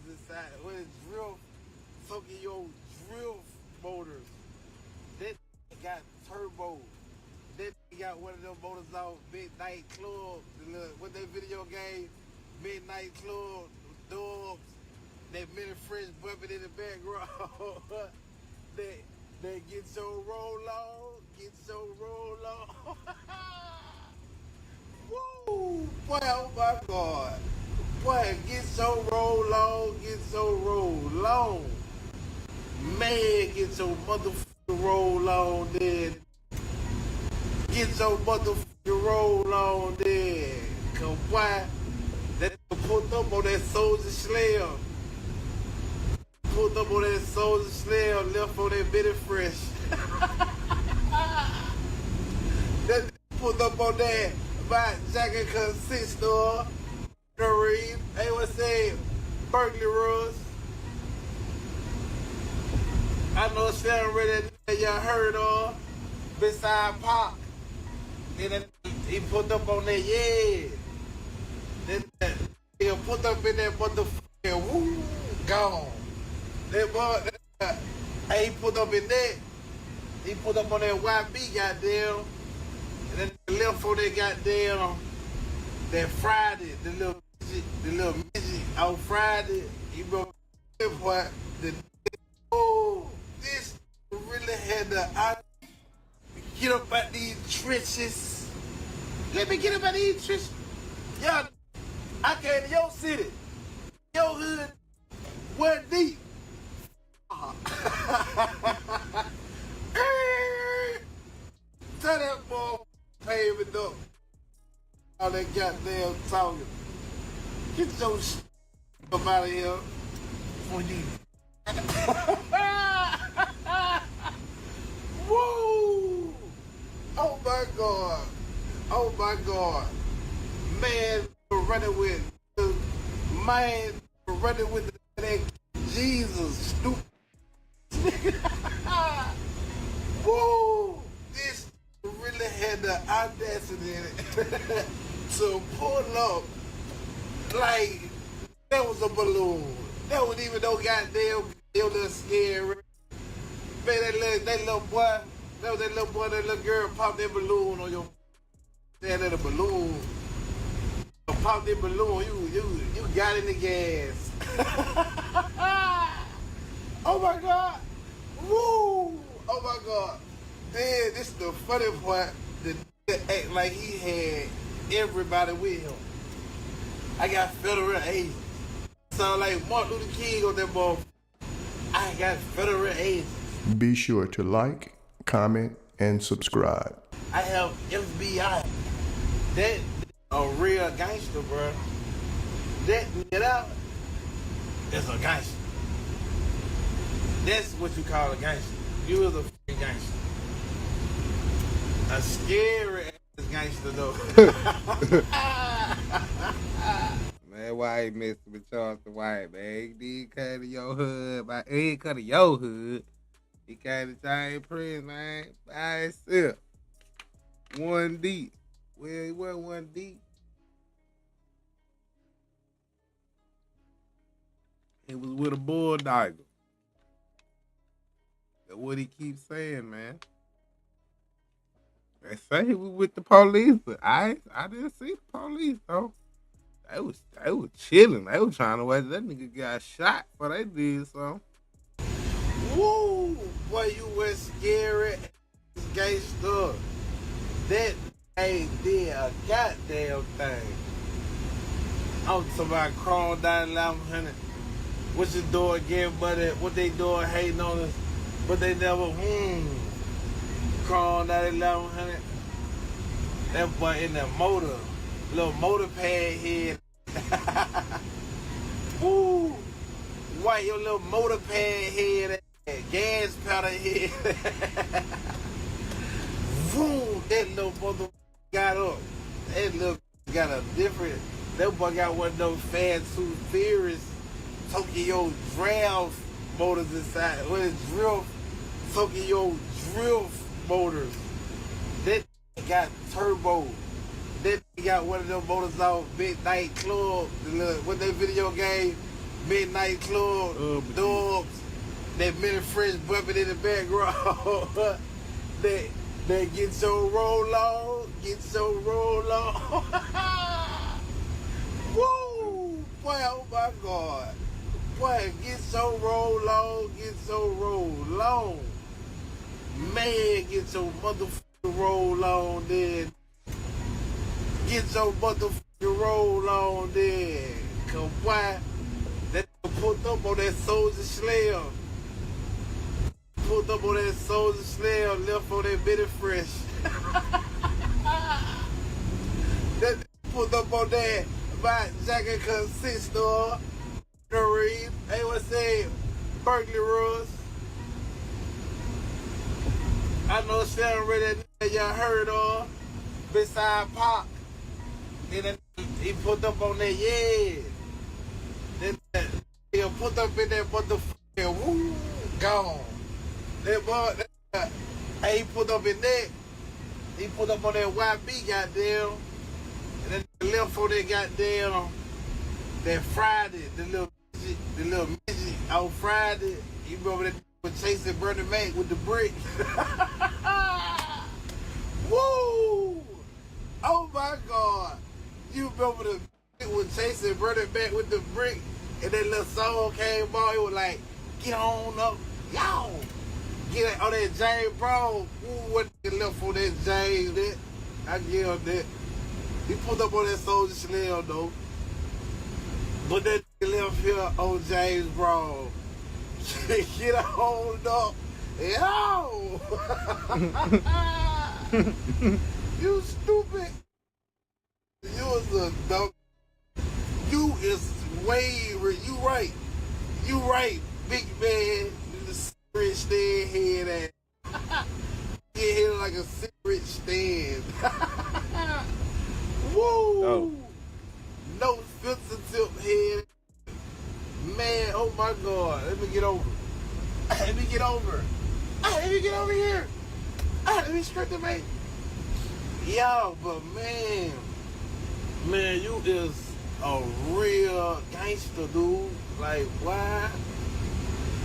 inside. With his drift, Tokyo drift motors. That got turbo. That got one of them motors off Midnight Club. With that video game, Midnight Club, Dubs, that mini French bumping in the background. that get so roll on. Woo! Boy, oh my God. Boy, get so roll on. Man, get so motherfucking roll on then. Get so motherfucking roll on then. Cause why? That put up on that soldier slab. Put up on that soldier slab, left on that bitty fresh. That put up on that my jacket consistor. Hey, what's that? Berkeley Russ. I know Sam ready that y'all heard of. Beside Pop. Then he put up on that, yeah. Then he put up in that motherfucking woo, gone. That boy, hey, he put up in that. He put up on that YB, goddamn. And then left for that goddamn, that Friday, the little midget on Friday. He broke what the this really had the get up out these trenches. Let me get up out these trenches. Y'all, I came to your city, your hood, where deep. Tell that boy paving up. All that goddamn talking. Get your shit up out of here for you. Woo! Oh my God. Oh my God. Man, running with that Jesus, stupid. Woo! This really had the audacity in it to pull up like that was a balloon. That was even no goddamn little scary. Man, that little boy, that little girl popped that balloon on your. That little balloon. Pop that balloon, you got in the gas. Oh my God. Woo! Oh my God. Man, this is the funny part. The act like he had everybody with him. I got federal agents. Sound like Martin Luther King on that ball. I got federal agents. Be sure to like, comment, and subscribe. I have FBI. That a real gangster, bro. That get out is a gangster. That's what you call a gangster. You is a fucking gangster. A scary ass gangster though. Man, why he messing with Charleston White, man? He did come to your hood, but he ain't come to your hood. He came to Giant Prince, man, by himself. One deep. Well, he wasn't one deep. He was with a bulldogger. That's what he keeps saying, man. They say he was with the police, but I didn't see the police though. They was chilling. They was trying to wait. That nigga got shot, but they did something. Woo! Boy, you was scary ass gangster. That ain't did a goddamn thing. I'm talking about crawling down 1100. What you doing again, buddy? What they doing hating on us? But they never, crawling down 1100. That boy in that motor, little motor pad head. Woo! White, your little motor pad head, gas powder head. Boom! That little mother got up. That little got a different. That boy got one of those Fast Two Furious Tokyo draft motors inside. What is drift? Tokyo drift motors. That got turbo. That got one of them motors off Midnight Club. With that video game, Midnight Club, Dubs, that mini fresh bumping in the background. that get so roll on, Woo! Boy, oh my God. Boy, get so roll on. Man, get so motherfucking roll on then. Get so motherfucking roll on then. Cause boy, that put up on that soldier slab. Left on that bitty fresh. That put up on that my jacket consists of Hey, what's that? Berkeley Russ. I know Sharon ready that y'all heard of. Beside Pop. Then he put up on that, yeah. Then he'll put up in that motherfucker, woo, gone. That boy, he put up in that. He put up on that YB, goddamn. And then left on that goddamn, that Friday, the little midget on Friday. You remember that was chasing Birdman with the brick? Woo! Oh my God! You remember the was chasing Birdman with the brick, and that little song came on. It was like, get on up, y'all. Get on that James Brown. Ooh, what left on that James? That I give him that. He put up on that Soldier Chanel though. But that left here on James Brown. Get on up. Yo! You stupid. You was a dumb. You is way, you right. You right, big man. The cigarette stand head ass. Get hit like a cigarette stand. Woo! Oh. No filter tip head. Man, oh my God. Let me get over. Let me get over. Let me get over here. Let me straighten me. Yo, but man, you is a real gangster, dude. Like, why?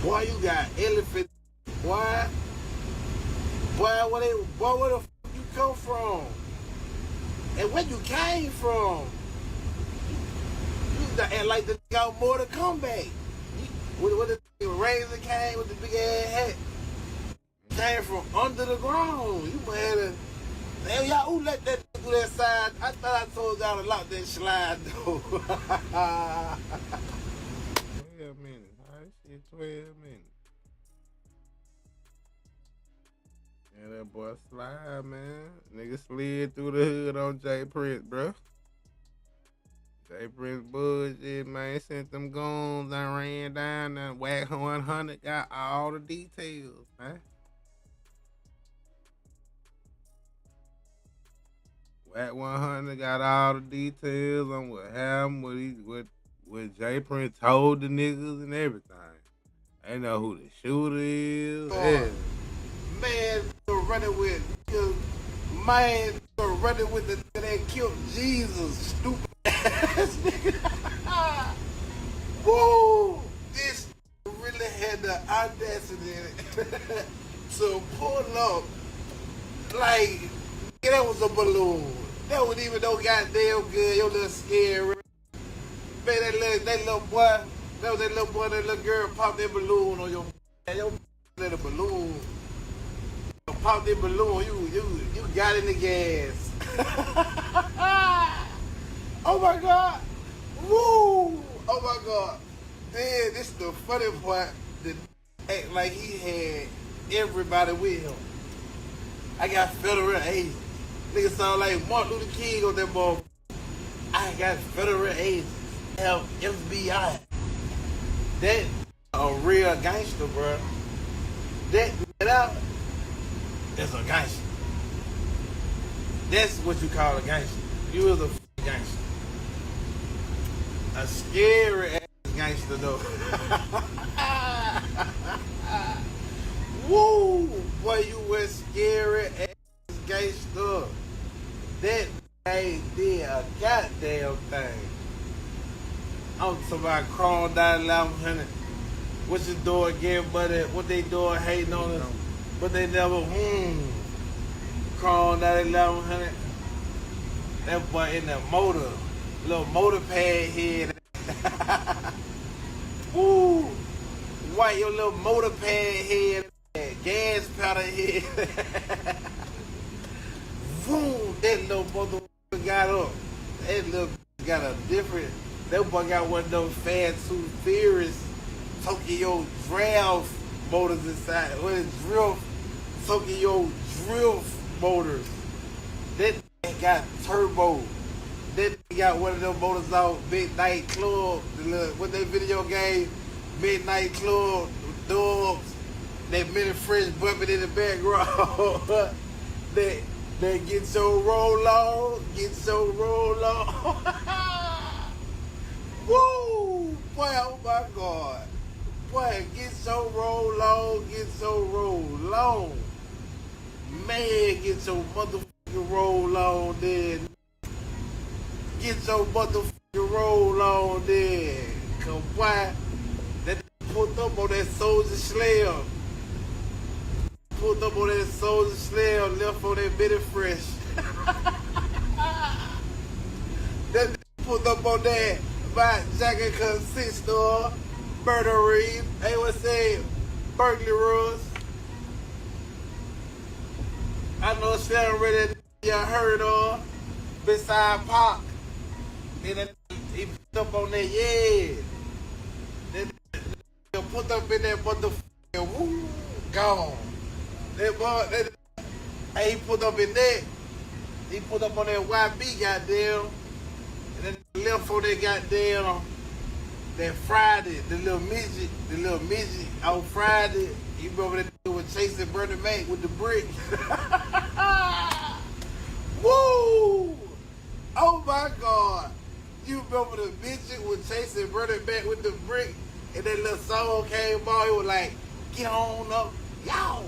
Boy, you got elephant. Why? Boy, where the fuck you come from? And where you came from? You act like the got more to come back. With the razor came with the big ass hat. Came from under the ground. You had to. Damn, y'all who let that do that side? I thought I told y'all to lock that slide though. 12 minutes. I see 12 minutes. Yeah, that boy slide, man. Nigga slid through the hood on J Prince, bro. J Prince bullshit, man. Sent them guns and ran down and whack 100. Got all the details, man. Whack 100 got all the details on what happened, what J Prince told the niggas and everything. They know who the shooter is. Yeah. Man, running with the nigga that killed Jesus, stupid ass nigga. Woo! This really had the audacity to pull up like that was a balloon. That wasn't even no goddamn good. Your little scary. Man, that little boy, that little girl popped that balloon on your little balloon. Pop that balloon, you got in the gas. Oh my God. Woo! Oh my God. Then this is the funny part. That act like he had everybody with him. I got federal agents. Nigga sound like Martin Luther King on that ball. I got federal agents. Have FBI. That a real gangster, bro. That out. That's a gangster. That's what you call a gangster. You is a gangster. A scary ass gangster though. Woo! Boy, you was scary ass gangster. That ain't did a goddamn thing. I'm talking about crawling down 1100. What you doing again, buddy? What they doing hating on us? But they never, crawling down 1100. That boy in that motor, little motor pad head. Woo! White, your little motor pad head, gas powder head. Boom! That little motherfucker got up. That little got a different. That boy got one of those Fast Two Furious Tokyo Drift motors inside. What is drift? Tokyo Drift motors. That got turbo. That got one of them motors out Midnight Club. What that video game? Midnight Club, dogs. That mini fresh bumping in the background. that get so roll on, Woo! Boy, oh my God. Boy, get so roll on. Man, get so motherfucking roll on then. Get your motherfucking roll on then. Cause why? That put up on that soldier slab. Put up on that soldier slab, left on that bitty fresh. That put up on that my jacket consist of murdery. Hey, what's that? Burglaries. I know it's down ready you heard of. Beside Park. Then he put up on that, yeah. Then put up in that motherfucking woo, gone. That boy, hey, he put up in that. He put up on that YB, goddamn. And then left on that goddamn, that Friday, the little midget on Friday. You remember that nigga was chasing Birdman with the brick? Woo! Oh my God. You remember the midget was chasing Birdman with the brick? And that little song came on, he was like, get on up, y'all.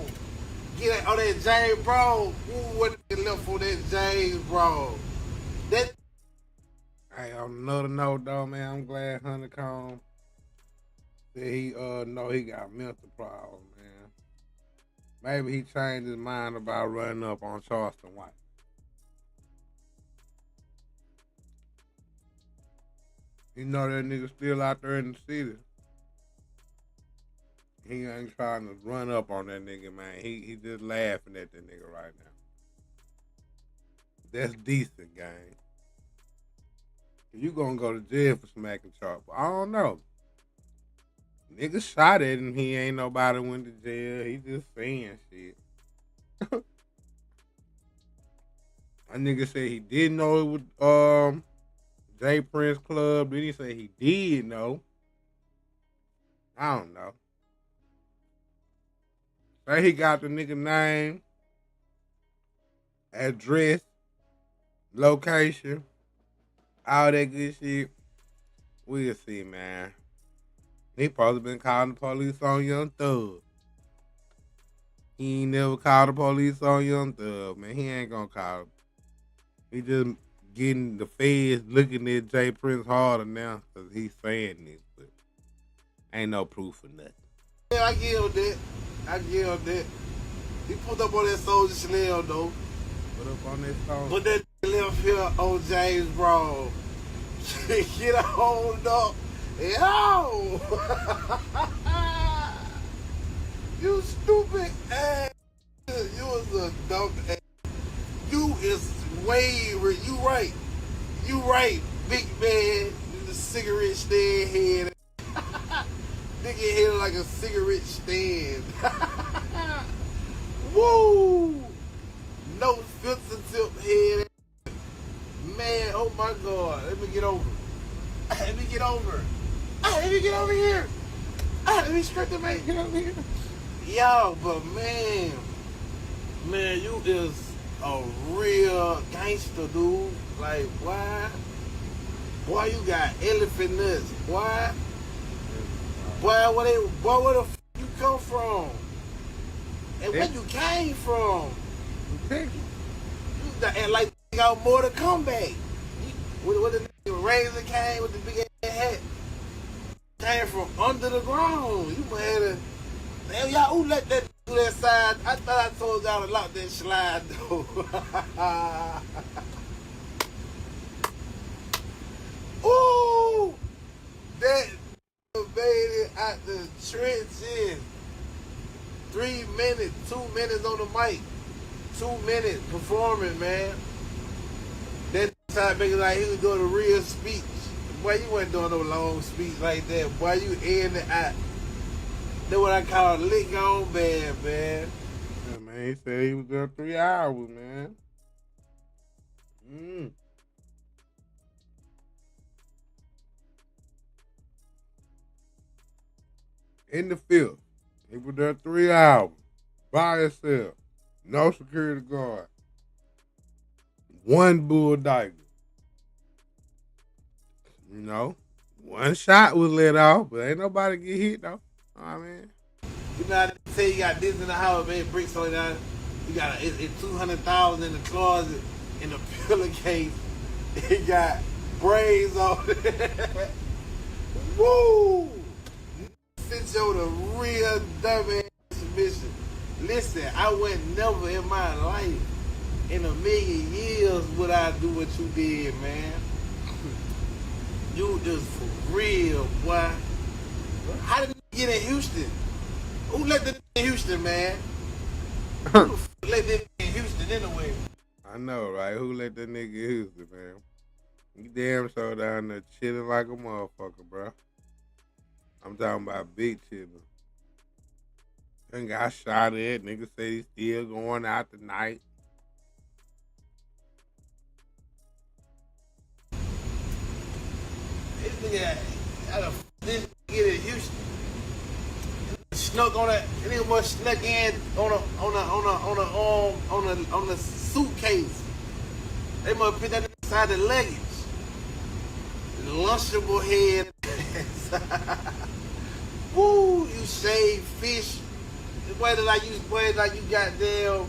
Get on that James Brown. Ooh, what the left for that James Brown? That. Hey, on another note though, man, I'm glad Honekomb said he know he got mental problems, man. Maybe he changed his mind about running up on Charleston White. You know that nigga still out there in the city. He ain't trying to run up on that nigga, man. He just laughing at that nigga right now. That's decent, gang. You gonna go to jail for smacking Charles. I don't know. Nigga shot at him. He ain't nobody went to jail. He just saying shit. A nigga said he didn't know it was J Prince Club. Then he said he did know. I don't know. Say he got the nigga name, address, location, all that good shit. We'll see, man. He probably been calling the police on Young Thug. He ain't never called the police on Young Thug, man. He ain't gonna call him. He just getting the feds looking at J Prince harder now because he's saying this, but ain't no proof for nothing. Yeah, I give him that. He put up on that soldier Chanel though. Put up on that song. Put that left here on James Brown. Get on up. Yo! You stupid ass. You was a dumb ass. You is way, you right. You right, big man. The cigarette stand head. Nigga head like a cigarette stand. Woo! No filter tip head. Man, oh my God. Let me get over. Let me get over. Let me get over here. Let me straight the man. Get over here. Yo, but man, you is a real gangster, dude. Like, why? Boy, you got elephant nuts. Why? Boy, where the f you come from? And where you came from? You and like got more to come back. With the nigga razor came with the big ass hat. came from under the ground. You might have to. Damn, y'all, who let that do that side? I thought I told y'all to lock that slide, though. Ooh! That made it out the trenches. 3 minutes, 2 minutes on the mic. 2 minutes performing, man. That time making like he was doing a real speech. Boy, you wasn't doing no long speech like that. Boy, you in the out. That's what I call a lick on bad, man. Yeah, man, he said he was there 3 hours, man. In the field. He was there 3 hours. By himself. No security guard. 1 bull dagger. You know, 1 shot was let off, but ain't nobody get hit though. I mean, You know, I say you got this in the house, man, bricks on it. You got it's 200,000 in the closet, in the pillowcase. It got braids on it. Woo! Sent you the real dumbass submission. Listen, I went never in my life, in a million years, would I do what you did, man. You just for real, boy. How did you get in Houston? Who let them in Houston, man? Who let them in Houston anyway? I know, right? Who let that nigga in Houston, man? He damn sure down there chilling like a motherfucker, bro. I'm talking about big chilling. Done got shot at. Nigga say he's still going out tonight. This nigga, this nigga in Houston. Snuck on that. Nigga must snuck in on the suitcase. They must put that inside the luggage. Lunchable head. Woo! You shave fish. Whether like you goddamn.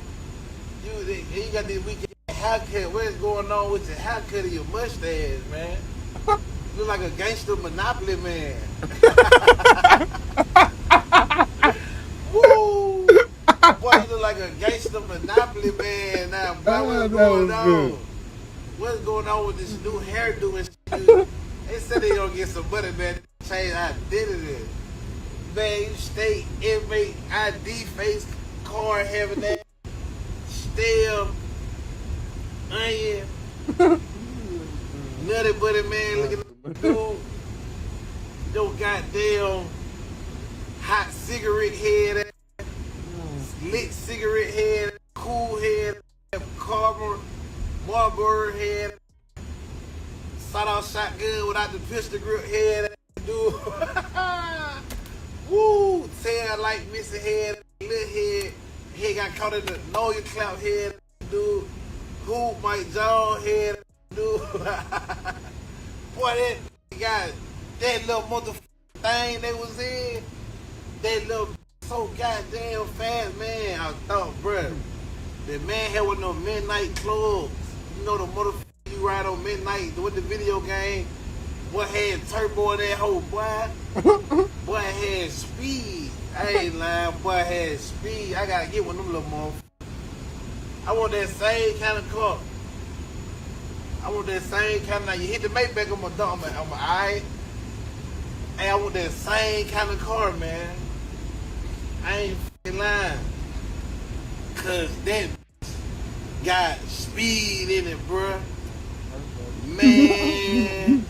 You got this weekend haircut. What's going on with your haircut and your mustache, man? You look like a gangster Monopoly man. Woo! Boy, you look like a gangster Monopoly man now. Boy, what's going on? What's going on with this new hairdo and shit? They said they gonna get some money, man. Change identity. Man, you stay inmate ID face card having that. Still onion. Nutty buddy man looking at the dude. Your goddamn hot cigarette head, lit cigarette head, cool head, carbon, Marlboro head, sawed-off shotgun without the pistol grip head, dude. Woo! Tail like missing head, little head, head got caught in the know your clap head, dude. Hoop Mike Jones head, dude. Boy, that got that little motherfucking thing they was in. That little so goddamn fast, man. I thought, bruh, the man had with no midnight clubs. You know the motherfucker you ride on midnight with the video game. Boy had turbo in that whole boy. Boy had speed. I ain't lying. Boy had speed. I gotta get one of them little motherfuckers. I want that same kind of car. I want that same kind of. Now you hit the Maybach on my dumb. I'm alright. Hey, I want that same kind of car, man. I ain't fucking lying. Cause that got speed in it, bruh. Man.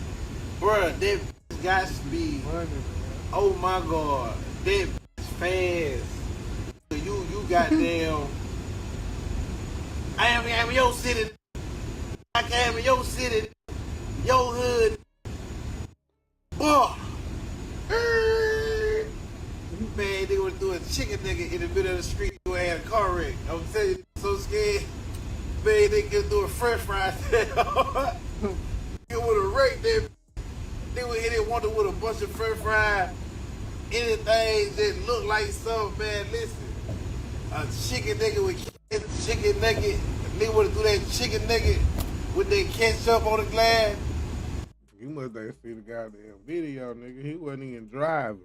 Bruh, that got speed. Oh my God. That fast. You goddamn. I am in your city. I am in your city. Your hood. Boy. Man, they would do a chicken nigga in the middle of the street who had a car wreck. I'm telling you, so scared. Man, they could do a french fry. They would have wrecked them. They would hit it one with a bunch of french fries. Anything that look like something, man. Listen, a chicken nigga with chicken nugget. They would have do that chicken nugget with that ketchup on the glass. You must have seen the goddamn video, nigga. He wasn't even driving.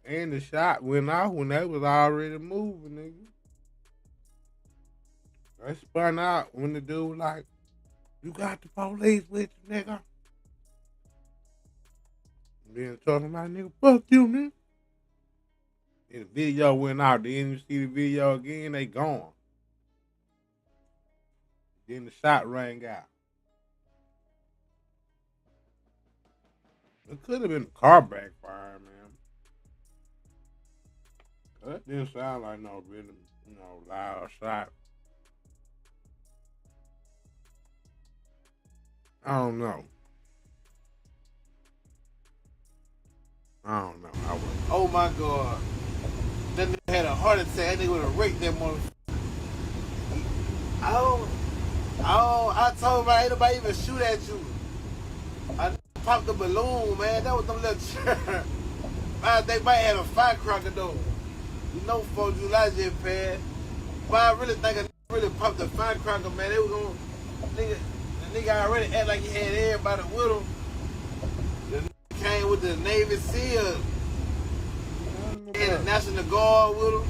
And the shot went off when they was already moving, nigga. They spun out when the dude was like, you got the police with you, nigga. And then talking like, nigga, fuck you, nigga. And the video went out. Then you see the video again, they gone. Then the shot rang out. It could have been a car backfire, man. That didn't sound like no really, loud shot. I don't know. I wouldn't. Oh my God. That nigga had a heart attack. That nigga would have raped that motherfucker. I told him ain't nobody even shoot at you. I popped the balloon, man. That was them little children. They might have a firecracker though. You know 4th of July just passed. But I really think I really popped the firecracker, man. They was gonna the nigga already act like he had everybody with him. The nigga came with the Navy SEAL. He had the National Guard with him.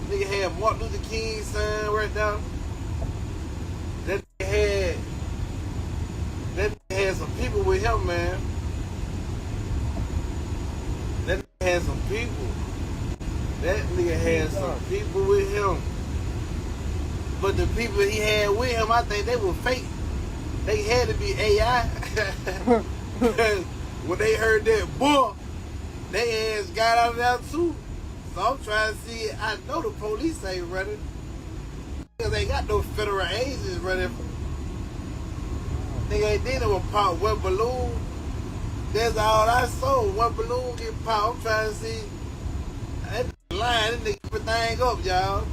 Nigga had Martin Luther King's son right now. That nigga had some people with him, man. That nigga had some people. That nigga had some people with him. But the people he had with him, I think they were fake. They had to be AI. When they heard that boy, they ass got out of there too. So I'm trying to see, I know the police ain't running. Because they got no federal agents running. Nigga ain't did it pop one balloon. That's all I saw. One balloon get popped. I'm trying to see. That line, that nigga everything up, y'all.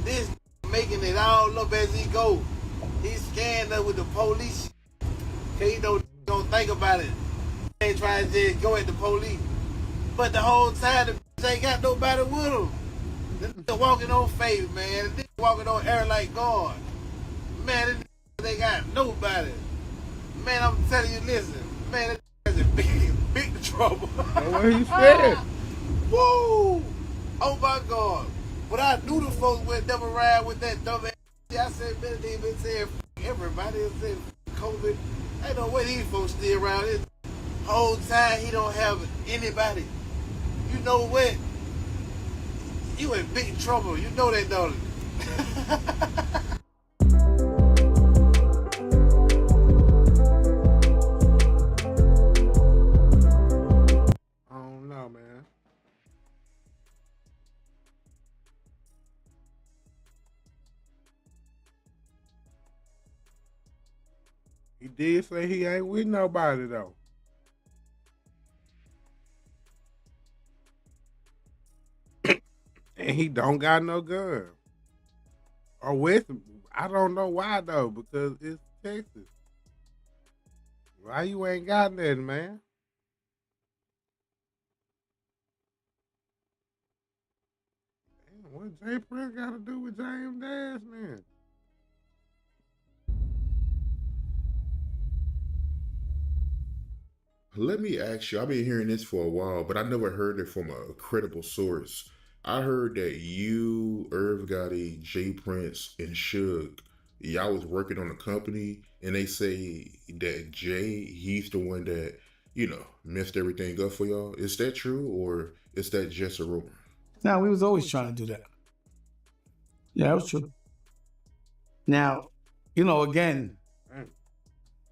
This making it all up as he go. He's scanned up with the police. Cause he don't think about it. He ain't trying to just go at the police. But the whole time, the bitch ain't got nobody with him. The nigga walking on faith, man. The nigga walking on air like God. Man, they got nobody. Man, I'm telling you, listen. Man, that is in big trouble. That's what he said. Woo! Oh my God. But I knew the folks would never ride with that dumb ass. I said, man, they been saying everybody. They said COVID. Ain't no way these folks still around this whole time. He don't have anybody. You know what? You in big trouble. You know that, don't you? I don't know, man. He did say he ain't with nobody though. And he don't got no gun. Or with him. I don't know why though, because it's Texas. Why you ain't got nothing, man? Damn, what Jay Prince got to do with James Dash, man? Let me ask you, I've been hearing this for a while, but I never heard it from a credible source. I heard that you, Irv Gotti, Jay Prince, and Suge, y'all was working on a company, and they say that Jay, he's the one that, messed everything up for y'all. Is that true, or is that just a rumor? Now, we was always trying to do that. Yeah, that was true. Now, again,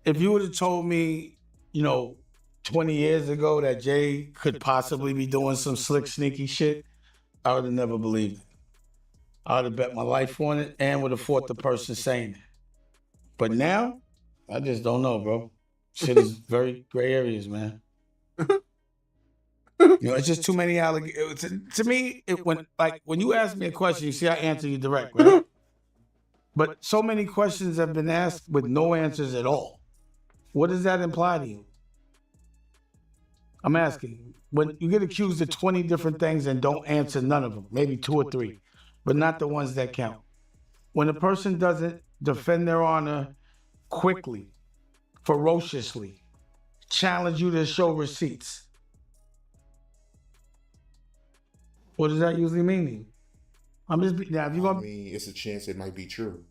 if you would have told me, 20 years ago that Jay could possibly be doing some slick, sneaky shit, I would have never believed it. I would have bet my life on it and would have fought the person saying it. But now, I just don't know, bro. Shit is very gray areas, man. It's just too many allegations. To me, when you ask me a question, you see I answer you direct, right? But so many questions have been asked with no answers at all. What does that imply to you? I'm asking. When you get accused of 20 different things and don't answer none of them, maybe 2 or 3, but not the ones that count. When a person doesn't defend their honor quickly ferociously, challenge you to show receipts. What does that usually mean? I'm just now. If you're I gonna mean, it's a chance it might be true.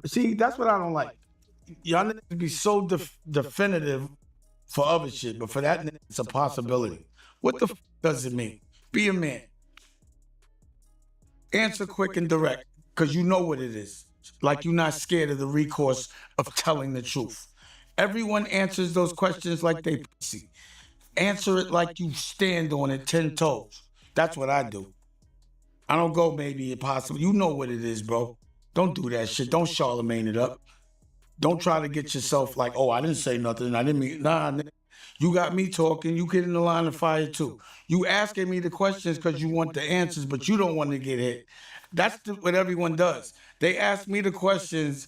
see, that's what I don't like. Y'all need to be so definitive for other shit, but for that, it's a possibility. What the does it mean? Be a man. Answer quick and direct, because you know what it is. Like you're not scared of the recourse of telling the truth. Everyone answers those questions like they pussy. Answer it like you stand on it 10 toes. That's what I do. I don't go maybe impossible. You know what it is, bro. Don't do that shit. Don't Charlemagne it up. Don't try to get yourself like, oh, I didn't say nothing. I didn't mean, nah, nigga. You got me talking. You get in the line of fire too. You asking me the questions because you want the answers, but you don't want to get hit. That's what everyone does. They ask me the questions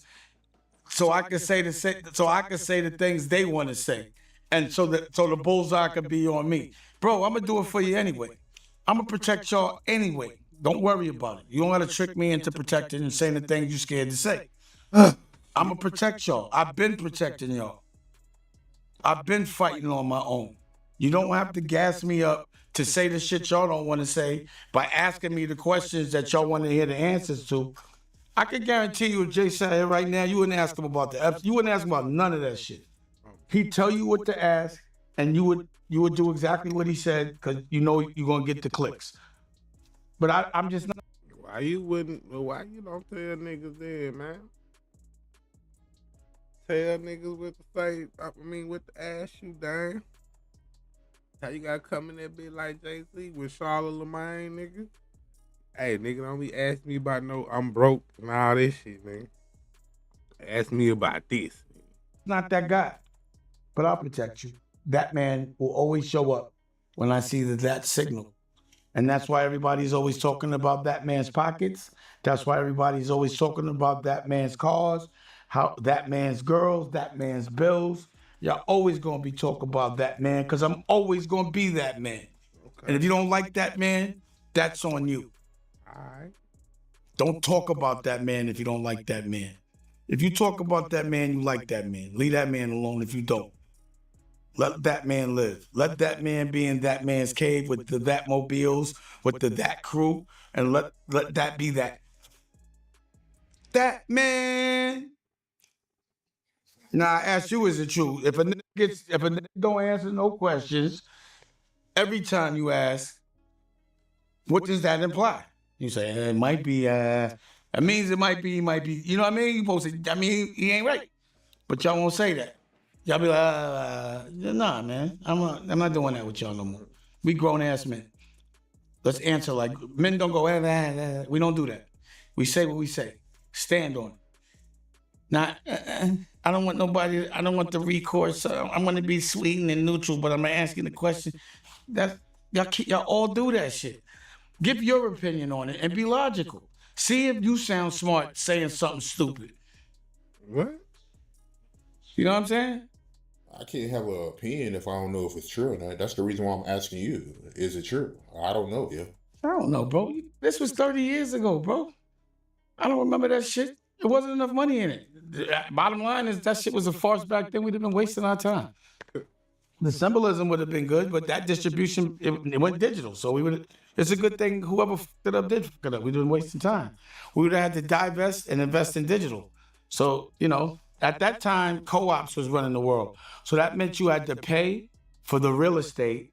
so I can say the things they want to say, and so the bullseye could be on me, bro. I'm gonna do it for you anyway. I'm gonna protect y'all anyway. Don't worry about it. You don't gotta trick me into protecting and saying the things you scared to say. I'm gonna protect y'all. I've been protecting y'all. I've been fighting on my own. You don't have to gas me up to say the shit y'all don't want to say by asking me the questions that y'all want to hear the answers to. I can guarantee you, if Jay sat here right now, you wouldn't ask him about you wouldn't ask him about none of that shit. He'd tell you what to ask, and you would do exactly what he said because you know you're gonna get the clicks. But I'm just not. Why you don't tell niggas then, man? Tell niggas what to say. What to ask you, dang. How you gotta come in that bitch like JC with Charlotte Lemaine, nigga? Hey, nigga, don't be asking me about no I'm broke and all this shit, nigga. Ask me about this. Not that guy, but I'll protect you. That man will always show up when I see that signal. And that's why everybody's always talking about that man's pockets. That's why everybody's always talking about that man's cars, how that man's girls, that man's bills. Y'all always gonna be talking about that man because I'm always gonna be that man. Okay. And if you don't like that man, that's on you. All right. Don't talk about that man if you don't like that man. If you talk about that man, you like that man. Leave that man alone if you don't. Let that man live. Let that man be in that man's cave with the that mobiles, with the that crew, and let that be that. That man. Now I ask you, is it true? If a nigga don't answer no questions, every time you ask, what does that imply? You say, it might be, that means it might be, you know what I mean? You supposed to, he ain't right. But y'all won't say that. Y'all be like, nah, man, I'm not doing that with y'all no more. We grown ass men. Let's answer like men don't go, we don't do that. We say what we say. Stand on it. Now, I don't want the recourse. I'm going to be sweet and neutral, but I'm going to ask you the question. Y'all all do that shit. Give your opinion on it and be logical. See if you sound smart saying something stupid. What? You know what I'm saying? I can't have an opinion if I don't know if it's true or not. That's the reason why I'm asking you. Is it true? I don't know, yeah. I don't know, bro. This was 30 years ago, bro. I don't remember that shit. There wasn't enough money in it. The bottom line is that shit was a farce back then. We'd have been wasting our time. The symbolism would have been good, but that distribution, it went digital. So it's a good thing whoever fucked it up did fuck it up. We'd have been wasting time. We would have had to divest and invest in digital. So, at that time, co-ops was running the world. So that meant you had to pay for the real estate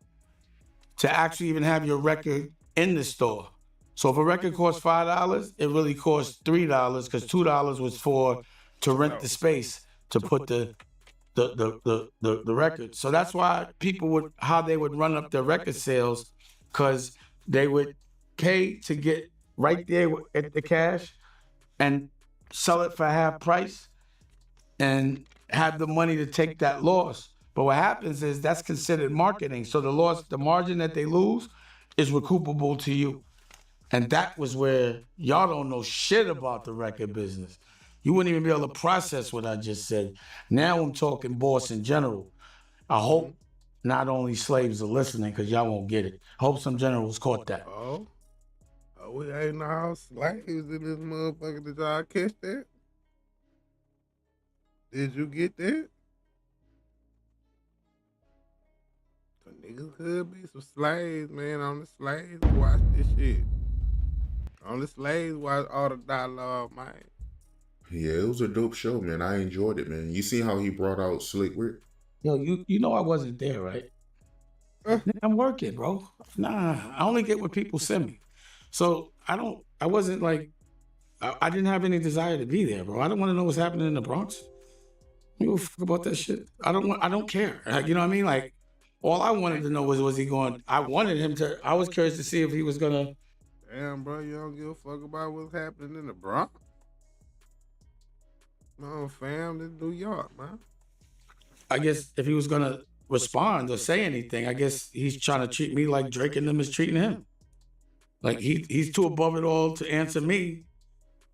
to actually even have your record in the store. So if a record costs $5, it really costs $3 because $2 was to rent the space to put the record. So that's why how they would run up their record sales, because they would pay to get right there at the cash and sell it for half price and have the money to take that loss. But what happens is that's considered marketing. So the margin that they lose is recoupable to you. And that was where y'all don't know shit about the record business. You wouldn't even be able to process what I just said. Now I'm talking boss in general. I hope not only slaves are listening because y'all won't get it. I hope some generals caught that. Oh, we ain't no slaves in this motherfucker. Did y'all catch that? Did you get that? Niggas could be some slaves, man. On the slaves watch this shit. On the slaves watch all the dialogue, man. Yeah, it was a dope show, man. I enjoyed it, man. You see how he brought out Slick Rick? Yo, you know I wasn't there, right? I'm working, bro. Nah, I only get what people send me. So I wasn't like, I didn't have any desire to be there, bro. I don't want to know what's happening in the Bronx. You give a fuck about that shit. I don't care. Like, you know what I mean? Like, all I wanted to know was he going, I was curious to see if he was gonna. Damn, bro, you don't give a fuck about what's happening in the Bronx? No, fam, this New York, man. I guess if he was gonna respond or say anything, I guess he's trying to treat me like Drake and them is treating him. Like he's too above it all to answer me,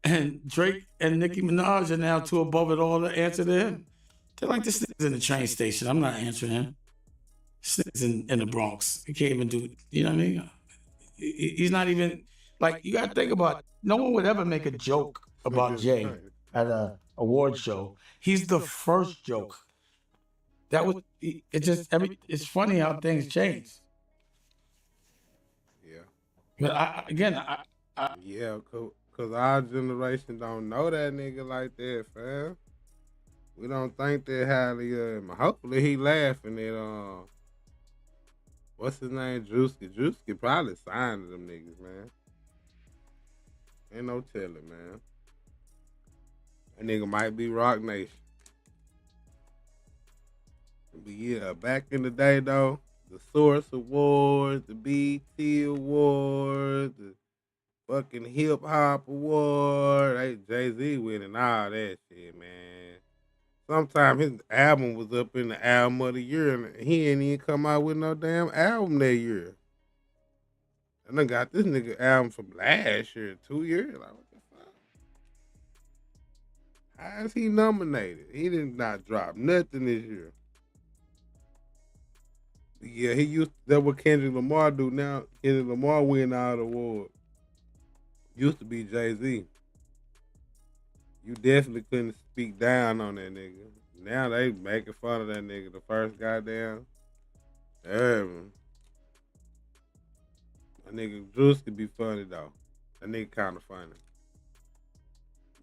and Drake and Nicki Minaj are now too above it all to answer to him. They're like, this nigga's in the train station. I'm not answering him. This nigga's in the Bronx. He can't even do. You know what I mean? He's not even like, you gotta think about. No one would ever make a joke about Jay at a award show. He's the first joke. That was it. Just it's funny how things change. Yeah. But Yeah, cause our generation don't know that nigga like that, fam. We don't think that highly of him. Hopefully he laughing at what's his name? Drewski. Drewski probably signed to them niggas, man. Ain't no telling, man. That nigga might be Rock Nation. But yeah, back in the day though, the Source Awards, the BT Awards, the fucking Hip Hop Award, Jay-Z winning all that shit, man. Sometimes his album was up in the album of the year and he ain't even come out with no damn album that year. And I got this nigga album from last year, 2 years. Like, what the fuck? How is he nominated? He did not drop nothing this year. Yeah, that's what Kendrick Lamar do now. Kendrick Lamar win all the awards. Used to be Jay-Z. You definitely couldn't speak down on that nigga. Now they making fun of that nigga. The first goddamn. That nigga Juice could be funny though. That nigga kind of funny.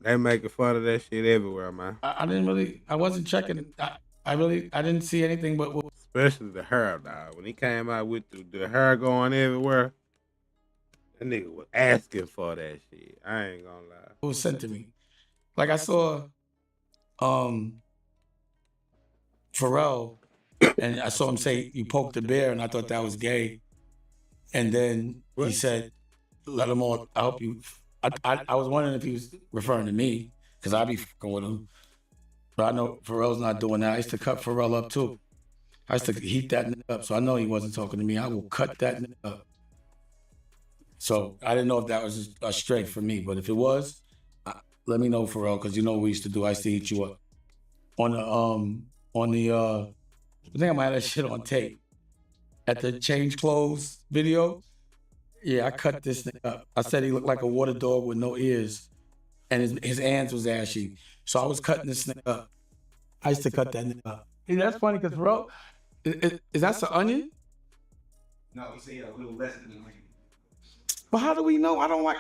They making fun of that shit everywhere, man. I wasn't checking. I didn't see anything but. Especially the hair, dog. When he came out with the hair going everywhere, that nigga was asking for that shit. I ain't gonna lie. It was sent to me. Like I saw Pharrell, and I saw him say, "You poked the bear," and I thought that was gay. And then he said, "Let him all. I hope you." I was wondering if he was referring to me because I be fucking with him, but I know Pharrell's not doing that. I used to cut Pharrell up too. I used to heat that nigga up, so I know he wasn't talking to me. I will cut that nigga up. So I didn't know if that was a straight for me, but if it was, let me know, Pharrell, because you know what we used to do. I used to heat you up on the I think I might have that shit on tape at the change clothes video. Yeah, I cut this nigga up. I said he looked like a water dog with no ears, and his hands was ashy. So I was cutting this nigga up. I used to cut that nigga up. Hey, that's funny because Pharrell, is that an onion? No, he said a little less than an onion. But how do we know? I don't like.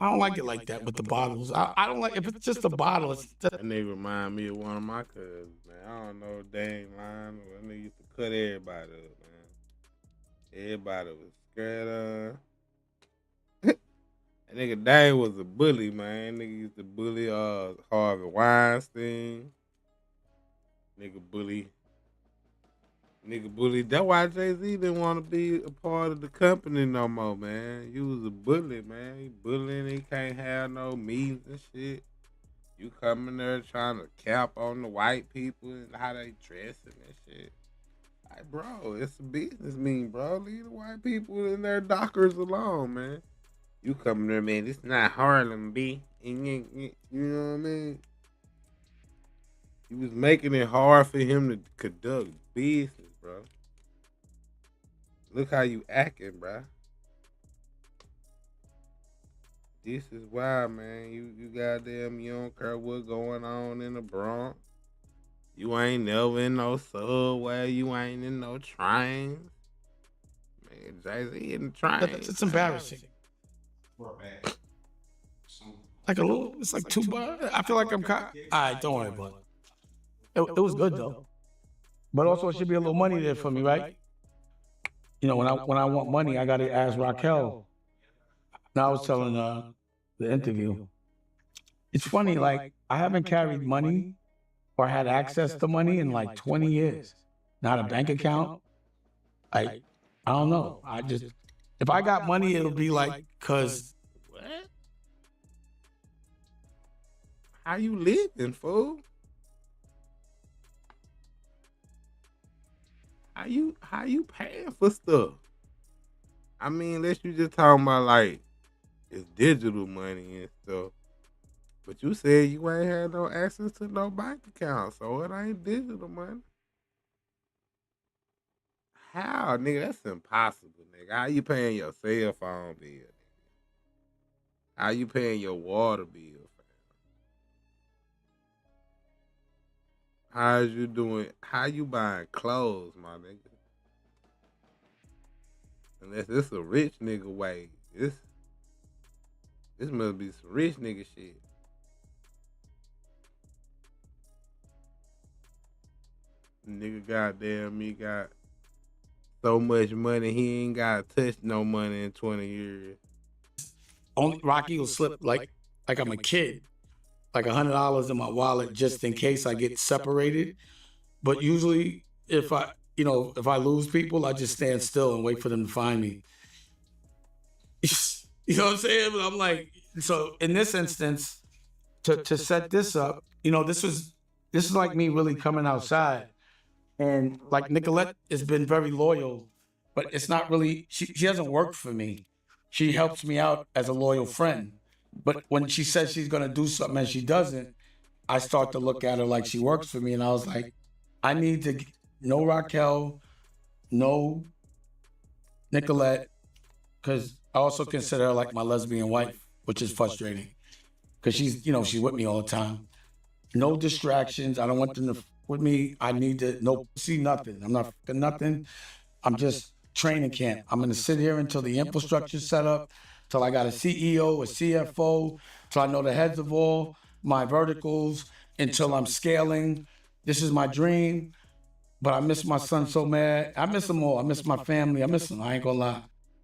I don't like it like that with the bottles. I don't like if it's just a bottle. That nigga remind me of one of my cousins, man. I don't know dang line. That nigga used to cut everybody up, man. Everybody was scared of. That nigga Dave was a bully, man. Nigga used to bully Harvey Weinstein. Nigga bully. That's why Jay-Z didn't want to be a part of the company no more, man. You was a bully, man. He bullying, he can't have no meetings and shit. You coming there trying to cap on the white people and how they dressing and shit. Like, bro, it's a business meeting, bro. Leave the white people and their dockers alone, man. You coming there, man. This not Harlem, B. You know what I mean? He was making it hard for him to conduct business, bro. Look how you acting, bro. This is why, man. You goddamn, you don't care what's going on in the Bronx. You ain't never in no subway. You ain't in no trains. Man, Jay-Z in the train. It's embarrassing. Like a little, it's like $2. I feel like I'm caught. All right, don't worry about it. It was good though. But also, it should be a little money there for me, right? You know, when I want money, I got to ask Raquel. Now I was telling the interview. It's funny, like I haven't carried money or had access to money in like 20 years. Not a bank account. I don't know. I just, if I got money, it'll be like, cause What? How you living, fool? How you paying for stuff? I mean, unless you just talking about like it's digital money and stuff. But you said you ain't had no access to no bank account, so it ain't digital money. How, nigga? That's impossible, nigga. How you paying your cell phone bill? How you paying your water bill, fam? How's you doing? How you buying clothes, my nigga? Unless it's a rich nigga way. This must be some rich nigga shit. Nigga goddamn me got so much money he ain't got touched no money in 20 years. only Rocky will slip like I'm a kid, like $100 in my wallet just in case I get separated. But usually, if I lose people, I just stand still and wait for them to find me. You know what I'm saying? But I'm like, so in this instance, to set this up, this is like me really coming outside. And like Nicolette has been very loyal, but it's not really, she hasn't worked for me. She helps me out as a loyal friend. But when she says she's going to do something and she doesn't, I start to look at her like she works for me. And I was like, I need to know Raquel, know Nicolette, because I also consider her like my lesbian wife, which is frustrating. Because she's with me all the time. No distractions. I don't want them to with me. I need to see nothing. I'm not fucking nothing. I'm just training camp. I'm going to sit here until the infrastructure's set up, till I got a CEO, a CFO, till I know the heads of all my verticals, until I'm scaling. This is my dream. But I miss my son so mad. I miss them all. I miss my family. I miss them. I ain't going to lie.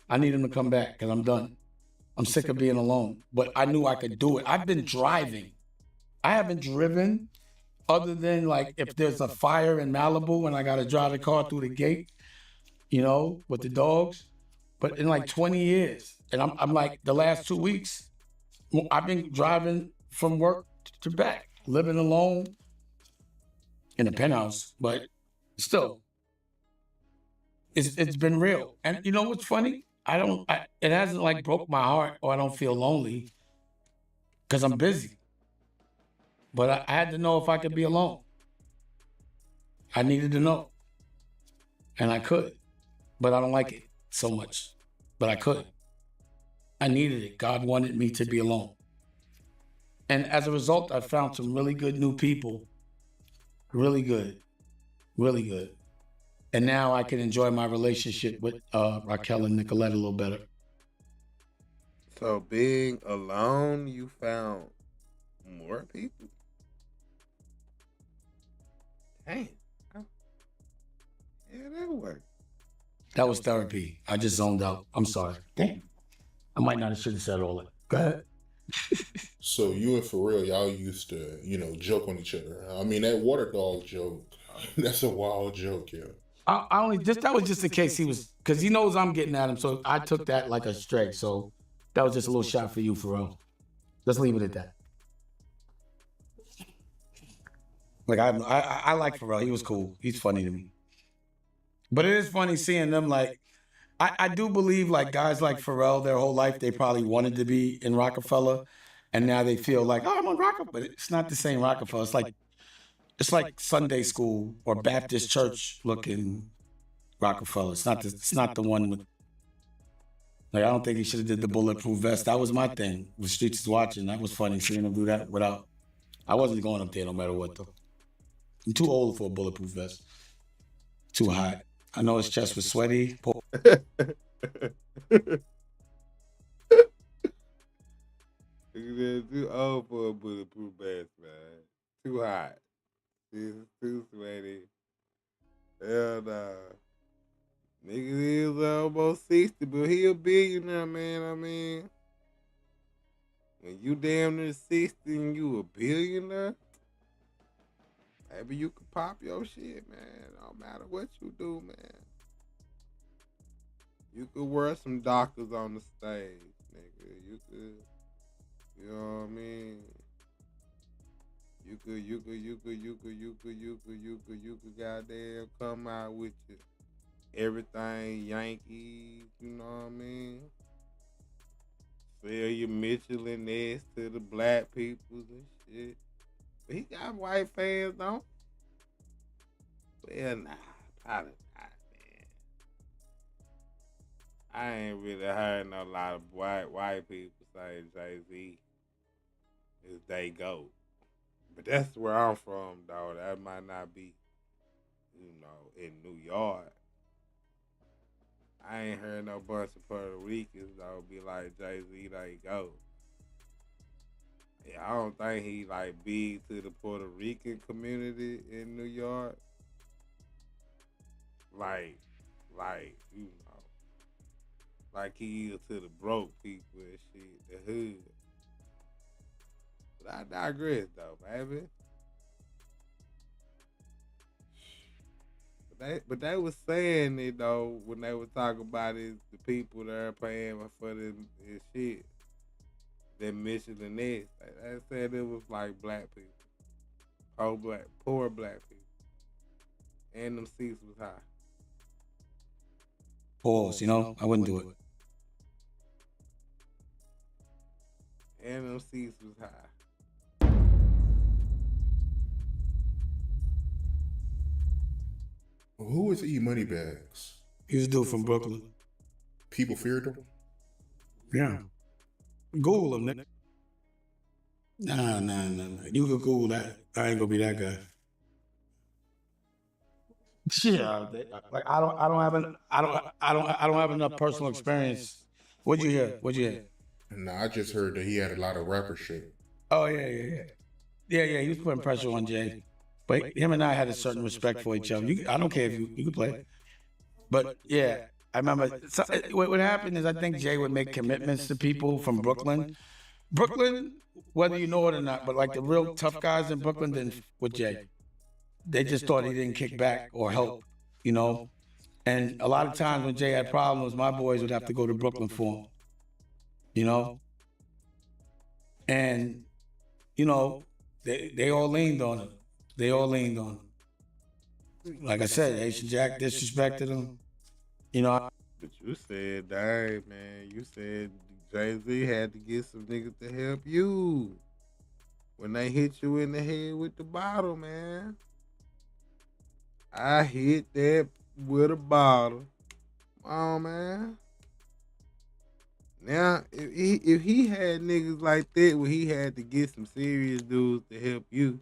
I need them to come back because I'm done. I'm sick of being alone. But I knew I could do it. I've been driving. I haven't driven other than like if there's a fire in Malibu and I got to drive the car through the gate, with the dogs. But in like 20 years, and I'm like the last 2 weeks, I've been driving from work to back, living alone in a penthouse, but still, it's been real. And you know what's funny? It hasn't like broke my heart or I don't feel lonely because I'm busy. But I had to know if I could be alone. I needed to know. And I could. But I don't like it so much. But I could. I needed it. God wanted me to be alone. And as a result, I found some really good new people. Really good. Really good. And now I can enjoy my relationship with Raquel and Nicolette a little better. So being alone, you found more people? Dang. Yeah, that worked. That was therapy. I just zoned out. I'm sorry. Damn. I might not have should have said all that. Go ahead. So you and Pharrell, y'all used to, joke on each other. I mean, that water dog joke, that's a wild joke, yeah. That was just in case because he knows I'm getting at him. So I took that like a stretch. So that was just a little shot for you, Pharrell. Let's leave it at that. Like I like Pharrell. He was cool. He's funny to me. But it is funny seeing them like, I do believe like guys like Pharrell, their whole life, they probably wanted to be in Rockefeller. And now they feel like, oh, I'm on Rockefeller. But it's not the same Rockefeller. It's like Sunday school or Baptist church looking Rockefeller. It's not the one with, like, I don't think he should have did the bulletproof vest. That was my thing. The Streets is watching. That was funny seeing him do that without, I wasn't going up there no matter what though. I'm too old for a bulletproof vest. Too hot. I know his chest was sweaty. Nigga, too old for a bulletproof vest, man. Too hot. Too sweaty. Hell nah. Nigga is almost 60, but he a billionaire, man. I mean, when you damn near 60 and you a billionaire, maybe you could pop your shit, man. No matter what you do, man. You could wear some doctors on the stage, nigga. You could, you know what I mean? You could goddamn come out with your everything Yankees, you know what I mean? Sell your Michelin S to the black peoples and shit. But he got white fans, though. Well, nah, probably not, man. I ain't really heard no lot of white people say Jay-Z is they go. But that's where I'm from, though. That might not be, you know, in New York. I ain't heard no bunch of Puerto Ricans, though, be like Jay-Z, they go. Yeah, I don't think he, like, big to the Puerto Rican community in New York. Like, you know, like he is to the broke people and shit, the hood. But I digress, though, baby. But they was saying it, though, when they were talking about it, the people that are paying for this shit, that Michelin S. They said it was like black people. Poor black people. And them seats was high. Pause, you know, I wouldn't do it. And them seats was high. Who was E Moneybags? He was a dude from Brooklyn. People feared him? Yeah. Google him, Nick. Nah. You can Google that. I ain't gonna be that guy. Yeah, like I don't have enough personal experience. What'd you hear? Nah, I just heard that he had a lot of rapper shit. Oh yeah. He was putting pressure on Jay, but him and I had a certain respect for each other. I don't care if you could play, but yeah, I remember. What happened is I think Jay would make commitments to people from Brooklyn. Whether you know it or not, but like the real tough guys in Brooklyn didn't with Jay. They just thought he didn't kick back or help, you know. And a lot of times when Jay had problems, my boys would have to go to Brooklyn for him, you know. And you know, they all leaned on him. Like I said, Haitian Jack disrespected him. You know. But you said, dang, man, you said Jay-Z had to get some niggas to help you when they hit you in the head with the bottle, man. I hit that with a bottle. Come on, man. Now, if he had niggas like that where he had to get some serious dudes to help you,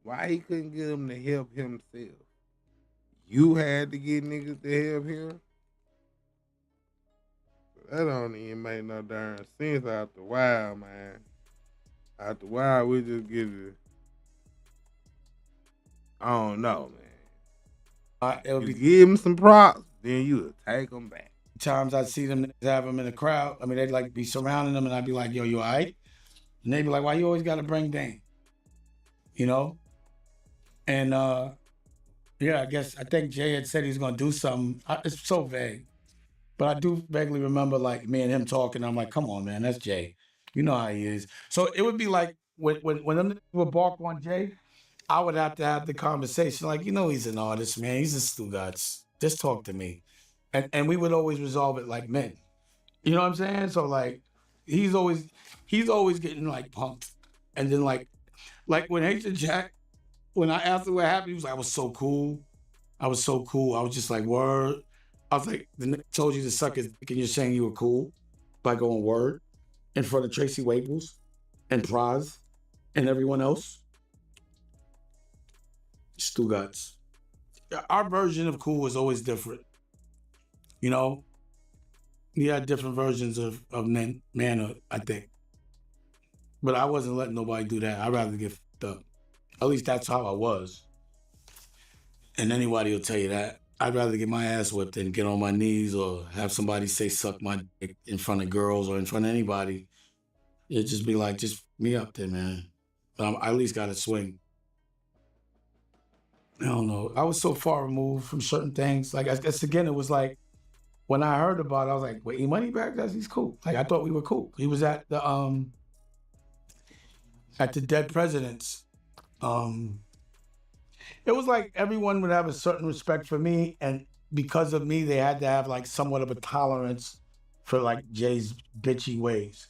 why he couldn't get them to help himself? You had to get niggas to help him? That don't even make no darn sense after a while, man. After a while, we just get it. I don't know, man. You give him some props, then you take them back. Times I'd see them have them in the crowd. I mean, they'd like be surrounding them, and I'd be like, "Yo, you all right?" And they'd be like, "Why you always got to bring Dame?" You know. And yeah, I think Jay had said he was gonna do something. It's so vague, but I do vaguely remember like me and him talking. I'm like, "Come on, man, that's Jay. You know how he is." So it would be like when them would bark on Jay, I would have to have the conversation. Like, you know, he's an artist, man. He's a Stugotz. Just talk to me. And we would always resolve it like men. You know what I'm saying? So like he's always getting like pumped. And then like when Haitian Jack, when I asked him what happened, he was like, I was so cool. I was just like, word. I was like, the nigga told you to suck his dick and you're saying you were cool by going word in front of Tracy Waples and Praz and everyone else. Stugotz. Our version of cool was always different. You know, we had different versions of manhood, I think. But I wasn't letting nobody do that. I'd rather get fucked up. At least that's how I was. And anybody will tell you that. I'd rather get my ass whipped than get on my knees or have somebody say suck my dick in front of girls or in front of anybody. It'd just be like, just me up there, man. But I at least got to swing. I don't know. I was so far removed from certain things. Like, I guess, again, it was like, when I heard about it, I was like, wait, E-Money back? He's cool. Like, I thought we were cool. He was at the Dead Presidents. It was like everyone would have a certain respect for me, and because of me, they had to have like somewhat of a tolerance for like Jay's bitchy ways.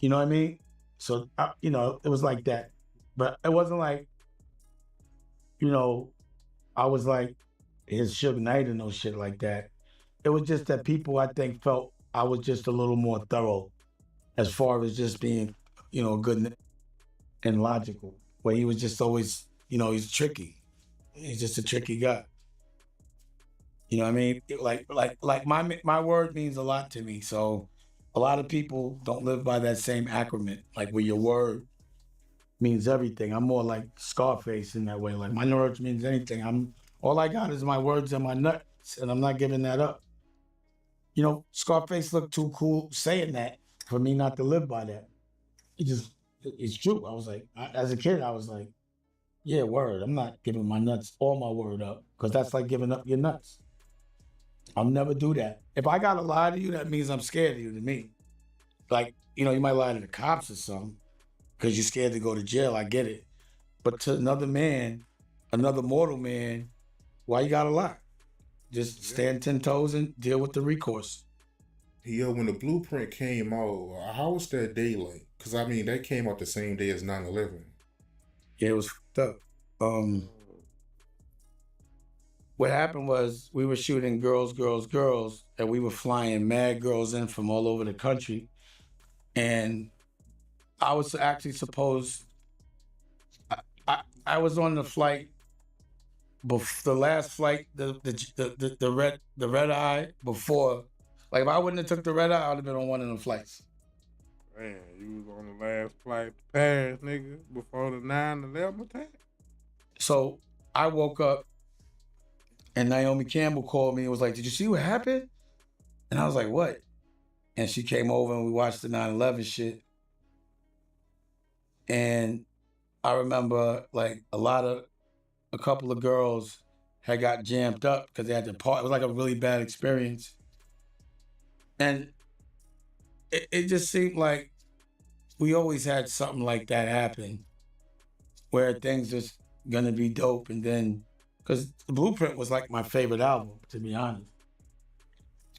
You know what I mean? So, you know, it was like that. But it wasn't like, you know, I was like his Suge Knight and no shit like that. It was just that people, I think, felt I was just a little more thorough as far as just being, you know, good and logical. Where he was just always, you know, he's tricky. He's just a tricky guy. You know what I mean? Like my word means a lot to me. So a lot of people don't live by that same acronym. Like where your word means everything. I'm more like Scarface in that way. Like my words means anything. All I got is my words and my nuts, and I'm not giving that up. You know, Scarface looked too cool saying that for me not to live by that. It's true. I was like, as a kid, I was like, yeah, word. I'm not giving my nuts or my word up because that's like giving up your nuts. I'll never do that. If I gotta lie to you, that means I'm scared of you to me. Like, you know, you might lie to the cops or something because you're scared to go to jail. I get it. But to another man, another mortal man, why you gotta lie? Just stand 10 toes and deal with the recourse. Yo, when the blueprint came out, how was that day like? Because, I mean, that came out the same day as 9/11. Yeah, it was fucked up. What happened was we were shooting girls, and we were flying mad girls in from all over the country. And I was actually supposed, I was on the flight, the last flight, the red eye before. Like if I wouldn't have took the red eye, I would have been on one of them flights. Man, you was on the last flight to Paris, nigga, before the 9/11 attack. So I woke up and Naomi Campbell called me and was like, "Did you see what happened?" And I was like, "What?" And she came over and we watched the 9/11 shit. And I remember like a couple of girls had got jammed up because they had to part. It was like a really bad experience. And it just seemed like we always had something like that happen where things just gonna be dope. And then, because The Blueprint was like my favorite album, to be honest.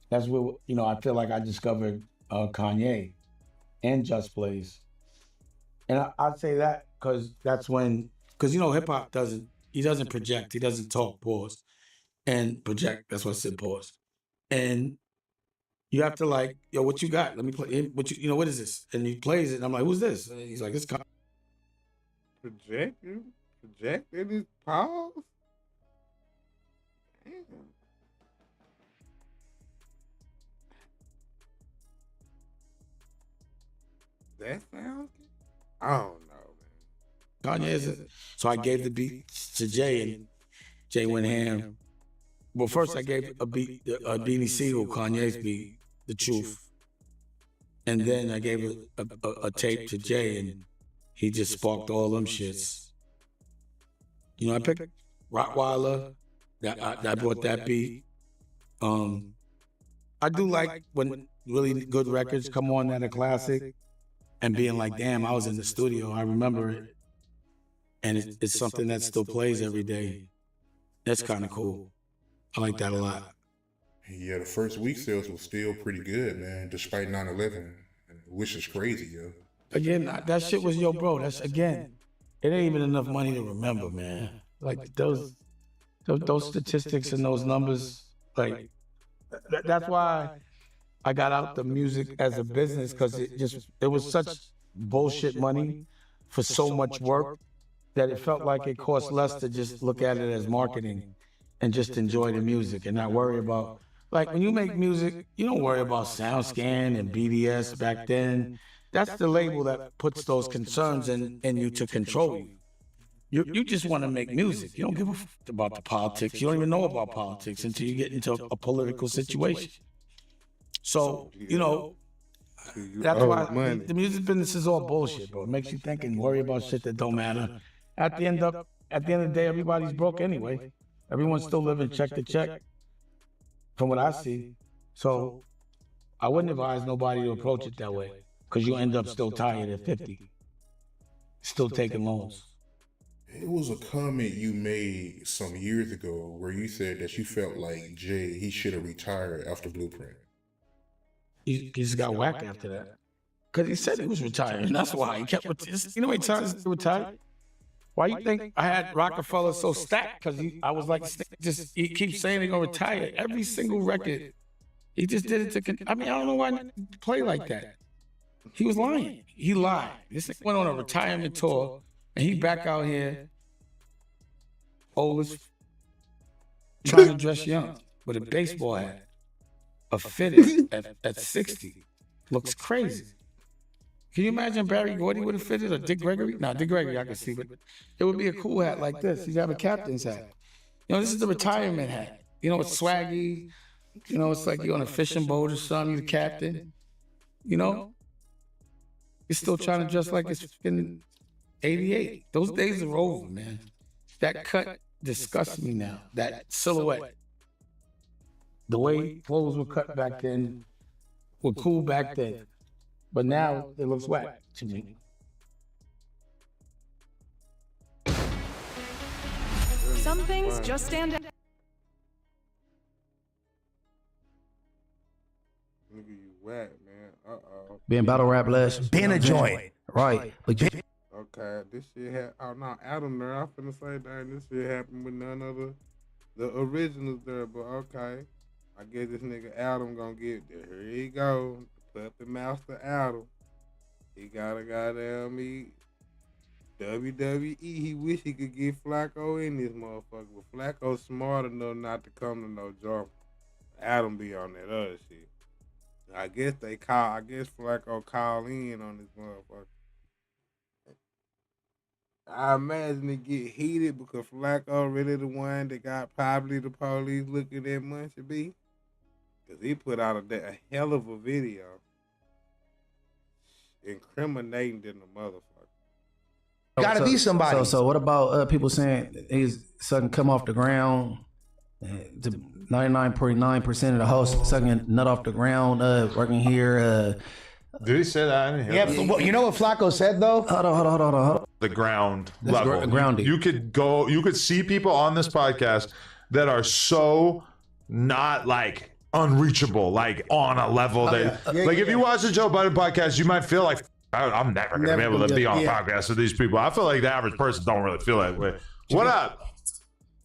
That's where, you know, I feel like I discovered Kanye and Just Blaze. And I'd say that because that's when, because, you know, hip hop he doesn't project, he doesn't talk, pause, and project. That's what I said, pause. And you have to like, yo, what you got? Let me play. What is this? And he plays it, and I'm like, who's this? And he's like, it's Projecting his pause? Damn. That sounds good? I don't know, man. Kanye is it. So I gave the beat to Jay, and Jay went ham. Well, first I gave a beat, Beanie Siegel, Kanye's beat, The Truth. And then I gave a tape to Jay, and he just sparked all them shits. You know, I picked Rottweiler, I brought that beat. I do like when really good records come on that are classic and being like, damn, I was in the studio, I remember it. And it's something that still plays every day. That's kind of cool. I like that a lot. Yeah, the first week sales was still pretty good, man, despite 9/11, which is crazy, yo. Again, that shit was, yo, bro, that's, again, it ain't even enough money to remember, man. Like, those statistics and those numbers, like, that's why I got out the music as a business, because it was such bullshit money for so much work that it felt like it cost less to just look at it as marketing and just enjoy the music and not worry about, like when you make music, you don't worry about SoundScan and BDS back then. That's the label that puts those concerns in you to control you. You just want to make music. You don't give a fuck about the politics. You don't even know about politics until you get into a political situation. So, you know, that's why the music business is all bullshit, bro. It makes you think and worry about shit that don't matter. At the end of the day, everybody's broke anyway. Everyone's still living check to check, from what I see. So I wouldn't advise nobody to approach it that way, because you end up still tired at 50, still taking loans. It was a comment you made some years ago where you said that you felt like Jay, he should have retired after Blueprint. He just got whacked after that. Because he said he was retiring. That's why he kept retiring. You know how many times he retired? Why you think I had Rockefeller so stacked? Because I was like, he keeps saying he's going to retire. Every single record, he just did it to, I mean, I don't know why he play like that. He was lying. He lied. This thing went on a retirement tour, and he back out here, old as, trying to dress young, with a baseball hat, a fitted at 60. Looks crazy. Can you imagine Barry Gordy would have fitted, or Dick Gregory? No, Dick Gregory I can see, but it would be a cool hat like this. He'd have a captain's hat. You know, this is the retirement hat. You know, it's swaggy. You know, it's like you're on a fishing boat or something, you're the captain. You know? You're still trying to dress like it's fucking 88. Those days are over, man. That cut disgusts me now. That silhouette. The way clothes were cut back then were cool back then. But now it looks whack to me. Some things just stand out. Nigga, you whack, man. Uh-oh. Being battle rap less. Being a joint. Right. But Okay, this shit happened. Oh, no, Adam there. I'm finna say, dang, this shit happened with none of the originals there, but okay. I guess this nigga Adam gonna get there. Here he go. Puppet Master Adam. He gotta goddamn me. WWE, he wish he could get Flacco in this motherfucker, but Flacco's smart enough not to come to no jump. Adam be on that other shit. I guess Flacco call in on this motherfucker. I imagine it get heated because Flacco really the one that got probably the police looking at Munchie B. Because he put out a hell of a video incriminating in the motherfucker. gotta be somebody. So what about people saying his son come off the ground? 99.9% of the hosts sucking nut off the ground, working here. Did he say that? I didn't hear that. Well, you know what Flacco said though? Hold on. The ground That's level. grounding. You could see people on this podcast that are so not like unreachable, like on a level that, if you watch the Joe Budden podcast, you might feel like I'm never gonna be able to be on a podcast with these people. I feel like the average person don't really feel that way. What up?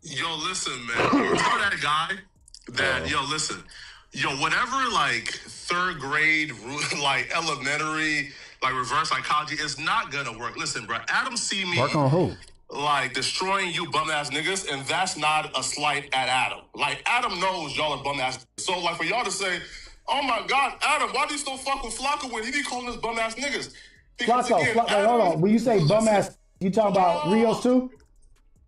Yo, listen, man. Tell that guy that, whatever, like, third grade, like, elementary, like, reverse psychology is not gonna work. Listen, bro, Adam see me, Work on who? like, destroying you bum-ass niggas, and that's not a slight at Adam. Like, Adam knows y'all are bum-ass. So, like, for y'all to say, oh, my God, Adam, why do you still fuck with Flacco when he be calling us bum-ass niggas? Because, Flacco, hold on. When you say bum ass, you talking about Rios too?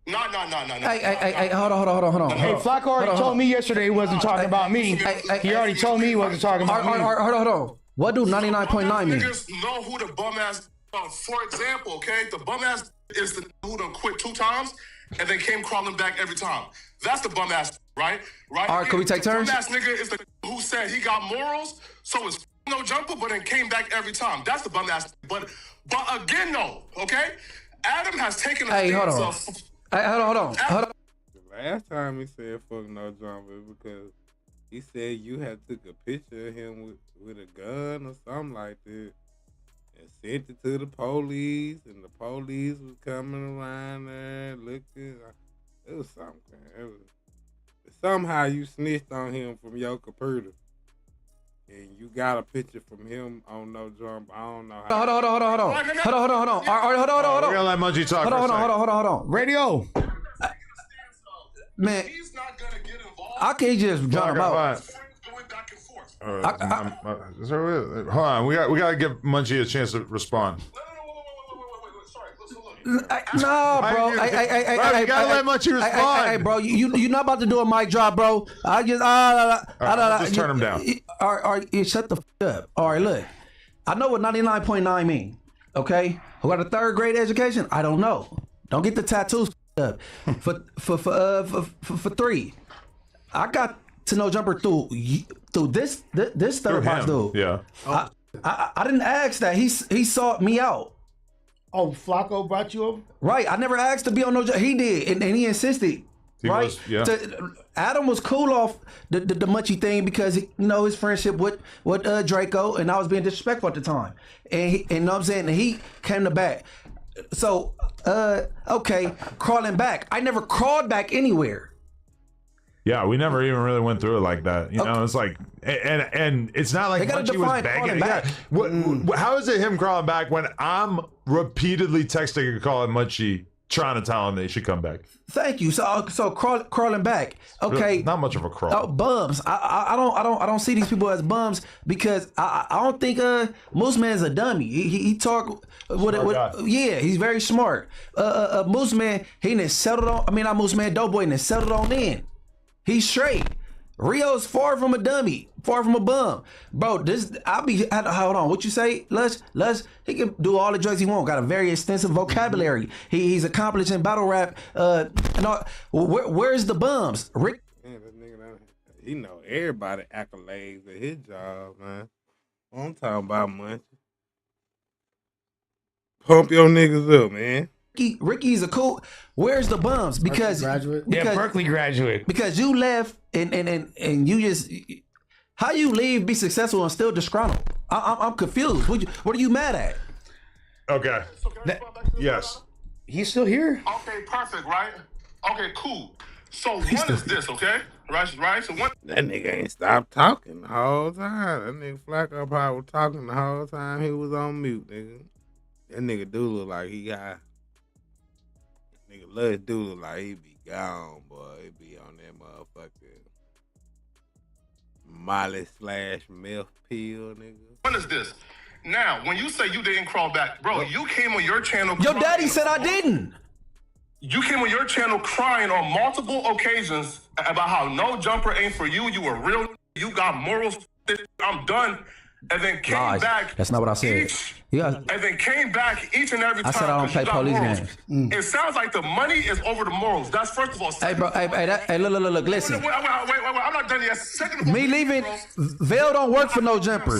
No. Hey, hold on. Hey, Flacco already told me yesterday he wasn't talking about me. He already told me he wasn't talking about me. Hold on. What do 99.9 mean? Niggas know who the bum ass. For example, okay, the bum ass is the who done quit 2 times and then came crawling back every time. That's the bum ass, right? Right. All right, can we take turns? Bum ass nigga is the who said he got morals, so it's no jumper, but then came back every time. That's the bum ass. But again, though, okay, Adam has taken. Hey, hold on. Hold on. The last time he said fuck no jumper because he said you had took a picture of him with a gun or something like that and sent it to the police, and the police was coming around there looking. It was something. Somehow you snitched on him from your computer. and you got a picture from him on No Jump. I don't know how. Hold on. All right, hold on. We're gonna let Munchie talk. Hold on. Radio. Man, He's not gonna get involved. I can't just jump out. Going back and forth. Hold on, we got to give Munchie a chance to respond. Wait. Sorry, listen, look. No, bro. You gotta let Munchie respond. Hey, bro, you not about to do a mic drop, bro. I just just turn him down. All right, shut the up. All right, look. I know what 99.9 mean. Okay, who got a 3rd grade education? I don't know. Don't get the tattoos up. For 3, I got to know Jumper through this third box dude. Yeah. I didn't ask that. He sought me out. Oh, Flacco brought you over? Right. I never asked to be on No Jumper. He did, and he insisted. Right. Adam was cool off the Munchie thing because his friendship with Draco, and I was being disrespectful at the time. And you know what I'm saying? And he came to back. So okay, crawling back. I never crawled back anywhere. Yeah, we never even really went through it like that. You know, it's like, and it's not like Munchie was begging. Back. Yeah. How is it him crawling back when I'm repeatedly texting and calling Munchie trying to tell him they should come back? Thank you. So crawling back. Okay, not much of a crawl. Oh, bums. I don't see these people as bums because I don't think Moose Man's a dummy. He talk with yeah, he's very smart. Moose Man, he done settled on. I mean, not Moose Man, Doughboy done settled on in. He's straight. Rio's far from a dummy, far from a bum, bro. Hold on. What you say, Lush? He can do all the drugs he wants. Got a very extensive vocabulary. He's accomplished in battle rap. And all. Where's the bums? Rick. Man, that nigga, he know everybody accolades at his job, man. I'm talking about Munchie. Pump your niggas up, man. Ricky's a cool. Where's the bums? Because Berkeley graduate. Because you left and you just how you leave, be successful and still disgruntled. I'm confused. What are you mad at? Okay. Yes. He's still here. Okay, perfect, right? Okay, cool. So one is this, okay? Right. So one. That nigga ain't stopped talking the whole time. That nigga Flacco probably was talking the whole time he was on mute, nigga. That nigga do look like he got. Nigga Lush do look like he be gone, boy. He be on that motherfucker Molly/meth pill, nigga. One is this. Now, when you say you didn't crawl back, bro, you came on your channel. Your daddy said I didn't. You came on your channel crying on multiple occasions about how No Jumper ain't for you. You were real. You got morals. I'm done. And then came back. That's not what I said. And then came back each and every time. I said I don't play police games. It sounds like the money is over the morals. That's first of all. Hey, bro. Hey, look. Listen. Wait. I'm not done yet. Second of all, me leaving. Vail don't work for No Jumper.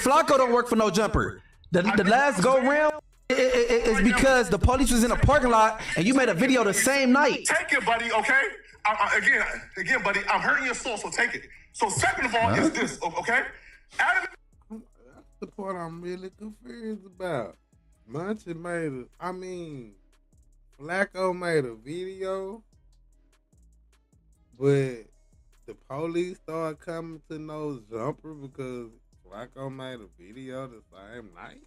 Flacco don't work for No Jumper. The last go round is because the police was in a parking lot and you made a video the same night. Take it, buddy. Okay. Again, buddy. I'm hurting your soul, so take it. So second of all is this. Okay. Adam. The part I'm really confused about. Munchie Flacco made a video, but the police started coming to No Jumper because Flacco made a video the same night.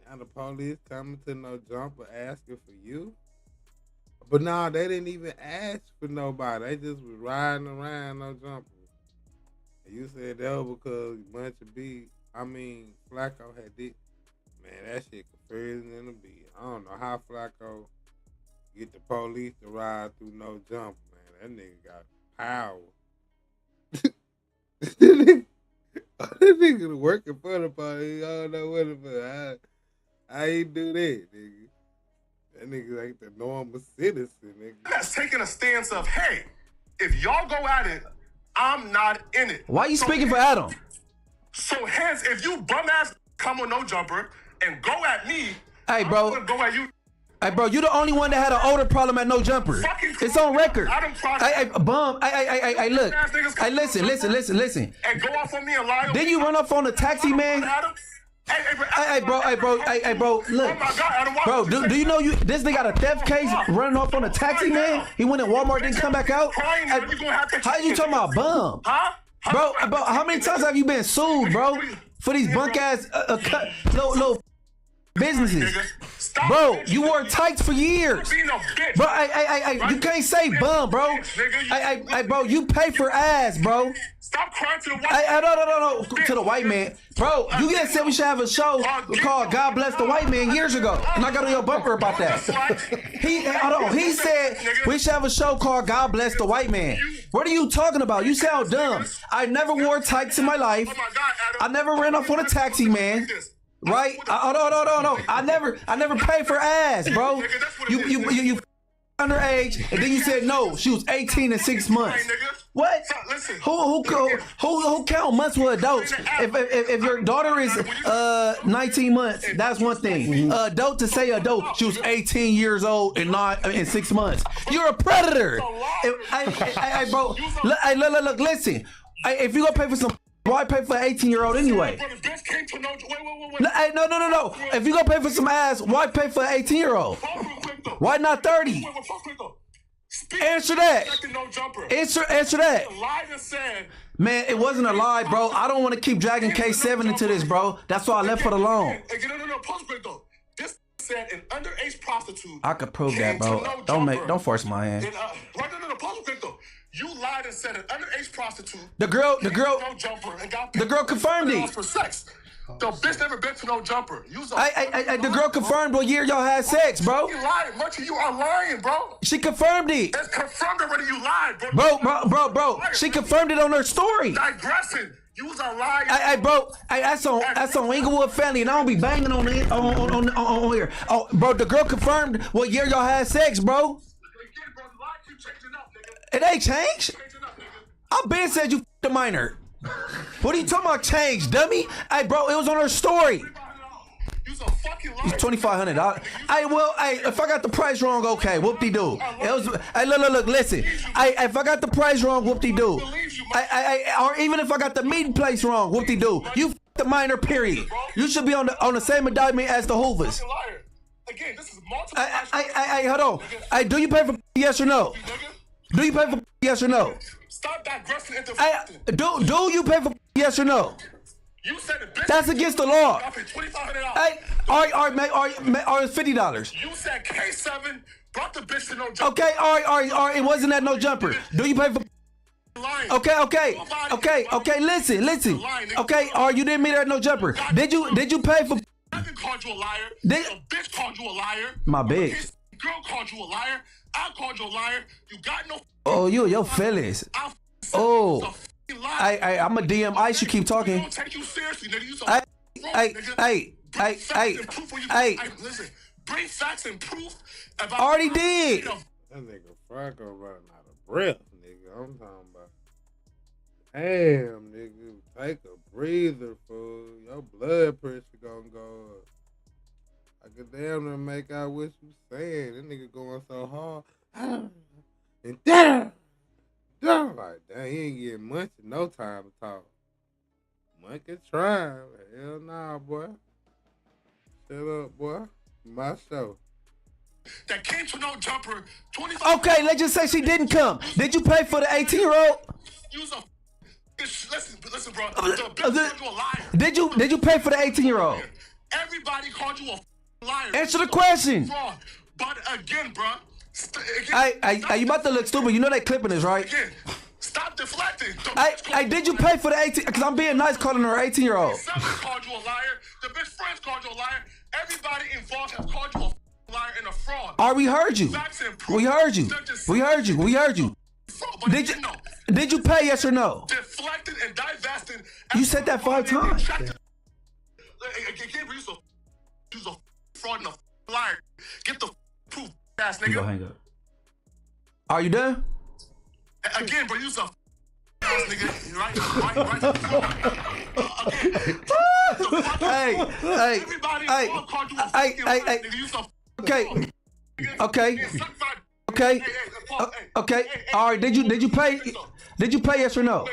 Now the police coming to No Jumper asking for you. But nah, they didn't even ask for nobody. They just was riding around No Jumper. You said that was because Flacco had this. Man, that shit confusing in the beat. I don't know how Flacco get the police to ride through No Jumper, man. That nigga got power. that nigga working for the police. I don't know what about. How he do that, nigga? That nigga ain't the normal citizen, nigga. That's taking a stance of, hey, if y'all go at it, I'm not in it. Why you speaking for Adam? So hence, if you bum ass come on No Jumper and go at me, hey bro, I'm gonna go at you. Hey bro, you the only one that had an older problem at No Jumper. It's on record. Hey, bum. Hey, look. Hey, listen. And go off on me and lie. Then you run off on the taxi man. Hey, bro. Look, Oh my God, Adam, why bro. would you Do say you know this nigga got a theft case running off on a taxi man? He went in Walmart, didn't come back out. crying, Hey, man, you gonna have to- how you talking about bum? Huh? Bro, how many times have you been sued, bro, for these bunk ass little businesses? Stop Bro, bitch, you wore nigga. tights for years. Being a bitch. Bro, hey, you can't say bum, bro. Hey, bro, you pay for ass, bro. Stop crying to the white Hey, no, to the white man. Bro, you guys said we should have a show called God Bless the White Man years ago. And I got on your bumper about that. He said we should have a show called God Bless the White Man. What are you talking about? You sound dumb. I never wore tights in my life. Oh my God, Adam. I never ran off on a taxi, man. Right? No. I never paid for ass, bro. You underage, and then you said no. She was 18 and 6 months. What? Listen. Who count months with adults? If your daughter is 19 months, that's one thing. Adult to say adult, she was 18 years old and not in 6 months. You're a predator. Hey, bro. Look, listen. If you gonna pay for some, why pay for an 18-year-old anyway? But the bitch came to know. Wait. Hey, no. If you gonna pay for some ass, why pay for an 18-year-old? Why not 30? Answer that. Answer that. Man, it wasn't a lie, bro. I don't want to keep dragging K7 into this, bro. That's why I left it alone. No, post quick though. This said an underage prostitute. I could prove that, bro. Don't force my hand. No, post quick though. You lied and said an underage prostitute. The girl no jumper and got the girl confirmed it. for sex. The bitch never been to no jumper. The girl confirmed what year y'all had sex, bro. You lied, much of you are lying, bro. She confirmed it. It's confirmed already. You lied, bro. Bro. She confirmed it on her story. Digressing. You was a liar. Hey, bro. Hey, that's on Inglewood Family, and I don't be banging on here. Oh, bro, the girl confirmed what year y'all had sex, bro. It ain't changed. I been said you f***ed a minor. What are you talking about change, dummy? Hey, bro, it was on her story. You's a fucking liar. It's $2,500. Hey, if I got the price wrong, okay, whoop-de-doo. Hey, look, listen. If I got the price wrong, whoop-de-doo. Or even if I got the meeting place wrong, whoop-de-doo. You f***ed the minor, period. You should be on the same indictment as the Hoovers. Again, this is multiple. Hey, hold on. Hey, do you pay for yes or no? Do you pay for yes or no? Stop digressing into do you pay for yes or no? You said the bitch. That's against the law. I paid $2,500. Hey, all right, it's $50. You said K7 brought the bitch to no jumper. Okay, all right, it wasn't at no jumper. Do you pay for? Okay, listen. Okay, all right, you didn't meet her at no jumper. Did you pay for? I called you a liar. A bitch called you a liar. My big. Girl called you a liar. I called you a liar. You got no. Oh, you and your feelings. Oh. I'm a DM Ice. You keep talking. I don't take you seriously, nigga. Hey. Listen, bring facts and proof. Already did. That nigga Franco running out of breath, nigga. I'm talking about. Damn, nigga. Take a breather, fool. Your blood pressure gonna go up. I could damn near make out what you saying. That nigga going so hard. And damn. Like, damn, he ain't getting much in no time to talk. Monkey try. Hell nah, boy. Shut up, boy. My show. That came to no jumper. Okay, let's just say she didn't come. Did you pay for the 18-year-old? Listen, bro. The bitch called you a liar. Did you pay for the 18-year-old? Everybody called you a liar. Answer the question. But again, bro. You about to look stupid. You know they clipping this, right? Again, stop deflecting. Did you pay for the 18? Because I'm being nice calling her 18-year-old. Someone called you a liar. The bitch friends called you a liar. Everybody involved has called you a liar and a fraud. We heard you. We heard you. Did you pay yes or no? Deflected and divested. You said that 5 times. Again, you're a fraud and a liar. Get the proof, ass nigga. You go hang up. Are you done? Again, bro, you's a ass nigga. Right? Okay. All right. Did you pay? Did you pay yes or no?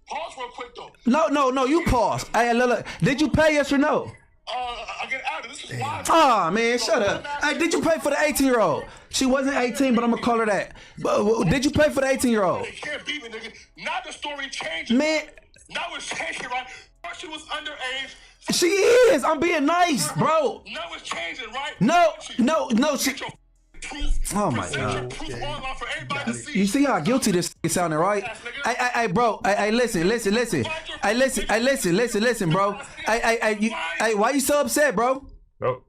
Pause real quick though. No. You pause. Hey, look. Did you pay yes or no? I get out of this. Is why. Oh man, shut up. Hey, did you pay for the 18-year-old? She wasn't 18, but I'm gonna call her that. Did you pay for the 18-year-old? They can't beat me, nigga. Now the story changes. Man. Now it's changing, right? First she was underage. She is. I'm being nice, bro. Now it's changing, right? No. She. Proof. Oh my Present your God. proof online for everybody to see. You see how guilty this sounding, right? Hey, bro. Hey, listen. Hey, listen, bro. Hey, why you so upset, bro? Oh,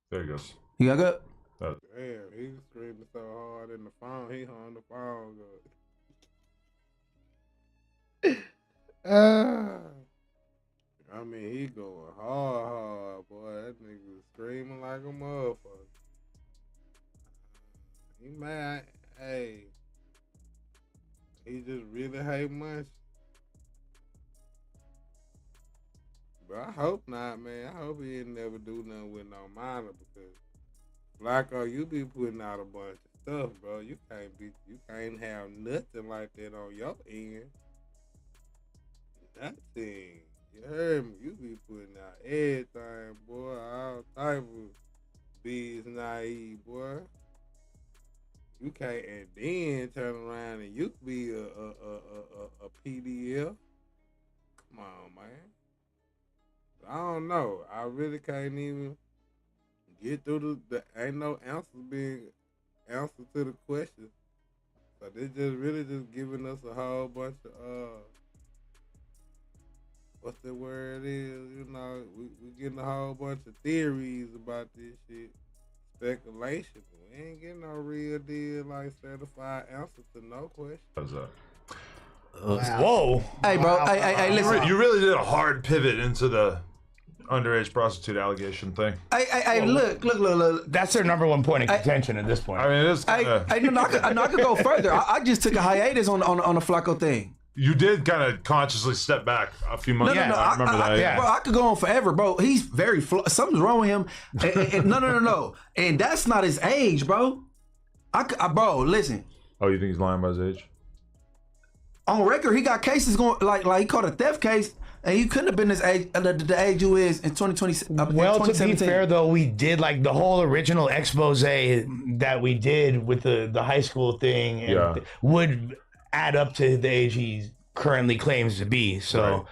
there he goes. You got good? Damn, he was screaming so hard in the phone, he hung the phone up. I mean, he going hard, boy. That nigga was screaming like a motherfucker. He mad. Hey, he just really hate much. But I hope not, man. I hope he ain't never do nothing with no minor because Flacco, you be putting out a bunch of stuff, bro. You can't have nothing like that on your end. Nothing. You heard me? You be putting out everything, boy. All type of bees naive, boy. You can't, and then turn around and you be a PDL. Come on, man. I don't know. I really can't even get through the ain't no answer to the question. So they just really just giving us a whole bunch of what's the word is, you know, we getting a whole bunch of theories about this shit. Speculation. We ain't getting no real deal like certified answer to no question. How's that? Whoa. Hey, bro. Hey, listen. You really did a hard pivot into the underage prostitute allegation thing. Hey, look. That's their number one point of contention at this point. I mean, it's kinda, I could go further. I just took a hiatus on the Flacco thing. you did kind of consciously step back a few months ago. I remember that. Bro, I could go on forever, bro. He's very something's wrong with him. And no. And that's not his age, bro. Bro, listen. Oh, you think he's lying about his age? On record, he got cases going like he caught a theft case, and he couldn't have been his age, the age you is in 2020. Well, to be fair though, we did like the whole original expose that we did with the high school thing, and would add up to the age he currently claims to be. So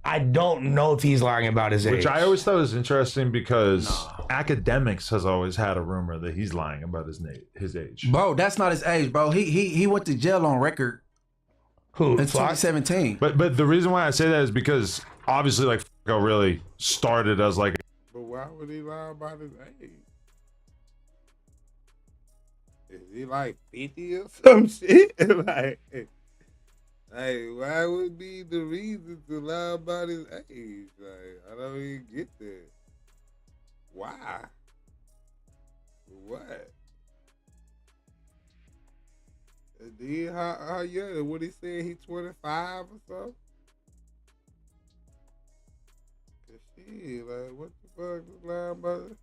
I don't know if he's lying about his age. Which I always thought was interesting because academics has always had a rumor that he's lying about his age. Bro, that's not his age, bro. He went to jail on record. Who? In 2017. But the reason why I say that is because obviously like Flacco really started as like. But why would he lie about his age? Is he like 50 or some shit? Like, hey, why would be the reason to lie about his age? Like, I don't even get that. Why? What? Then how young? What he said? He 25 or something? Shit, like what the fuck is lying about?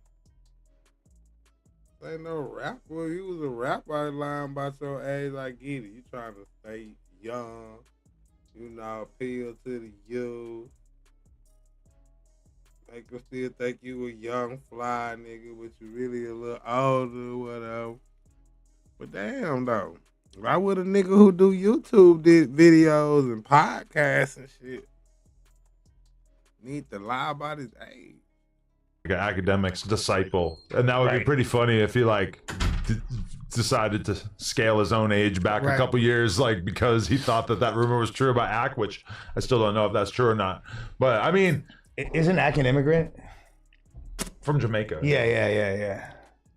Ain't no rapper. You was a rapper lying about your age. I get it. You trying to stay young. You know, appeal to the youth. Make them still think you a young fly nigga, but you really a little older, whatever. But damn though. Why would a nigga who do YouTube videos and podcasts and shit need to lie about his age? Like an academic's disciple, and that would be pretty funny if he like decided to scale his own age back a couple years, like because he thought that rumor was true about Ack, which I still don't know if that's true or not. But I mean, isn't Ack an immigrant from Jamaica? Yeah.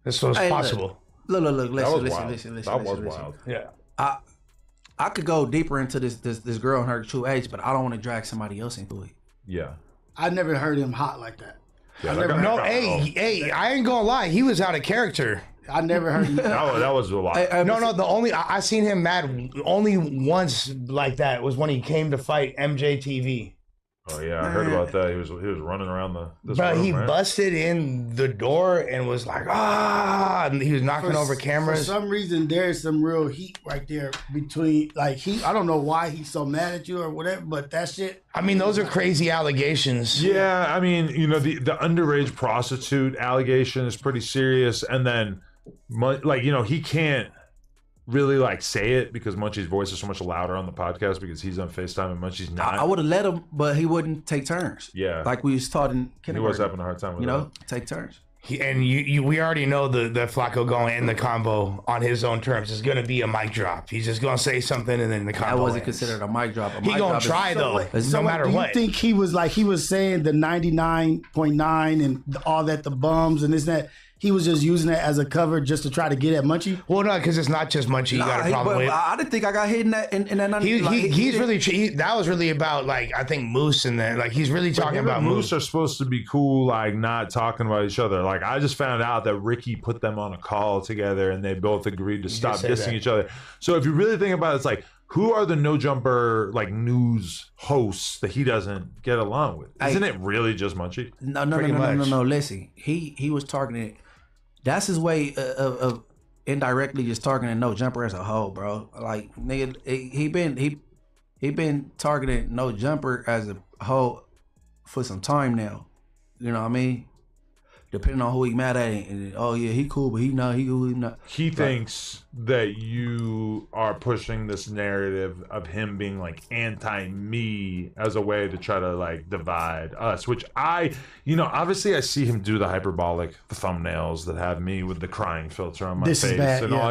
This was possible. Look, listen. That was wild. Yeah. I could go deeper into this girl and her true age, but I don't want to drag somebody else into it. Yeah. I never heard him hot like that. Yeah, hey, I ain't gonna lie, he was out of character. I never heard him. that was a lot. I seen him mad only once like that was when he came to fight MJTV. Oh yeah, I heard about that. He was running around this Bro, room, he right? busted in the door and was like, and he was knocking over For cameras. some reason, there's some real heat right there between, like, I don't know why he's so mad at you or whatever, but that shit. I mean, those are crazy allegations. Yeah, I mean, the underage prostitute allegation is pretty serious, and then, he can't really say it because Munchie's voice is so much louder on the podcast because he's on FaceTime and Munchie's not. I would have let him, but he wouldn't take turns. Yeah, like we was taught in kindergarten. He was having a hard time with that. Take turns. We already know that Flacco going to end the combo on his own terms. It's going to be a mic drop. He's just going to say something and then the combo That wasn't ends. considered a mic drop. He going to try though, no matter what. Do you think he was saying the 99.9 and all that, the bums and this and that? He was just using that as a cover just to try to get at Munchie? Well, no, because it's not just Munchie you got a problem with. I didn't think I got hit in that. In that that was really about I think Moose and then he's really talking about Moose are supposed to be cool, not talking about each other. I just found out that Ricky put them on a call together and they both agreed to stop dissing each other. So if you really think about it, it's who are the No Jumper news hosts that he doesn't get along with? Isn't it really just Munchie? No. Listen, he was targeting. That's his way of indirectly just targeting No Jumper as a whole, bro. Nigga, he been targeting No Jumper as a whole for some time now. You know what I mean? Depending on who he mad at, and he cool, but he not. He thinks that you are pushing this narrative of him being anti-me as a way to try to divide us, which obviously I see him do the hyperbolic thumbnails that have me with the crying filter on my face and all.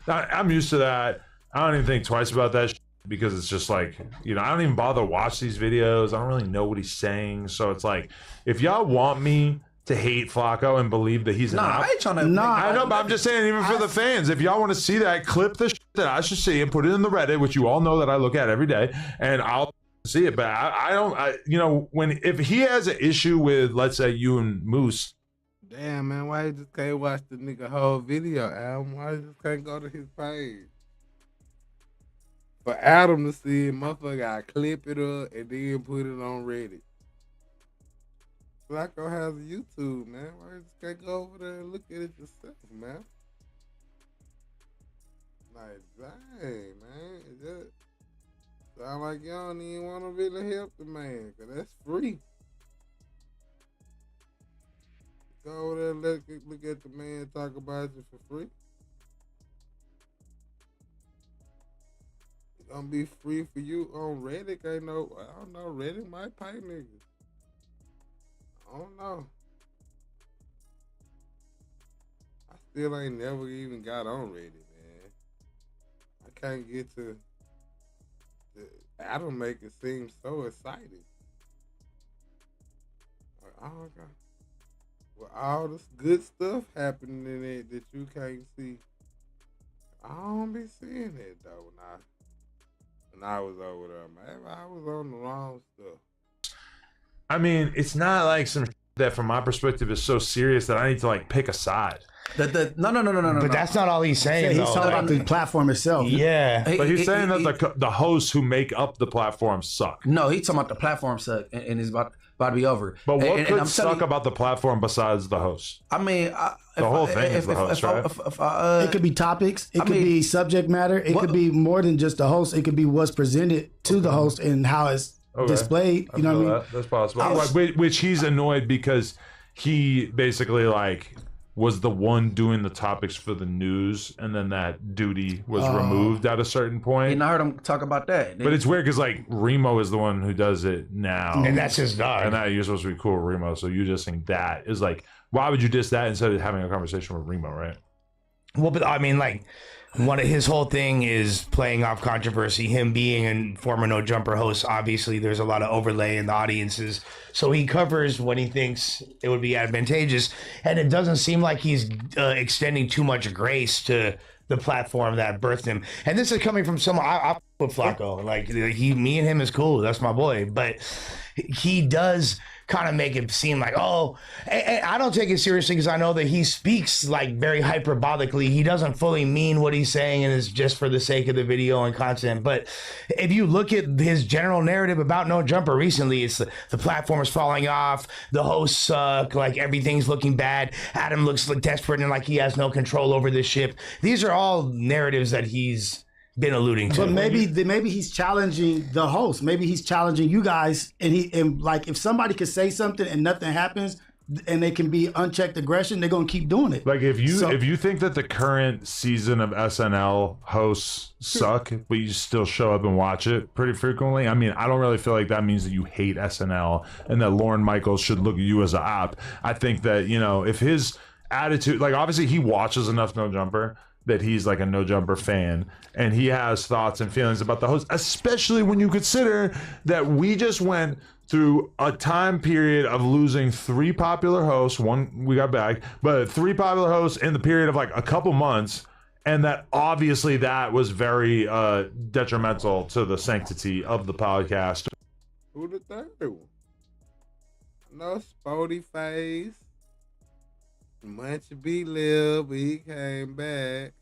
I'm used to that. I don't even think twice about that because it's just I don't even bother to watch these videos. I don't really know what he's saying, so it's if y'all want me to hate Flacco and believe that he's I ain't trying to. I know, but I'm just saying, even for the fans, if y'all want to see that, clip the shit that I should see and put it in the Reddit, which you all know that I look at every day, and I'll see it. But I don't, if he has an issue with, let's say, you and Moose. Damn, man, why you just can't watch the nigga whole video, Adam? Why you just can't go to his page? For Adam to see it, motherfucker, I clip it up and then put it on Reddit. Flacco has a YouTube, man. Why you just can't go over there and look at it yourself, man? Dang, man. It just sound like y'all don't even want to really help the man, because that's free. Go over there and look at the man talk about you for free. It's gonna be free for you on Reddit. I don't know, Reddit might pay niggas. I don't know. I still ain't never even got on Reddit, man. I can't get to Adam make it seem so exciting. Oh God. With all this good stuff happening in it that you can't see. I don't be seeing it though when I was over there, man. I was on the wrong stuff. I mean, it's not some that from my perspective is so serious that I need to pick a side. No. But that's not all he's saying. He's talking about the platform itself. Yeah, but he's saying that the hosts who make up the platform suck. No, he's talking about the platform suck, and it's about to be over. But what could suck about the platform besides the hosts? I mean, the whole thing is the host, right? It could be topics. It could be subject matter. It could be more than just the host. It could be what's presented to the host and how it's displayed. You know what I mean? That's possible. Which he's annoyed because he basically was the one doing the topics for the news, and then that duty was removed at a certain point. And I heard him talk about that. But it's weird because Remo is the one who does it now, and that's his dog. And that you're supposed to be cool with Remo, so you just think that is why would you diss that instead of having a conversation with Remo, right? Well, but I mean, one of his whole thing is playing off controversy. Him being a former No Jumper host, obviously there's a lot of overlay in the audiences. So he covers when he thinks it would be advantageous. And it doesn't seem like he's extending too much grace to the platform that birthed him. And this is coming from someone, I with Flacco. Like me and him is cool. That's my boy. But he does kind of make it seem like, oh, and I don't take it seriously because I know that he speaks like very hyperbolically. He doesn't fully mean what he's saying and it's just for the sake of the video and content. But if you look at his general narrative about No Jumper recently, it's the platform is falling off, the hosts suck, like everything's looking bad. Adam looks like desperate and like he has no control over this ship. These are all narratives that he's been alluding to. But maybe he's challenging the host. Maybe he's challenging you guys, and like if somebody could say something and nothing happens, and they can be unchecked aggression, they're gonna keep doing it. Like if you think that the current season of SNL hosts suck, but you still show up and watch it pretty frequently, I mean, I don't really feel like that means that you hate SNL and that Lorne Michaels should look at you as a op. I think that, you know, if his attitude, like obviously he watches enough No Jumper that he's like a No Jumper fan and he has thoughts and feelings about the host, especially when you consider that we just went through a time period of losing 3 popular hosts. One we got back, but 3 popular hosts in the period of like a couple months, and that obviously that was very detrimental to the sanctity of the podcast. Who the third one? No, Spody Face. Munch B Lil, but he came back.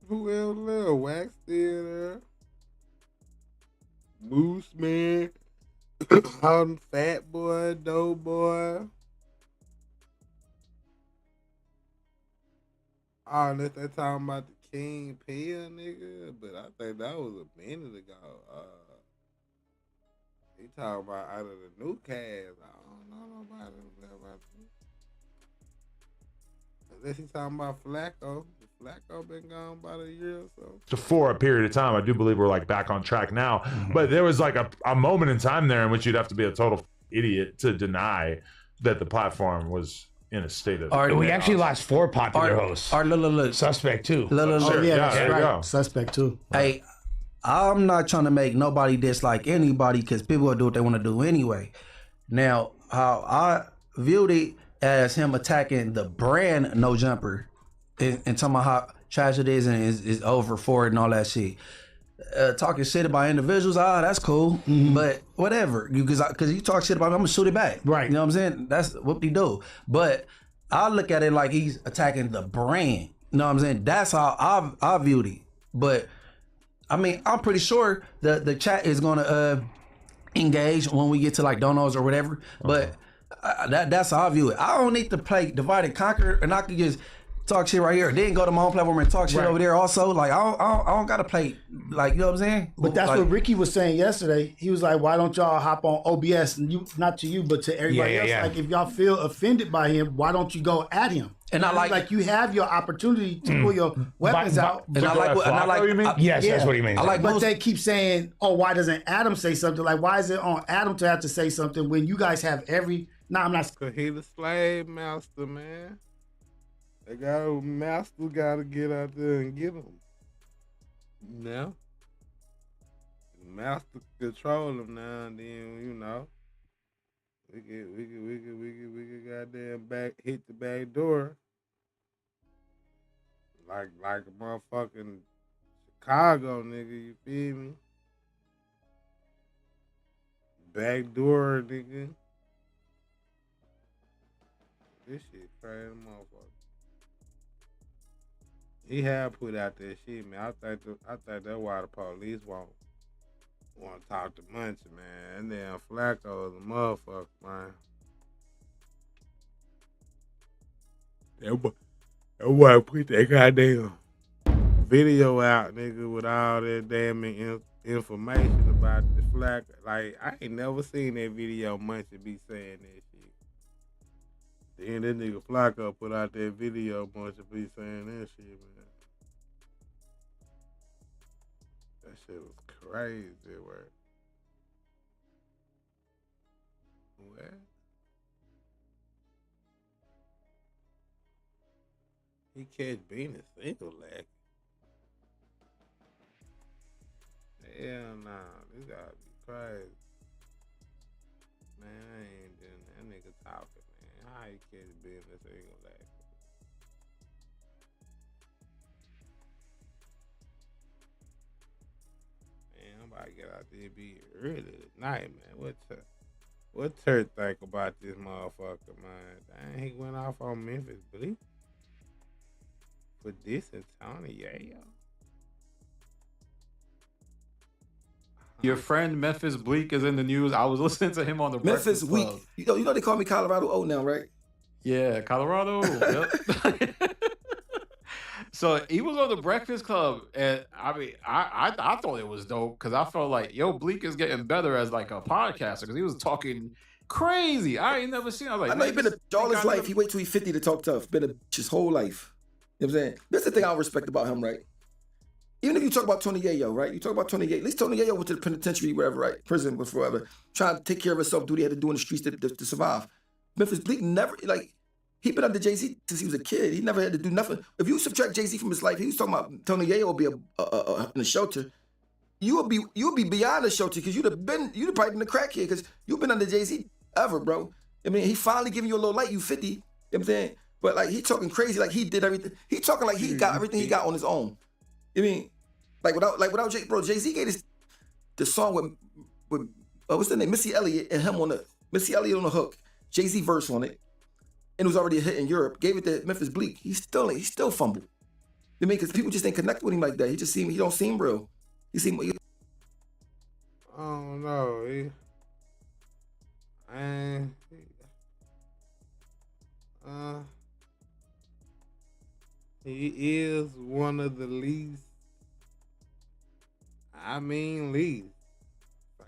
Who else Lil? Wax Theater. Moose Man. Fat Boy, Dough Boy. Oh, unless they talking about the King Pill nigga, but I think that was a minute ago. He talking about out of the new cast. I don't know nobody about this. Unless he talking about Flacco. Flacco been gone about a year or so. For a period of time, I do believe we're like back on track now. But there was like a moment in time there in which you'd have to be a total idiot to deny that the platform was in a state of. We actually lost 4 popular hosts. Look. Suspect too. Oh yeah, that's right. Suspect too. Hey, I'm not trying to make nobody dislike anybody because people will do what they want to do anyway. Now, how I viewed it as him attacking the brand No Jumper and talking about how trash it is and is over for it and all that shit. Talking shit about individuals, that's cool, but whatever. Because you talk shit about me, I'm gonna shoot it back. Right. You know what I'm saying? That's what he do. But I look at it like he's attacking the brand. You know what I'm saying? That's how I viewed it. But I mean, I'm pretty sure the chat is gonna engage when we get to like donos or whatever. But that's how I view it. I don't need to play divide and conquer, and I can just talk shit right here, then go to my own platform and talk shit over there also. Like I don't gotta play, like, you know what I'm saying? But that's like, what Ricky was saying yesterday. He was like, why don't y'all hop on OBS, and you, not to you, but to everybody else. Like, if y'all feel offended by him, why don't you go at him? And I like you have your opportunity to pull your weapons out. And I like yes, that's what he means. I like, but they keep saying, oh, why doesn't Adam say something? Like, why is it on Adam to have to say something when you guys have every? Nah, I'm not. Cause he the slave master, man. They master gotta get out there and get him. Now, the master control him now, and then you know, we could goddamn hit the back door, like a motherfucking Chicago nigga. You feel me? Back door, nigga. This shit crazy, motherfucker. He had put out that shit, man. I think that's why the police want to talk to Munch, man. And then Flacco is a motherfucker, man. That boy put that goddamn video out, nigga, with all that damn information about the Flacco. Like, I ain't never seen that video Munch be saying that shit. Then that nigga Flacco put out that video Munch be saying that shit, man. That shit was crazy, word. What? He catch being a single leg. Hell nah, this gotta be crazy. Man, I ain't doing that nigga talking, man. How he catch being a single leg? might get out there be early tonight, man. What Turk think about this motherfucker, man? Dang, he went off on Memphis Bleak for this and Tony Yayo. Your friend Memphis Bleak is in the news. I was listening to him on the Memphis Breakfast weak. Club. You know they call me Colorado O now, right? Yeah, Colorado. Yep. So he was on the Breakfast Club, and I mean, I thought it was dope because I felt like, yo, Bleak is getting better as like a podcaster because he was talking crazy. I ain't never seen. I was like, I know he been a all his life. He wait till he's 50 to talk tough. Been a his whole life. You know what I'm saying? That's the thing I respect about him, right? Even if you talk about Tony Yayo, right? You talk about Tony Yayo. At least Tony Yayo went to the penitentiary, wherever, right? Prison was forever. Trying to take care of himself, do what he had to do in the streets to survive. Memphis Bleak never, like, he been under Jay-Z since he was a kid. He never had to do nothing. If you subtract Jay-Z from his life, he was talking about Tony Yayo will be in a shelter. You'll be beyond the shelter because you'd have probably been a crackhead because you've been under Jay-Z ever, bro. I mean, he finally giving you a little light. You 50. You know what I'm saying? But like he talking crazy, like he did everything. He talking like he got everything he got on his own. I mean, without Jay, bro, Jay-Z gave the song with what's the name? Missy Elliott and him on Missy Elliott on the hook, Jay-Z verse on it, and it was already a hit in Europe. Gave it to Memphis Bleak. He still fumbled. I mean, because people just ain't connect with him like that. He don't seem real. I don't know. He is one of the least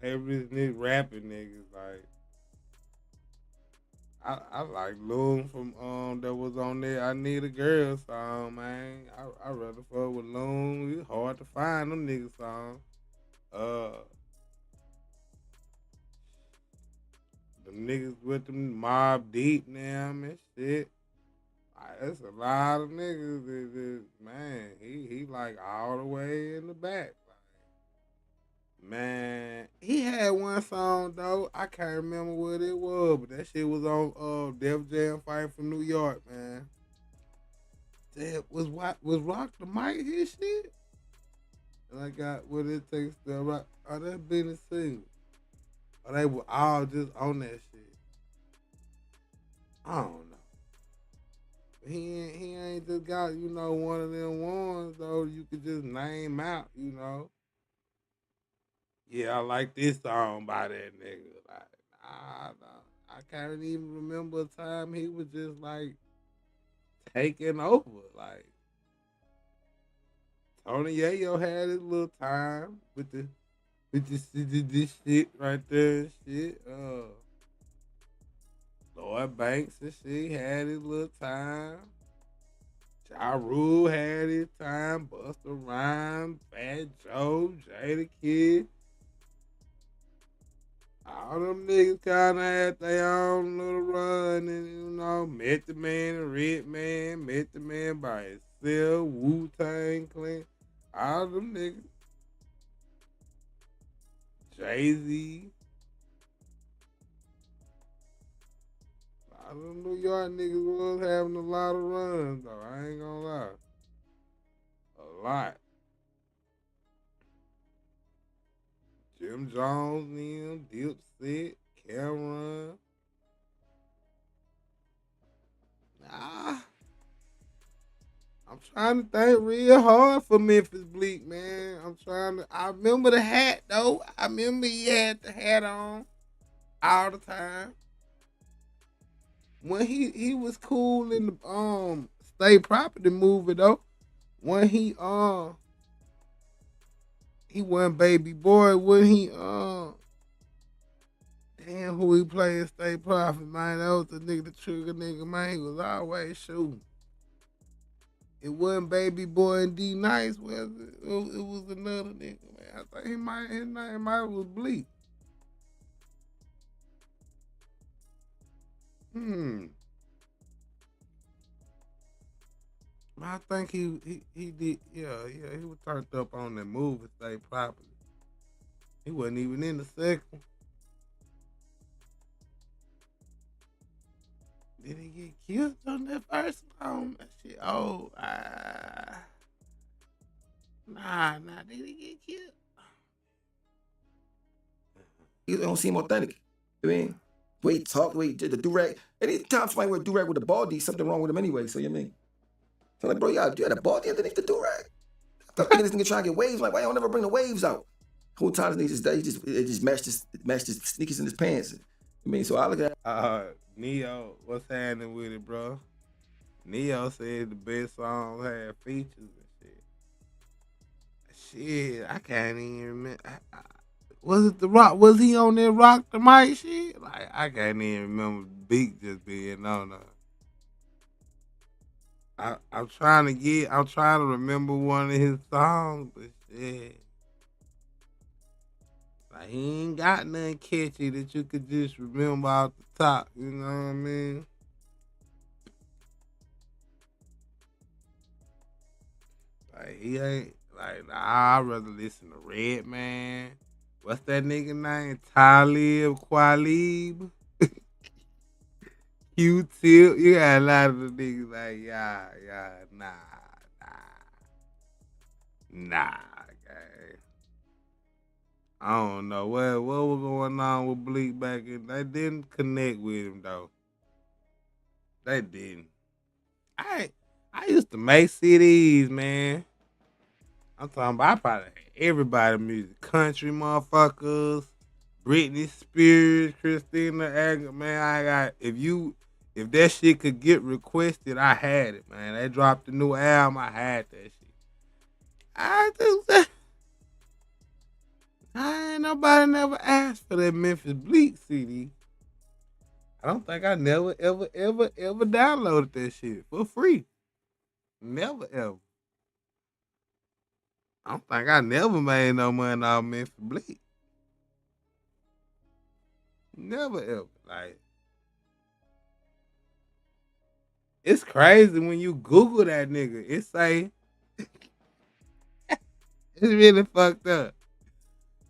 favorite rapping niggas. Like I like Loon from that was on there. I Need a Girl song, man. I rather fuck with Loon. It's hard to find them niggas songs. The niggas with them Mob Deep now and shit. That's a lot of niggas that man, he like all the way in the back. Like, man, he had one song though. I can't remember what it was, but that shit was on Def Jam Fight from New York, man. That was Rock the Mic his shit? And I got What It Takes to Rock. Oh, that been a single. Oh, they were all just on that shit. I don't know. He ain't just got, one of them ones, though, you could just name out, Yeah, I like this song by that nigga. Like, I can't even remember a time he was just, like, taking over. Like, Tony Yayo had his little time with this shit right there and shit. Lloyd Banks and shit had his little time. Ja Rule had his time. Busta Rhymes, Fat Joe, Jada Kid. All them niggas kind of had their own little run and, Method Man and Redman, Method Man by himself, Wu-Tang Clan. All them niggas. Jay-Z. A lot of them New York niggas was having a lot of runs, though. I ain't gonna lie. A lot. Jim Jones, them, Dipset, Cameron. I'm trying to think real hard for Memphis Bleak, man. I remember the hat, though. I remember he had the hat on all the time. When he was cool in the State Property movie, though. When he wasn't Baby Boy, when he damn, who he played State Property, man. That was the nigga, the trigger nigga, man. He was always shooting. It wasn't Baby Boy and D Nice, was it? It was another nigga, man. I think his name might was Bleak. I think he did, yeah, he was turned up on that movie State Property. He wasn't even in the second. Did he get killed on that first one? That shit, nah, did he get killed? You don't seem authentic. I mean, the way he talk, the way he did the do-rag. Anytime somebody wear a do-rag with a baldy, something wrong with him anyway. So you know what I mean? So like, bro, you had a baldy underneath the do-rag. I thought this nigga trying to get waves. Like, why y'all never bring the waves out? Whole time this nigga just matched his sneakers in his pants. I mean, so I look at Neo, what's happening with it, bro? Neo said the best songs had features and shit. Shit, I can't even remember. Was it the Rock? Was he on that Rock the Mic shit? Like, I can't even remember Beat just being on there. I'm trying to remember one of his songs, but shit. Like, he ain't got nothing catchy that you could just remember off the top, you know what I mean? Like, he ain't, like, I'd rather listen to Redman. What's that nigga name? Talib Kweli. Q-Tip. You got a lot of the niggas like, nah, okay. I don't know what was going on with Bleak back in. They didn't connect with him though. They didn't. I used to make CDs, man. I'm talking about I probably had everybody music. Country motherfuckers, Britney Spears, Christina Aguilera, man. I got if that shit could get requested, I had it, man. They dropped a new album, I had that shit. I ain't nobody never asked for that Memphis Bleak CD. I don't think I never, ever downloaded that shit for free. Never, ever. I don't think I never made no money off Memphis Bleak. Never, ever. Like, it's crazy when you Google that nigga. It say, it's really fucked up.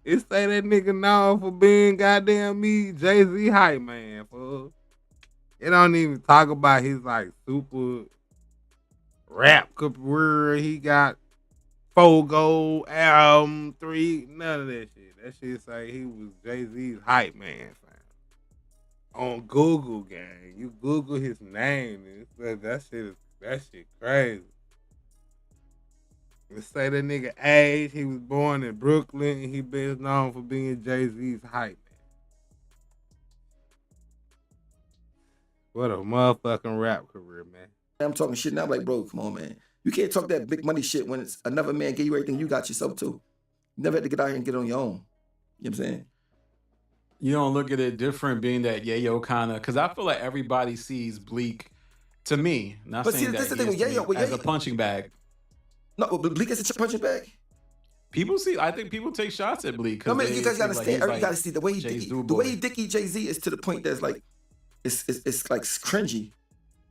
It say that nigga known for being goddamn me Jay-Z hype man, fool. It don't even talk about his like super rap career. He got 4 gold album, 3, none of that shit. That shit say he was Jay-Z's hype man, fam. On Google, gang. You Google his name, and that shit crazy. Let's say that nigga age, he was born in Brooklyn, and he best known for being Jay-Z's hype man. What a motherfucking rap career, man. I'm talking shit now. I'm like, bro, come on, man. You can't talk that big money shit when it's another man gave you everything you got yourself too. You never had to get out here and get it on your own. You know what I'm saying? You don't look at it different being that Yayo kind of, because I feel like everybody sees Bleak, to me, not But saying see, that this is he the is thing to with me, Yayo. as a punching bag. No, but Bleak is a punching bag. I think people take shots at Bleak. I mean, you guys gotta understand. You gotta see the way he dicky Jay-Z is to the point that's like, it's like cringy.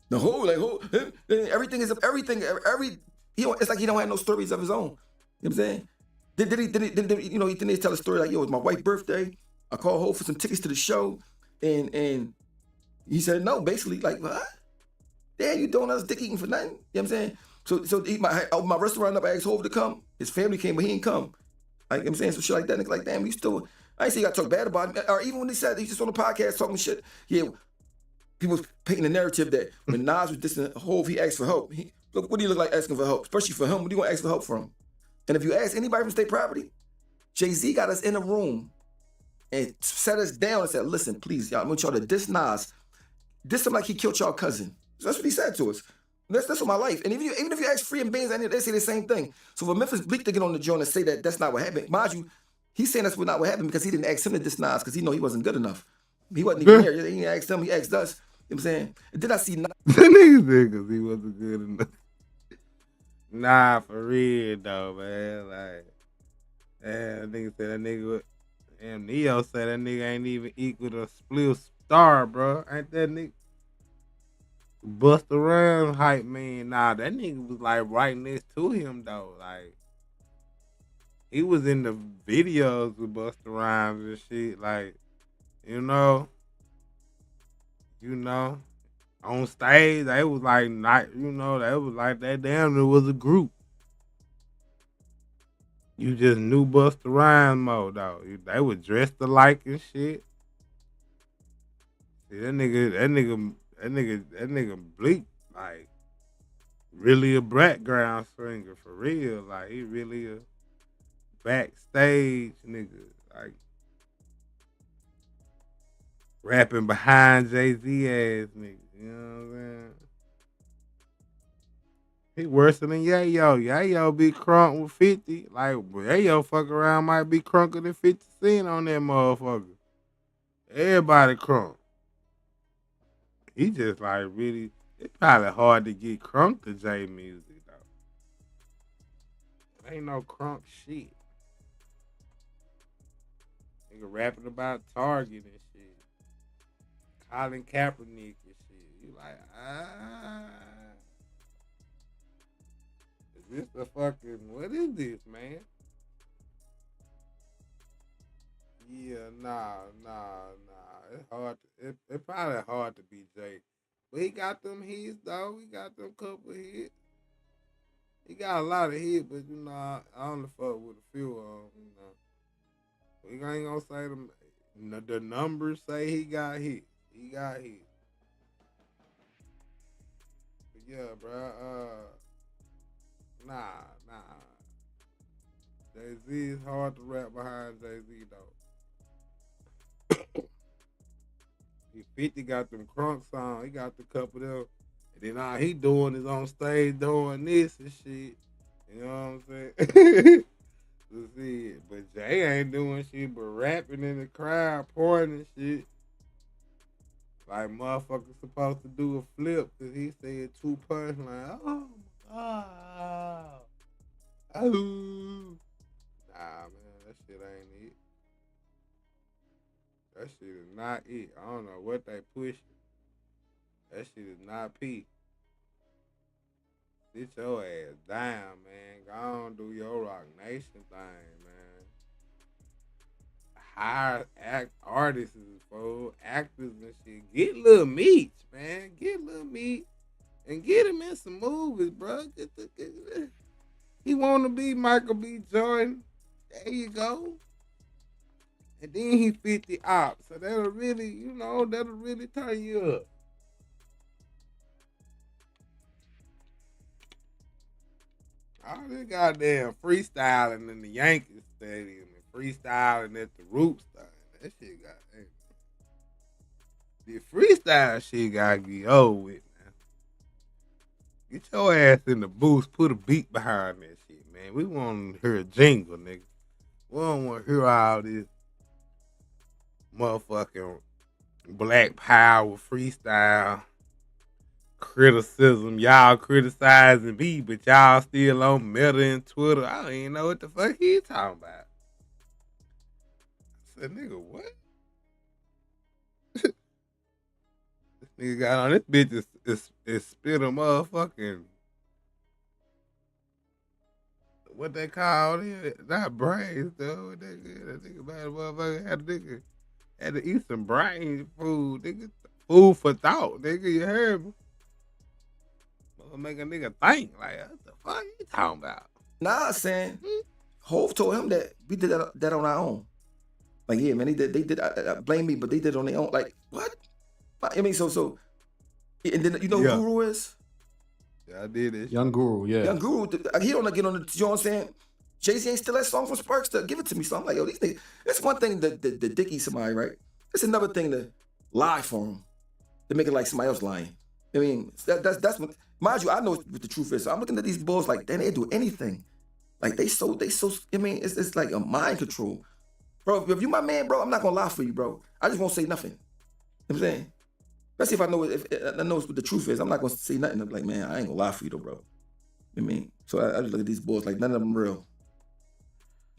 The whole everything is it's like he don't have no stories of his own. You know what I'm saying? Did he tell a story like, yo, it was my wife's birthday. I called Ho for some tickets to the show, and he said no, basically like, what? Damn, you doing us dick eating for nothing? You know what I'm saying? So my restaurant up, I asked Hov to come. His family came, but he didn't come. Like, you know what I'm saying? So shit like that, nigga, like, damn, you still, I ain't say you gotta talk bad about him. Or even when he said he's just on the podcast talking shit, yeah, people was painting the narrative that when Nas was dissing Hov, he asked for help. Look, what do you look like asking for help? Especially for him, what do you want to ask for help from? And if you ask anybody from State Property, Jay-Z got us in a room and sat us down and said, listen, please, y'all, I want y'all to diss Nas. Diss him like he killed y'all cousin. So that's what he said to us. That's what my life. And even if you ask Free and Beans, they say the same thing. So for Memphis Bleak to get on the joint and say that that's not what happened, mind you, he's saying that's not what happened because he didn't ask him to diss Nas because he know he wasn't good enough. He wasn't even there. He didn't ask him, he asked us. You know what I'm saying? And then I see The nigga said because he wasn't good enough. Nah, for real though, man. Like, damn, nigga said that nigga. Damn, Neo said that nigga ain't even equal to Split Star, bro. Ain't that nigga? Busta Rhymes hype man. Nah, that nigga was like right next to him though. Like, he was in the videos with Busta Rhymes and shit. Like, you know, on stage, they was like not, they was like that damn it was a group. You just knew Busta Rhymes mode, though. They were dressed alike and shit. See, that nigga Bleak, like, really a background singer for real. Like, he really a backstage nigga. Like, rapping behind Jay-Z ass nigga. You know what I'm saying? He worse than Yayo. Yayo be crunk with 50. Like, Yayo fuck around might be crunker than 50 Cent on that motherfucker. Everybody crunk. He just like really, it's probably hard to get crunk to J music though. Ain't no crunk shit. Nigga rapping about Target and shit. Colin Kaepernick and shit. You like, is this the fucking, what is this, man? Yeah, nah. It's hard. It's probably hard to be Jay. But he got them hits, though. He got them couple hits. He got a lot of hits, but, you know, I only fuck with a few of them, you know. We ain't gonna say them. The numbers say he got hits. He got hits. But yeah, bro. Nah. Jay-Z is hard to rap behind Jay-Z, though. 50 got them crunk songs. He got the couple of them. And then all he doing is on stage doing this and shit. You know what I'm saying? Let's see it. But Jay ain't doing shit but rapping in the crowd, pouring and shit. Like motherfuckers supposed to do a flip because he said 2 punchlines. Oh my God. Oh. Nah, man, that shit ain't it. That shit is not it. I don't know what they pushing. That shit is not peak. Sit your ass down, man. Go on, do your Rock Nation thing, man. Hire artists, for actors and shit. Get Lil Meech, man. Get Lil Meech and get him in some movies, bro. He want to be Michael B. Jordan. There you go. And then he 50 up. So that'll really, that'll really turn you up. All this goddamn freestyling in the Yankees Stadium and freestyling at the Roots thing. That shit goddamn. The freestyle shit gotta be over with, man. Get your ass in the booth, put a beat behind that shit, man. We want to hear a jingle, nigga. We don't want to hear all this motherfucking Black Power freestyle criticism. Y'all criticizing me, but y'all still on Meta and Twitter. I don't even know what the fuck he talking about. I said, nigga, what? This nigga got on this bitch is spit a motherfucking, what they call it? Not brains though. That nigga bad motherfucker had to eat some brain food, nigga. Food for thought, nigga. You heard me? Make a nigga think like, what the fuck you talking about? Nah, saying Hov told him that we did that on our own. Like, yeah, man, they did. I blame me, but they did it on their own. Like, what? I mean, so, and then you know who Guru is? Yeah, I did it. Young Guru, yeah. Young Guru, he don't get on the. You know what I'm saying? Jay-Z ain't still that song from Sparks to give it to me. So I'm like, yo, these niggas. It's one thing to dicky somebody, right? It's another thing to lie for them, to make it like somebody else lying. I mean, that's what. Mind you, I know what the truth is. So I'm looking at these bulls like, they do anything. Like, they so, I mean, it's like a mind control. Bro, if you my man, bro, I'm not going to lie for you, bro. I just won't say nothing. You know what I'm saying? Especially if I know what the truth is. I'm not going to say nothing. I'm like, man, I ain't going to lie for you, though, bro. You know what I mean? So I just look at these bulls like, none of them real.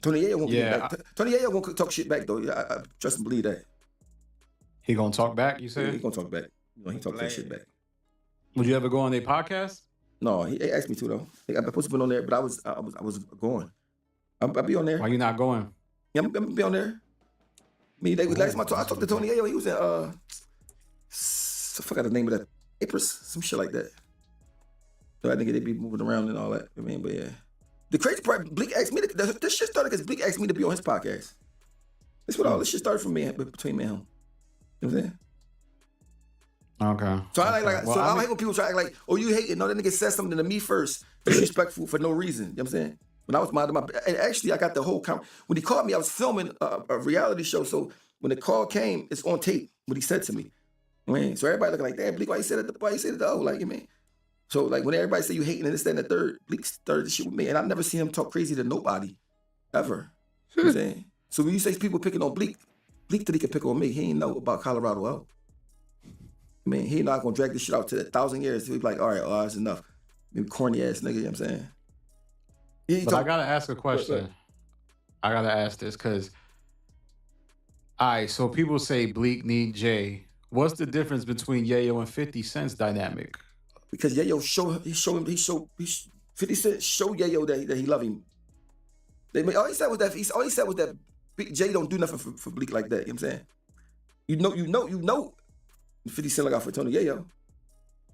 Tony Yayo won't get back. Tony Yayo won't talk shit back, though. I trust and believe that. He going to talk back, you said? Yeah, he going to talk back. He talk that shit back. Would you ever go on their podcast? No, he asked me to though. I'm supposed to be on there, but I was going. I'll be on there. Why you not going? Yeah, I'm gonna be on there. I mean, last time I talked to Tony Yayo, he was in I forgot the name of that. Apris, some shit like that. So I think they be moving around and all that. I mean, but yeah. The crazy part, Bleak asked me this shit started because Bleak asked me to be on his podcast. That's what all this shit started from me between me and him. You know what I'm saying? Okay. So I hate when people try to act like, oh, you hating. No, that nigga said something to me first, disrespectful for no reason. You know what I'm saying? When I was minding my, and actually I got the whole when he called me, I was filming a reality show. So when the call came, it's on tape what he said to me. I mean, so everybody looking like, damn, Bleak, why you said it? Why you said it? Oh, like, you mean? So like when everybody say you hating and this, that, and the third, Bleak started the shit with me, and I never seen him talk crazy to nobody, ever. You know what I'm saying? So when you say people picking on Bleak that he can pick on me, he ain't know about Colorado out. I mean, he not gonna drag this shit out to 1,000 years. He'll be like, all right, that's enough. Maybe corny ass nigga, you know what I'm saying? But I gotta ask a question. I gotta ask this because, all right, so people say Bleak need Jay. What's the difference between Yayo and 50 Cent's dynamic? Because Yayo 50 Cent showed Yayo that he love him. All he said was that Jay don't do nothing for Bleak like that. You know what I'm saying? You know. 50 Cent look out for Tony Yayo.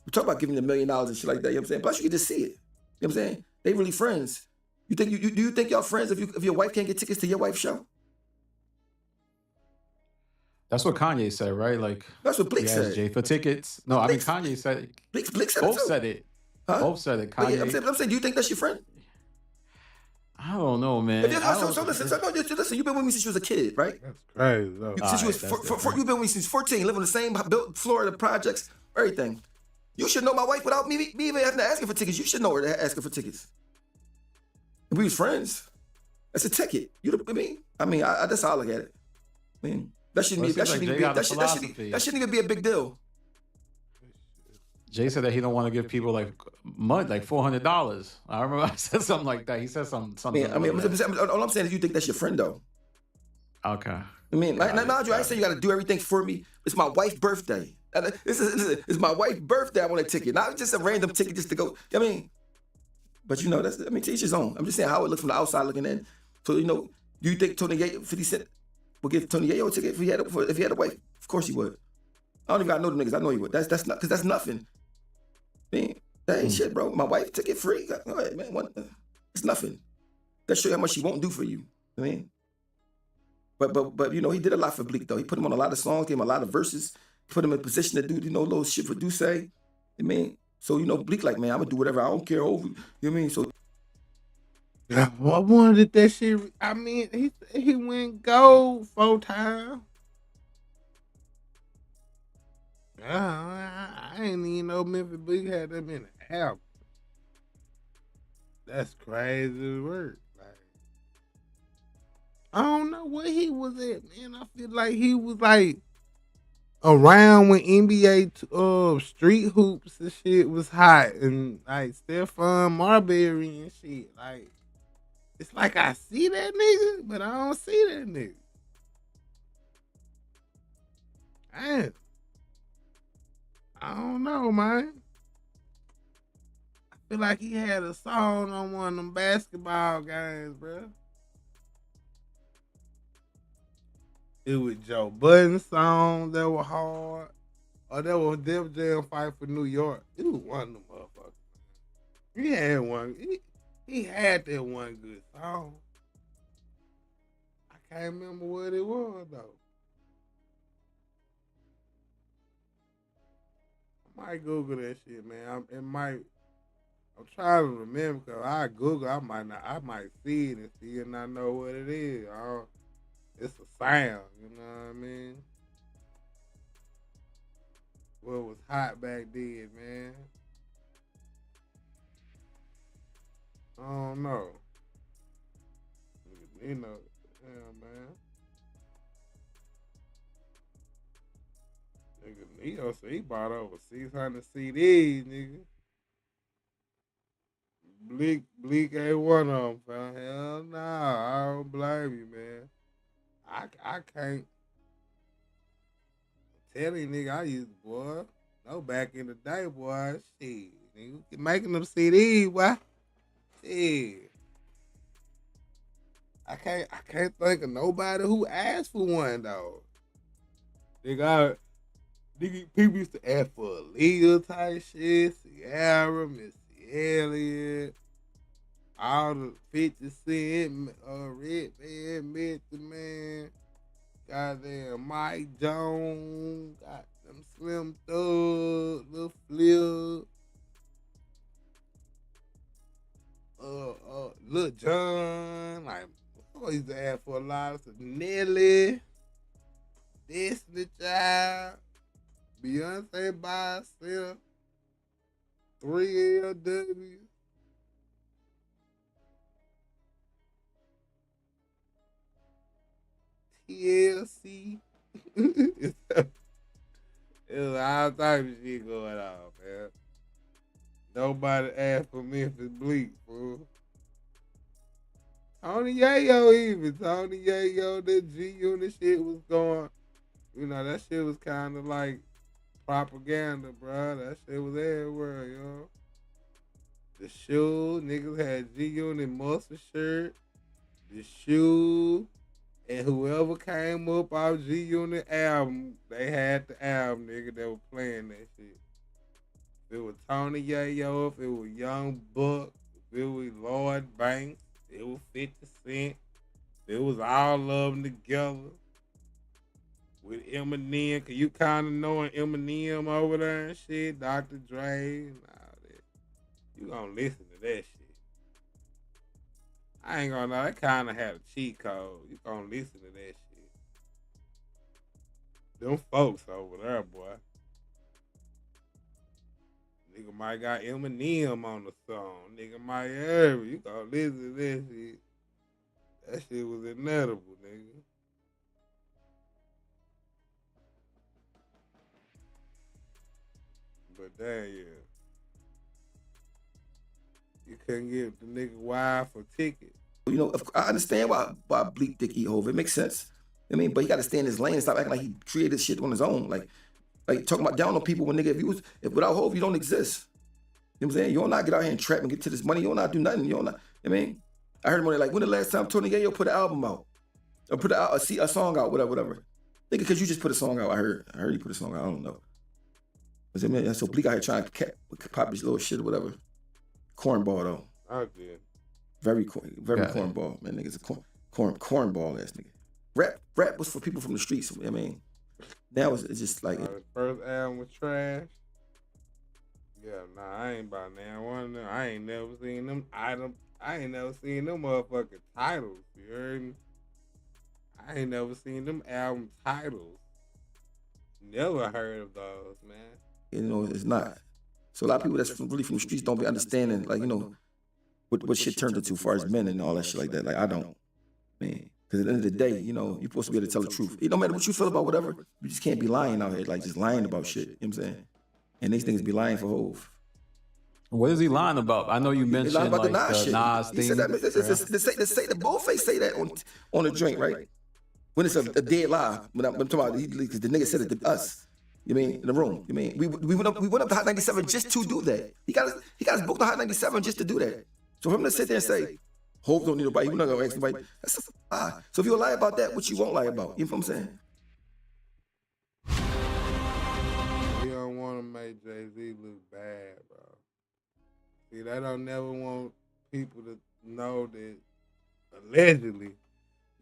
We talk about giving him $1 million and shit like that. You know what I'm saying? Plus you can just see it. You know what I'm saying? They really friends. You think do you think y'all friends if your wife can't get tickets to your wife's show? That's what Kanye said, right? Like that's what Bleak said. Jay for tickets. No, Kanye said. Bleak said both it too. said it. Huh? Both said it. Kanye. Yeah, I'm saying, do you think that's your friend? I don't know, man. Listen, you've been with me since you was a kid, right? That's crazy, though. You've been with me since 14, living in the same Florida projects, everything. You should know my wife without me even having to ask her for tickets. You should know her to ask her for tickets. If we was friends, that's a ticket. You know what I mean? That's how I look at it. I mean, that shouldn't even be a big deal. Jay said that he don't want to give people like money, like $400. I remember I said something like that. He said something. All I'm saying is you think that's your friend though. Okay. I mean, I say you got to do everything for me. It's my wife's birthday. It's my wife's birthday. I want a ticket, not just a random ticket just to go. I mean, but to each his own. I'm just saying how it looks from the outside looking in. So do you think Tony Yayo, 50 Cent, would give Tony Yayo a ticket if he had a wife? Of course he would. I don't even gotta know them niggas. I know he would. That's not because that's nothing. Man, that ain't shit, bro. My wife ticket free. Go ahead, man. It's nothing. That show you how much she won't do for you. I mean, but he did a lot for Bleak though. He put him on a lot of songs, gave him a lot of verses, put him in a position to do little shit for Duce. I mean, so Bleak like, man, I'm gonna do whatever. I don't care over. You know what I mean? So I wanted that shit. I mean, he went gold 4 times. I ain't even know Memphis Bleak had them in the album. That's crazy work. Like, I don't know where he was at, man. I feel like he was like around when NBA street hoops and shit was hot, and like Stephon Marbury and shit. Like, it's like I see that nigga, but I don't see that nigga. Damn. I don't know, man. I feel like he had a song on one of them basketball games, bro. It was Joe Budden songs that were hard. Or that was Def Jam Fight for New York. It was one of them motherfuckers. He had one. He had that one good song. I can't remember what it was, though. I might Google that shit, man. I'm trying to remember because I Google. I might see it and see and not know what it is. It's a sound, you know what I mean? What was hot back then, man? I don't know. Yeah, man. Nigga, Neo said he bought over 600 CDs, nigga. Bleak ain't one of them, fam. Hell nah, I don't blame you, man. I can't tell you, nigga, I used to, boy. No, back in the day, boy, shit. Nigga, making them CDs, boy. Shit. I can't think of nobody who asked for one, though. Nigga, people used to ask for a legal type shit, Sierra, Missy Elliott, all the 50 Cent, Redman, Method Man, goddamn Mike Jones, got them Slim Thug, Lil Flip, Lil Jon, like I used to ask for a lot of stuff. Nelly, Destiny Child, Beyonce by herself, 3LW. TLC. There's all type of shit going on, man. Nobody asked for Memphis Bleak, fool. Tony Yayo even. Tony Yayo, that G-Unit shit was going. You know, that shit was kind of like propaganda, bro. That shit was everywhere, yo. The shoe, niggas had G-Unit muscle shirt. The shoe. And whoever came up off G-Unit album, they had the album, nigga, that was playing that shit. If it was Tony Yayo, if it was Young Buck, if it was Lloyd Banks, it was 50 Cent. It was all of them together. With Eminem, cause you kind of knowing Eminem over there and shit, Dr. Dre and all that. You gonna listen to that shit. I ain't gonna know, that kind of had a cheat code. You gonna listen to that shit. Them folks over there, boy. Nigga might got Eminem on the song. Nigga might have it. You gonna listen to that shit. That shit was inedible, nigga. But damn, yeah. You couldn't give the nigga wife a ticket. You know, I understand why Bleak Dick eat Hov. It makes sense. I mean, but he got to stay in his lane and stop acting like he created shit on his own. Like talking about down on people when nigga, if without Hov, you don't exist. You know what I'm saying? You don't not get out here and trap and get to this money. You don't not do nothing. You don't not. I mean, I heard him like, when the last time Tony Yayo put an album out or put a song out, whatever. Nigga, because you just put a song out. I heard he put a song out. I don't know. I mean, so Bleak out here trying to pop his little shit or whatever. Cornball though. I did. Very cornball, man. Nigga's a cornball ass nigga. Rap was for people from the streets. I mean, now it's just like the first album was trash. Yeah, nah, I ain't about now one of them. I ain't never seen them items. I ain't never seen them motherfucking titles. You heard me? I ain't never seen them album titles. Never heard of those, man. You know, it's not. So a lot of people that's really from the streets don't be understanding, like, you know, what shit turned into as far as men and all that shit like that. Like, I don't. Man. Because at the end of the day, you know, you're supposed to be able to tell the truth. It don't matter what you feel about whatever. You just can't be lying out here, like just lying about shit. You know what I'm saying? And these things be lying for Hov. What is he lying about? I know you mentioned lying about like the Nas thing. thing. He said that, the Boldface say that on a drink, right? When it's a dead lie. When I'm talking about, because the nigga said it to us. You mean in the room? You mean we went up to Hot 97 just to do that? He got us booked to Hot 97 just to do that. So for him to sit there and say, Hov don't need nobody, we're not gonna ask nobody. That's a lie. So if you lie about that, what you won't lie about? You know what I'm saying? We don't want to make Jay-Z look bad, bro. See, they don't never want people to know that allegedly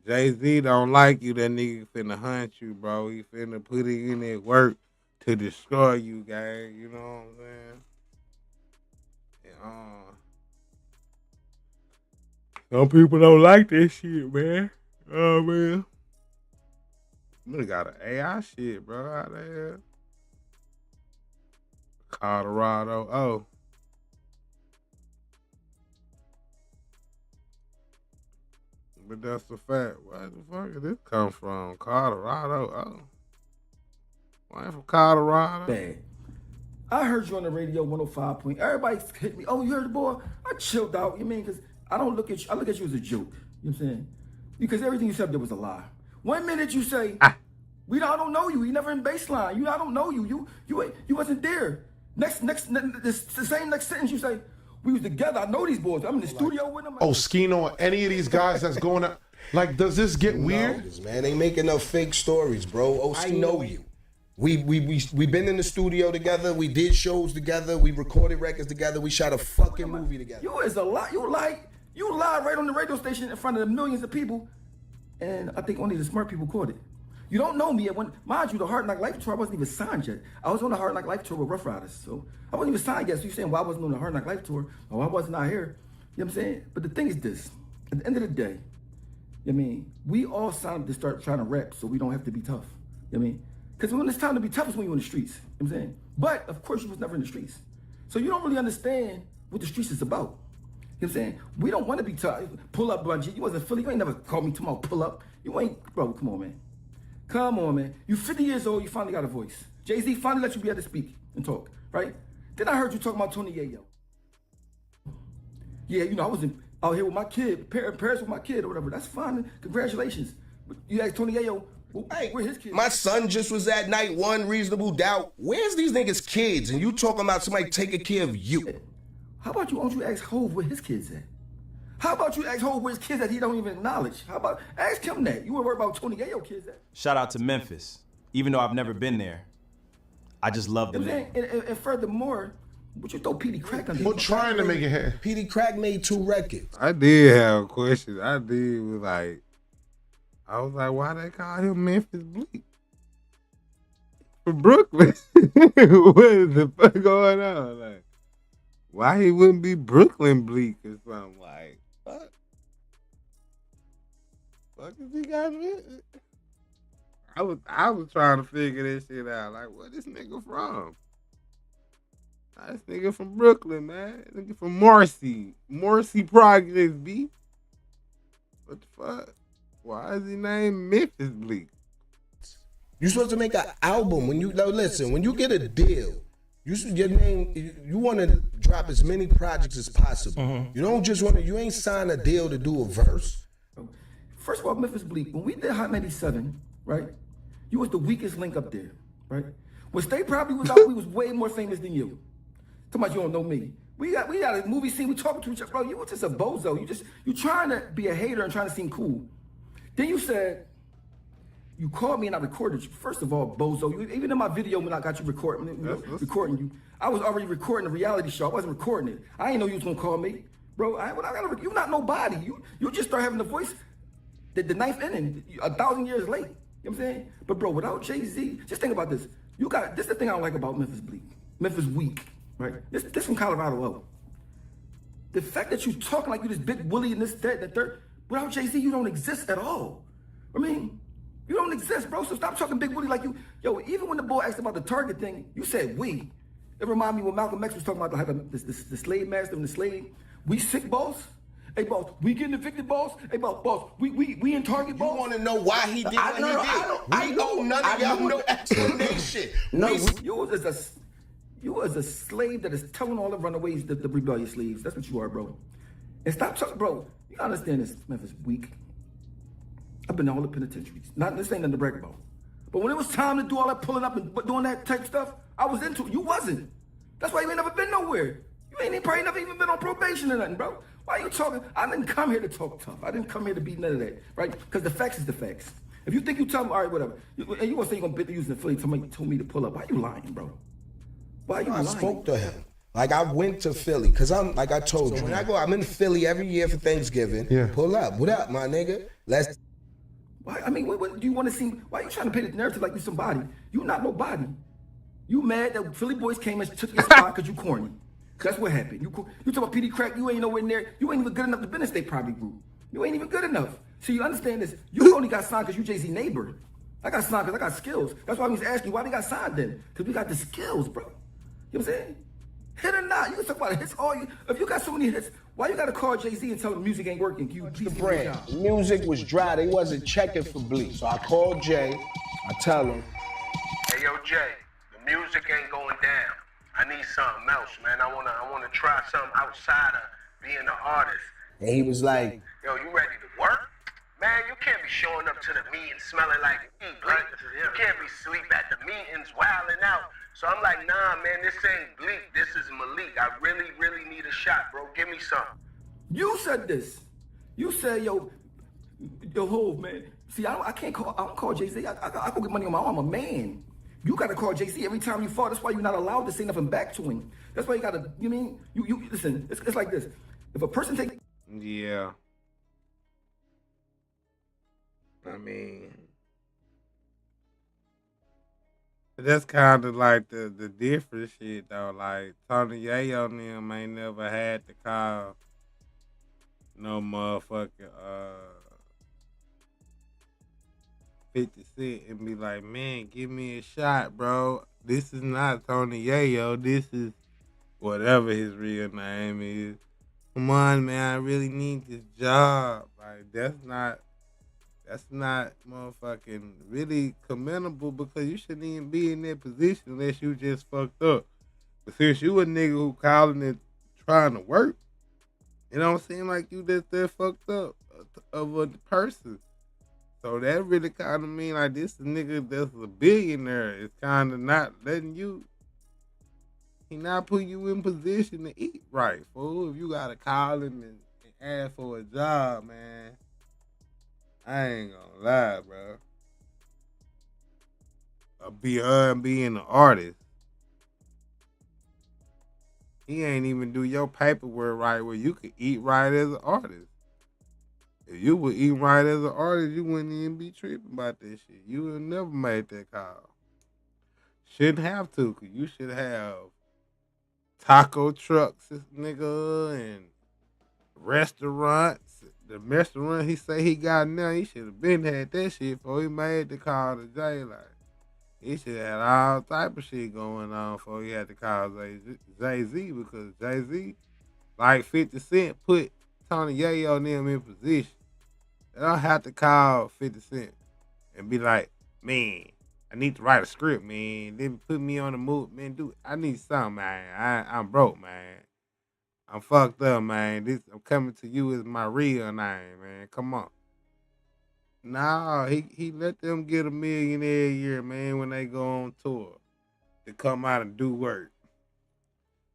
Jay-Z don't like you. That nigga finna hunt you, bro. He finna put it in that work to destroy you, gang. You know what I'm saying? And, some people don't like that shit, man. Oh, man. We got an AI shit, bro, out there. Colorado. Oh. But that's the fact. Where the fuck did this come from? Colorado. Oh. Why from Colorado? Bad. I heard you on the radio 105 point. Everybody hit me. Oh, you heard the boy? I chilled out. You mean, because I don't look at you. I look at you as a joke. You know what I'm saying? Because everything you said there was a lie. 1 minute you say, I don't know you. You never in baseline. I don't know you. You wasn't there. The same next sentence you say, we was together. I know these boys. I'm in the studio with them. Oh, Skino, any of these guys that's going up. Like, does this get weird? Man, they making up fake stories, bro. Oh, I know you. We been in the studio together. We did shows together. We recorded records together. We shot a fucking movie together. You is a lot. You You lied right on the radio station in front of the millions of people, and I think only the smart people caught it. You don't know me yet. Mind you, the Hard Knock Life tour, I wasn't even signed yet. I was on the Hard Knock Life tour with Rough Riders, so I wasn't even signed yet. So you're saying, well, I wasn't on the Hard Knock Life tour, or I wasn't out here. You know what I'm saying? But the thing is this, at the end of the day, I mean, we all signed up to start trying to rap so we don't have to be tough. You know what I mean? Because when it's time to be tough is when you're in the streets. You know what I'm saying? But, of course, you was never in the streets. So you don't really understand what the streets is about. You know what I'm saying? We don't want to be tough. Pull up, Bungie. You wasn't Philly. You ain't never called me tomorrow, pull up. You ain't, bro, come on, man. Come on, man. You 50 years old, you finally got a voice. Jay-Z finally let you be able to speak and talk, right? Then I heard you talking about Tony Yayo. Yeah, you know, I was out here with my kid, Paris with my kid or whatever. That's fine. Congratulations. But you asked Tony Yayo, well, hey, where his kids? My son just was at night, one reasonable doubt. Where's these niggas' kids? And you talking about somebody taking care of you. How about you, why don't you ask Hov where his kids at? How about you ask Hov where his kids that he don't even acknowledge? How about ask him that? You were worried about Tony Yayo kids at? Shout out to Memphis. Even though I've never been there, I just love the name. And furthermore, would you throw Petey Crack under? We're trying to make it happen. Petey Crack made 2 records. I did have a question. I was like, why they call him Memphis Bleak? From Brooklyn. What is the fuck going on? Like, why he wouldn't be Brooklyn Bleak or something? Like, what? Fuck is he got me? I was trying to figure this shit out. Like, where this nigga from? This nigga from Brooklyn, man. Nigga from Marcy Projects, B. What the fuck? Why is he named Memphis Bleak? You supposed to make an album when you listen. When you get a deal, your name. You want to drop as many projects as possible. Mm-hmm. You don't just want to. You ain't sign a deal to do a verse. First of all, Memphis Bleak. When we did Hot 97, right? You was the weakest link up there, right? When State probably was out, we was way more famous than you. Talking about you don't know me. We got a movie scene. We talking to each other, bro. You was just a bozo. You trying to be a hater and trying to seem cool. Then you said. You called me and I recorded you. First of all, bozo. Even in my video when I got you recording you, I was already recording a reality show. I wasn't recording it. I didn't know you was gonna call me, bro. You not nobody. You just start having the voice, the ninth inning, 1,000 years late. You know what I'm saying? But bro, without Jay-Z, just think about this. This is the thing I don't like about Memphis Bleak. Memphis weak, right? This from Colorado up. The fact that you talking like you this big Willie and this, that, the third, without Jay-Z, you don't exist at all. I mean. You don't exist, bro, so stop talking Big Willie like you. Yo, even when the boy asked about the Target thing, you said we. It reminded me when Malcolm X was talking about the slave master and the slave. We sick, boss? Hey, boss, we getting evicted, boss? Hey, boss, we in Target, boss? You want to know why he did what he did? I know none of y'all no explanation. No, you was a slave that is telling all the runaways, the rebellious slaves. That's what you are, bro. And stop talking, bro. You gotta understand this, Memphis weak. I've been to all the penitentiaries. This ain't nothing to brag about. But when it was time to do all that pulling up and doing that type stuff, I was into it. You wasn't. That's why you ain't never been nowhere. You ain't probably never even been on probation or nothing, bro. Why you talking? I didn't come here to talk tough. I didn't come here to be none of that, right? Because the facts is the facts. If you think you tell me, all right, whatever, and you gonna say you're gonna be using the Philly, told me to pull up. Why you lying, bro? Why you lying? I spoke to him. Like I went to Philly, cause I'm like I told you, when I go, I'm in Philly every year for Thanksgiving. Yeah. Pull up. What up, my nigga? Let's. Why? I mean, what do you want to see? Why are you trying to paint the narrative like you somebody? You not nobody. You mad that Philly boys came and took your spot because you corny. That's what happened. You talk about Petey Crack, you ain't nowhere near. You ain't even good enough to be in the State Probably Group. You ain't even good enough. So you understand this? You only got signed because you Jay-Z neighbor. I got signed because I got skills. That's why I was asking why they got signed then. Because we got the skills, bro. You know what I'm saying? Hit or not, you can talk about hits all you. If you got so many hits, why you gotta call Jay-Z and tell him music ain't working? You the brand. Music was dry. They wasn't checking for Bleak. So I called Jay. I tell him, hey yo, Jay, the music ain't going down. I need something else, man. I wanna try something outside of being an artist. And he was like, yo, you ready to work? Man, you can't be showing up to the meeting smelling like Bleak. You can't be asleep at the meetings, wilding out. So I'm like, nah, man, this ain't Bleak. This is Malik. I really, really need a shot, bro. Give me something. You said this. You said, yo, Hov, man. See, I don't call Jay-Z. I go get money on my own. I'm a man. You got to call Jay-Z every time you fall. That's why you're not allowed to say nothing back to him. That's why you got to, you mean? You listen, it's like this. If a person take Yeah. I mean, that's kind of like the different shit though. Like Tony Yayo and them ain't never had to call no motherfucking 50 Cent and be like, man, give me a shot, bro. This is not Tony Yayo. This is whatever his real name is. Come on, man, I really need this job. Like that's not motherfucking really commendable because you shouldn't even be in that position unless you just fucked up. But since you a nigga who calling it trying to work, it don't seem like you just that fucked up of a person. So that really kind of mean like this nigga that's a billionaire is kind of not letting you. He not putting you in position to eat right, fool. If you gotta call him and ask for a job, man, I ain't gonna lie, bro. Beyond being an artist, he ain't even do your paperwork right where you could eat right as an artist. If you would eat right as an artist, you wouldn't even be tripping about that shit. You would never made that call. Shouldn't have to, cause you should have taco trucks, nigga, and restaurants. The restaurant he say he got now, he should have been had that shit before he made the call to Jay. Like, he should have had all type of shit going on before he had to call Jay-Z because Jay-Z, like 50 Cent, put Tony Yayo and them in position. They don't have to call 50 Cent and be like, man, I need to write a script, man. Then put me on the move, man. Dude, I need something, man. I'm broke, man. I'm fucked up, man. I'm coming to you as my real name, man. Come on. Nah, he let them get $1 million a year, man, when they go on tour to come out and do work.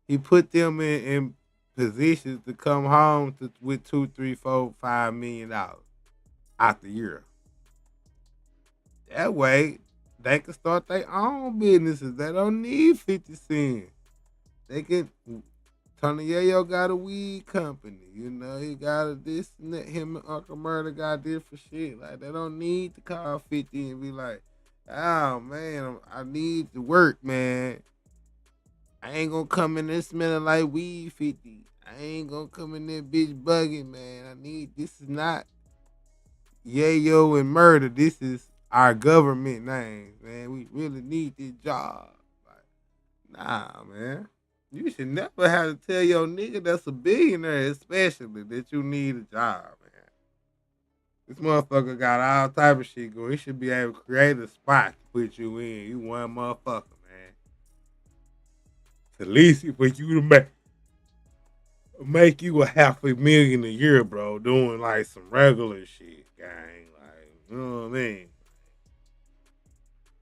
He put them in positions to come home with $2, $3, $4, $5 million out the year. That way, they can start their own businesses. They don't need 50 Cent. They can. Tony Yayo got a weed company, you know. He got a this and that. Him and Uncle Murder got different shit. Like, they don't need to call 50 and be like, oh, man, I need to work, man. I ain't gonna come in there smelling like weed 50. I ain't gonna come in there bitch bugging, man. This is not Yayo and Murder. This is our government name, man. We really need this job. Like, nah, man. You should never have to tell your nigga that's a billionaire, especially, that you need a job, man. This motherfucker got all type of shit going. He should be able to create a spot to put you in. You one motherfucker, man. At least for you to make you $500,000 a year, bro, doing like some regular shit, gang. Like, you know what I mean?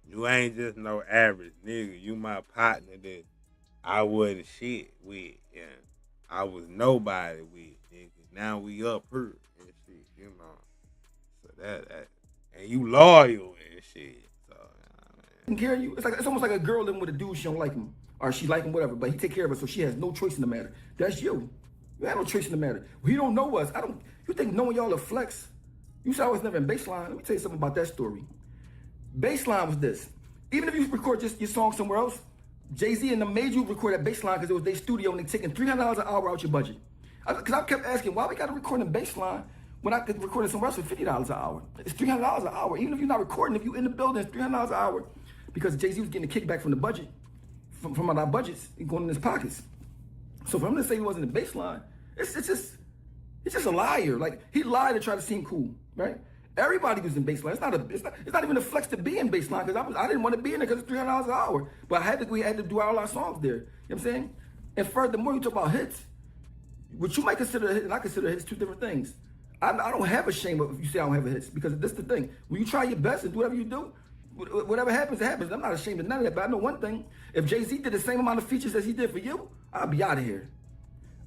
You ain't just no average nigga. You my partner that I wasn't shit with, and I was nobody with, nigga. Now we up here and shit, you know. So that and you loyal and shit. So Taking care of you. It's almost like a girl living with a dude she don't like him, or she like him, whatever. But he take care of her, so she has no choice in the matter. That's you. You have no choice in the matter. He don't know us. You think knowing y'all a flex? You said I was never in Baseline. Let me tell you something about that story. Baseline was this. Even if you record just your song somewhere else, Jay-Z and them made you record at Baseline because it was their studio and they taking $300 an hour out your budget. Because I kept asking, why we got to record in Baseline when I could record it somewhere else for $50 an hour? It's $300 an hour. Even if you're not recording, if you're in the building, it's $300 an hour because Jay-Z was getting a kickback from the budget, from our budgets, and going in his pockets. So for him to say he wasn't in Baseline, it's just a liar. Like, he lied to try to seem cool, right? Everybody was in Baseline. It's not even a flex to be in Baseline because I didn't want to be in there because it's $300 an hour. But we had to do all our songs there. You know what I'm saying? And furthermore, you talk about hits, which you might consider a hit and I consider hits two different things. I don't have a shame if you say I don't have a hits because that's the thing. When you try your best and do whatever you do, whatever happens, it happens. I'm not ashamed of none of that. But I know one thing: if Jay-Z did the same amount of features as he did for you, I'll be out of here.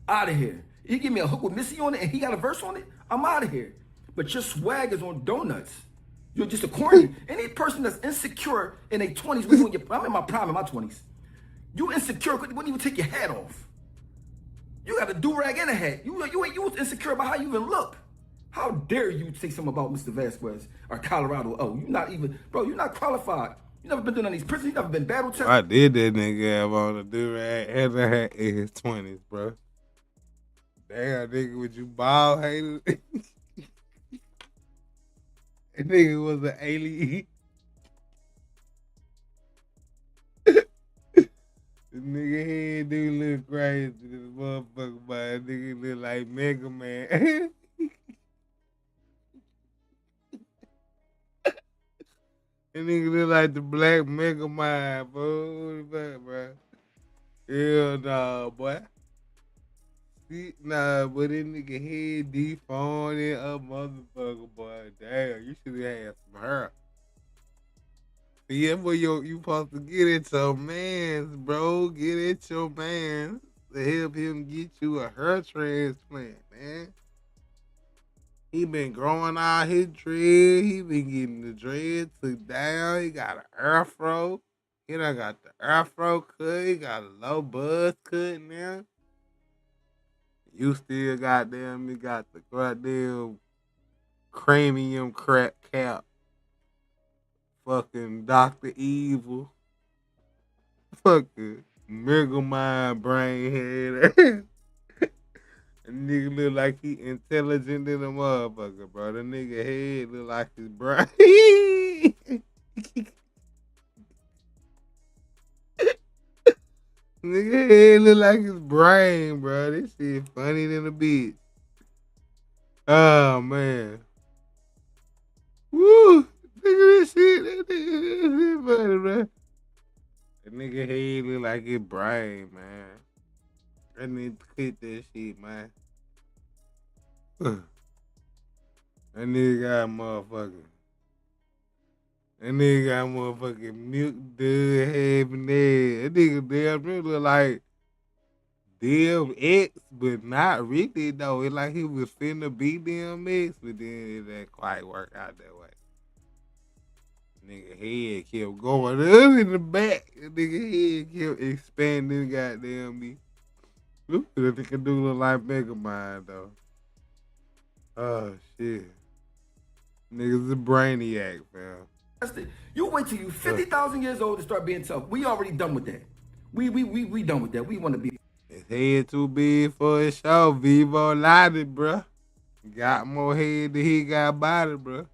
Out of here. He give me a hook with Missy on it and he got a verse on it, I'm out of here. But your swag is on donuts. You're just a corny. Any person that's insecure in their 20s, I'm in my prime in my 20s. You insecure, wouldn't even take your hat off. You got a do-rag and a hat. You was insecure about how you even look. How dare you say something about Mr. Vasquez or Colorado? Oh, you not even, bro, you not qualified. You never been doing any of these prisons. You never been battle tested. I did that nigga have on a do-rag and a hat in his 20s, bro. Damn, nigga, would you bald headed? That nigga was an alien. The nigga head do look crazy. This motherfucker, but that nigga look like Mega Man. That nigga look like the black Mega Man, bro. What the fuck, bro? Hell nah, boy. See, nah, but that nigga head deformed and a motherfucker, boy. Damn, you should have had some hair. See, that's where you supposed to get at your mans, bro. Get at your mans to help him get you a hair transplant, man. He been growing out his dread. He been getting the dread took down. He got an afro. He done got the afro cut. He got a low buzz cut now. You still got the goddamn cranium crack cap. Fucking Dr. Evil. Fucking Mega Mind brain head. A nigga look like he intelligent than a motherfucker, bro. The nigga head look like his brain. Nigga head look like his brain, bro. This shit funny than a bitch. Oh, man. Woo! Look at this shit. That shit funny, bro. That nigga head look like his brain, man. I need to quit that shit, man. That nigga got motherfucking. That nigga got motherfucking milk dud having that. That nigga damn near look like damn X, but not really though. It's like he was finna be damn X, but then it didn't quite work out that way. Nigga head kept going up in the back. That nigga head kept expanding goddamn me. Look at it, can do look like Mega Mind though. Oh shit. Niggas a brainiac, fam. You wait till you 50,000 years old to start being tough. We already done with that. We done with that. We want to be. His head too big for his show. Vivo Lottie, bruh. Got more head than he got body, bruh.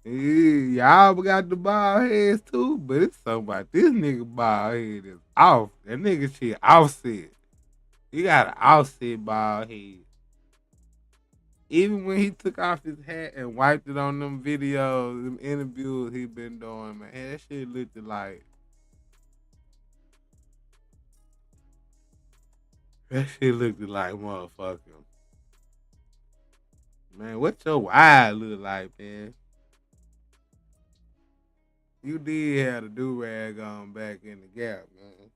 Y'all got the bald heads too, but it's something about this nigga bald head is off. That nigga shit offset. He got an offset bald head. Even when he took off his hat and wiped it on them videos, them interviews he been doing, man, that shit looked like. That shit looked like motherfucker. Man, what your eye look like, man? You did have the do-rag on back in the gap, man.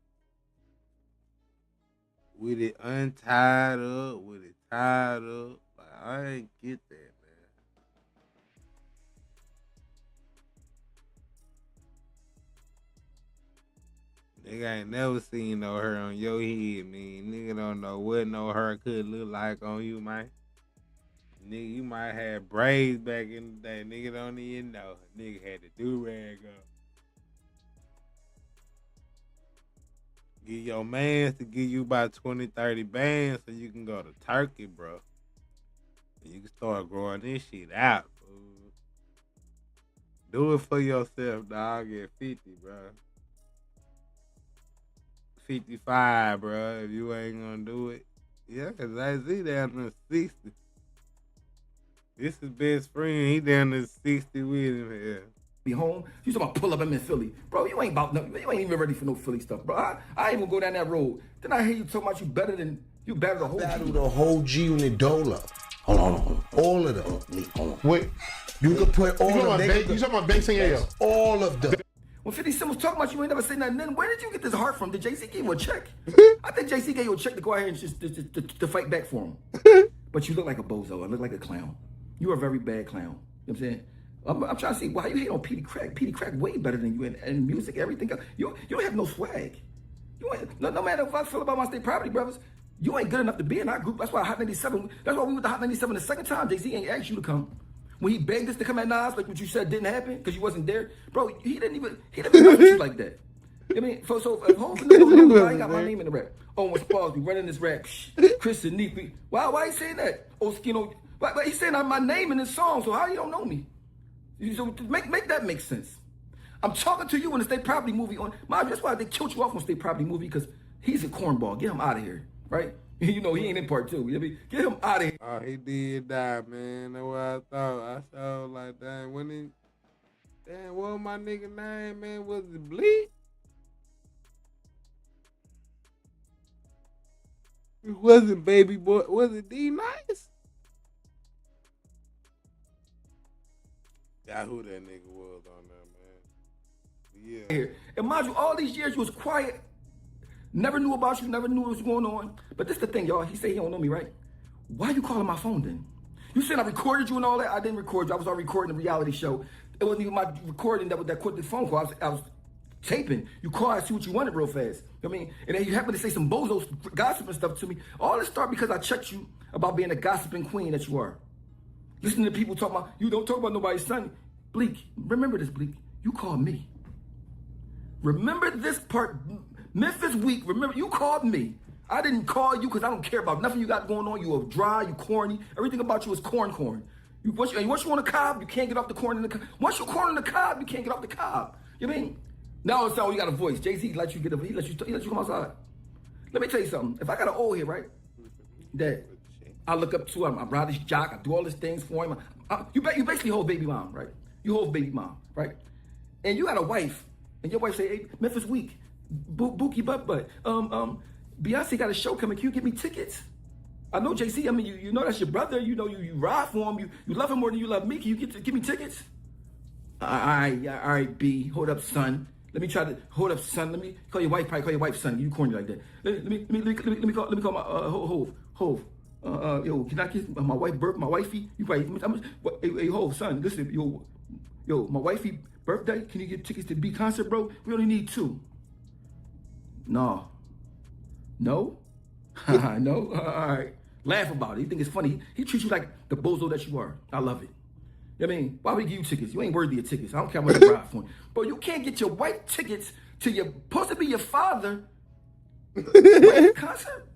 With it untied up, with it tied up. Like, I ain't get that, man. Nigga ain't never seen no hair on your head, man. Nigga don't know what no hair could look like on you, man. Nigga, you might have braids back in the day. Nigga don't even know. Nigga had the do-rag on. Get your mans to give you about 20, 30 bands so you can go to Turkey, bro. And you can start growing this shit out, bro. Do it for yourself, dog. At 50, bro. 55, bro. If you ain't gonna do it. Yeah, because I see down to 60. This is best friend. He down to 60 with him here. Be home. You talking about pull up him in Philly. Bro, you ain't about nothing. You ain't even ready for no Philly stuff, bro. I ain't gonna go down that road. Then I hear you talking about you better the whole G. Battle the whole G unit Dola. Hold on. All of them. Hold on. Wait. You can put all of them. You talking about Banks and Yayo? All of them. When 50 Cent was talking about you, ain't never say nothing. Then where did you get this heart from? Did Jay-Z give you a check? I think Jay-Z gave you a check to go out here and just to fight back for him. But you look like a bozo. I look like a clown. You're a very bad clown. You know what I'm saying? I'm trying to see why you hate on Petey Crack. Petey Crack way better than you in music, everything else. You don't have no swag. You ain't, no matter what I feel about my State Property brothers, You ain't good enough to be in our group. That's why Hot 97. That's why we went to Hot 97 the second time. Jay-Z ain't asked you to come. When he begged us to come at Nas, like what you said didn't happen because you wasn't there, bro. He didn't even mess with you like that. I mean, so if Hov I ain't got my name in the rap. Owen Spars, we running this rap. Chris and Neek, why he saying that? Oskino, but he's saying my name in this song. So how you don't know me? So make that make sense. I'm talking to you in the State Property movie on. That's why they killed you off on State Property movie because he's a cornball. Get him out of here, right? You know he ain't in part 2. You know what I mean? Get him out of here. Oh, he did die, man. That's what I thought. I saw like that. Damn, what was my nigga name, man? Was it Bleak? It wasn't Baby Boy. Was it D Nice? Got who that nigga was on there, man. Yeah. And mind you, all these years you was quiet. Never knew about you, never knew what was going on. But this the thing, y'all. He said he don't know me, right? Why you calling my phone then? You said I recorded you and all that. I didn't record you. I was already recording a reality show. It wasn't even my recording that quit the phone call. I was taping. You call, I see what you wanted real fast. You know what I mean? And then you happen to say some bozos gossiping stuff to me. All this started because I checked you about being a gossiping queen that you are. Listening to people talk about, you don't talk about nobody's son. Bleak, remember this, Bleak. You called me. Remember this part. Memphis Week, remember, you called me. I didn't call you because I don't care about nothing you got going on. You are dry, you corny. Everything about you is corn. Once you on the cob, you can't get off the corn in the cob. Once you're corn in the cob, you can't get off the cob. You know what I mean? Now it's all you got a voice. Jay-Z lets you he lets you come outside. Let me tell you something. If I got an old head, right, that I look up to, I ride this jock, I do all these things for him. You basically hold baby mom, right? You hold baby mom, right? And you got a wife, and your wife say, hey, Memphis Week, Bookie Butt. Beyonce got a show coming. Can you get me tickets? I know Jay-Z. I mean, you know that's your brother. You know you ride for him. You love him more than you love me. Can you give me tickets? All right, B. Hold up, son. Let me try to hold up, son. Let me call your wife. Probably call your wife, son. You corny like that. Let me call my Hov. Yo, can I kiss my wife? My wifey. You probably. Hey, Hov, son. Listen, yo, my wifey birthday. Can you get tickets to the B concert, bro? We only need 2. No. No? No? All right. Laugh about it. You think it's funny. He treats you like the bozo that you are. I love it. You know what I mean? Why would he give you tickets? You ain't worthy of tickets. I don't care how much you ride for him. But you can't get your wife tickets to your, supposed to be your father, concert?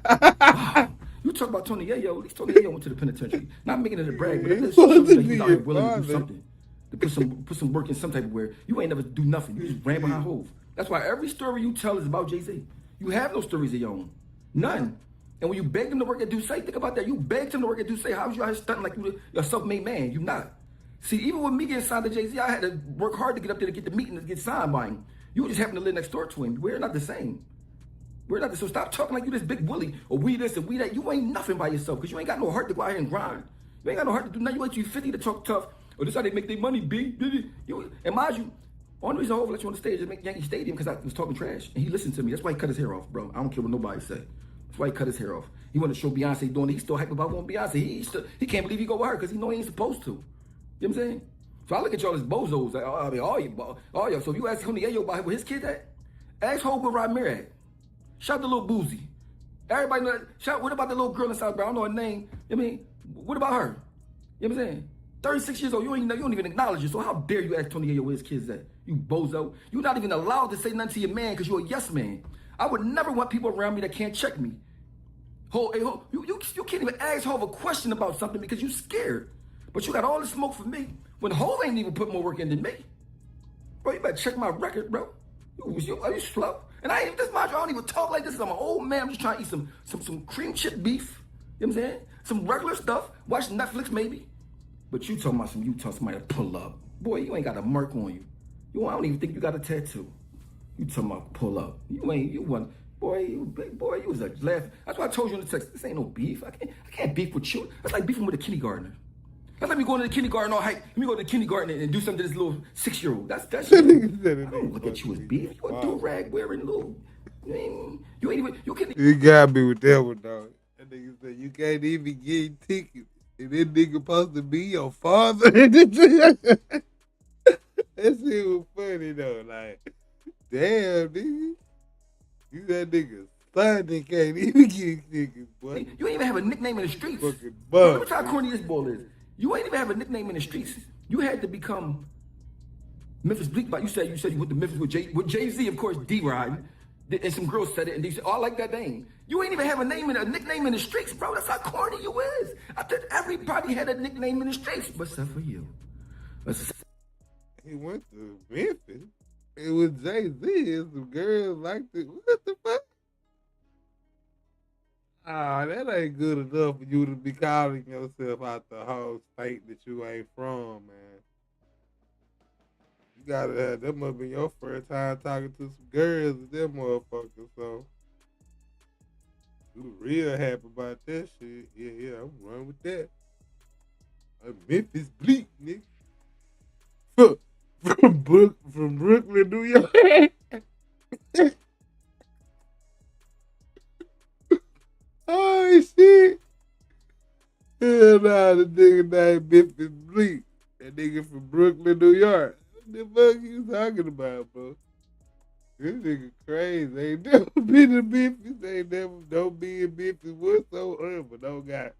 Wow. You talk about Tony Yayo. At least Tony Yayo went to the penitentiary. Not making it a brag, but it's something that he's out here willing to do something. To put some work in some type of way. You ain't never do nothing. You just ran behind Hov. That's why every story you tell is about Jay-Z. You have no stories of your own. None. And when you begged him to work at Duce, think about that. You begged him to work at Duce. How was you out here stunting like you a self-made man? You not. See, even with me getting signed to Jay-Z, I had to work hard to get up there to get the meeting to get signed by him. You just happen to live next door to him. We're not the same. We're not the same. So stop talking like you this big Willie or we this and we that. You ain't nothing by yourself because you ain't got no heart to go out here and grind. You ain't got no heart to do nothing. You ain't too 50 to talk tough. Or this how they make their money, B. And mind you, only reason I let you on the stage is make Yankee Stadium because I was talking trash. And he listened to me. That's why he cut his hair off, bro. I don't care what nobody say. That's why he cut his hair off. He wanted to show Beyonce doing it. He's still hyped about wanting Beyonce. He can't believe he go with her because he know he ain't supposed to. You know what I'm saying? So I look at y'all as bozos. Like, I mean, all y'all. So if you ask Tony Yayo about where his kid at, ask Hope where Ramir at. Shout the little Boozy. Everybody know that. Shout, what about the little girl in South Brown? I don't know her name. You know what I mean? What about her? You know what I'm saying? 36 years old, you don't even acknowledge it. So how dare you ask Tony Yayo where his kids at? You bozo. You're not even allowed to say nothing to your man because you're a yes man. I would never want people around me that can't check me. You can't even ask Hov a question about something because you're scared. But you got all the smoke for me when Hov ain't even put more work in than me. Bro, you better check my record, bro. Are you slow? And I don't even talk like this. I'm an old man. I'm just trying to eat some cream chip beef. You know what I'm saying? Some regular stuff. Watch Netflix maybe. But you talking about somebody to pull up. Boy, you ain't got a mark on you. I don't even think you got a tattoo. You talking about pull up. You was a laugh. That's why I told you in the text, this ain't no beef. I can't beef with you. That's like beefing with a kindergartner. That's like me going to the kindergarten all hype. Let me go to the kindergarten and do something to this little 6-year-old. That's I don't look at you as beef. You a do-rag wearing little. You ain't even, you can't. You got me with that one, dog. That nigga said you can't even get tickets. And this nigga supposed to be your father. That shit was funny though. Like, damn, nigga. You that nigga son, they can't even get niggas, boy. You ain't even have a nickname in the streets. Fucking Bro, bum. let me tell you how corny this ball is. You ain't even have a nickname in the streets. You had to become Memphis Bleak. But you said you went to Memphis with Jay-Z, of course, D-Ride. And some girls said it, and they said, "Oh, I like that name." You ain't even have a nickname in the streets, bro. That's how corny you is. I thought everybody had a nickname in the streets, but except for you. He went to Memphis. It was Jay-Z and some girls like this. What the fuck? Ah, that ain't good enough for you to be calling yourself out the whole state that you ain't from, man. You gotta have, that must be your first time talking to some girls and them motherfuckers, so you real happy about that shit. Yeah, I'm running with that. Memphis Bleak, nigga. From Brooklyn, New York. Oh shit. Hell nah, the nigga named Memphis Bleak. That nigga from Brooklyn, New York. What the fuck you talking about, bro? This nigga crazy. Ain't never been to Memphis. Ain't never don't be in Memphis whatsoever. Don't got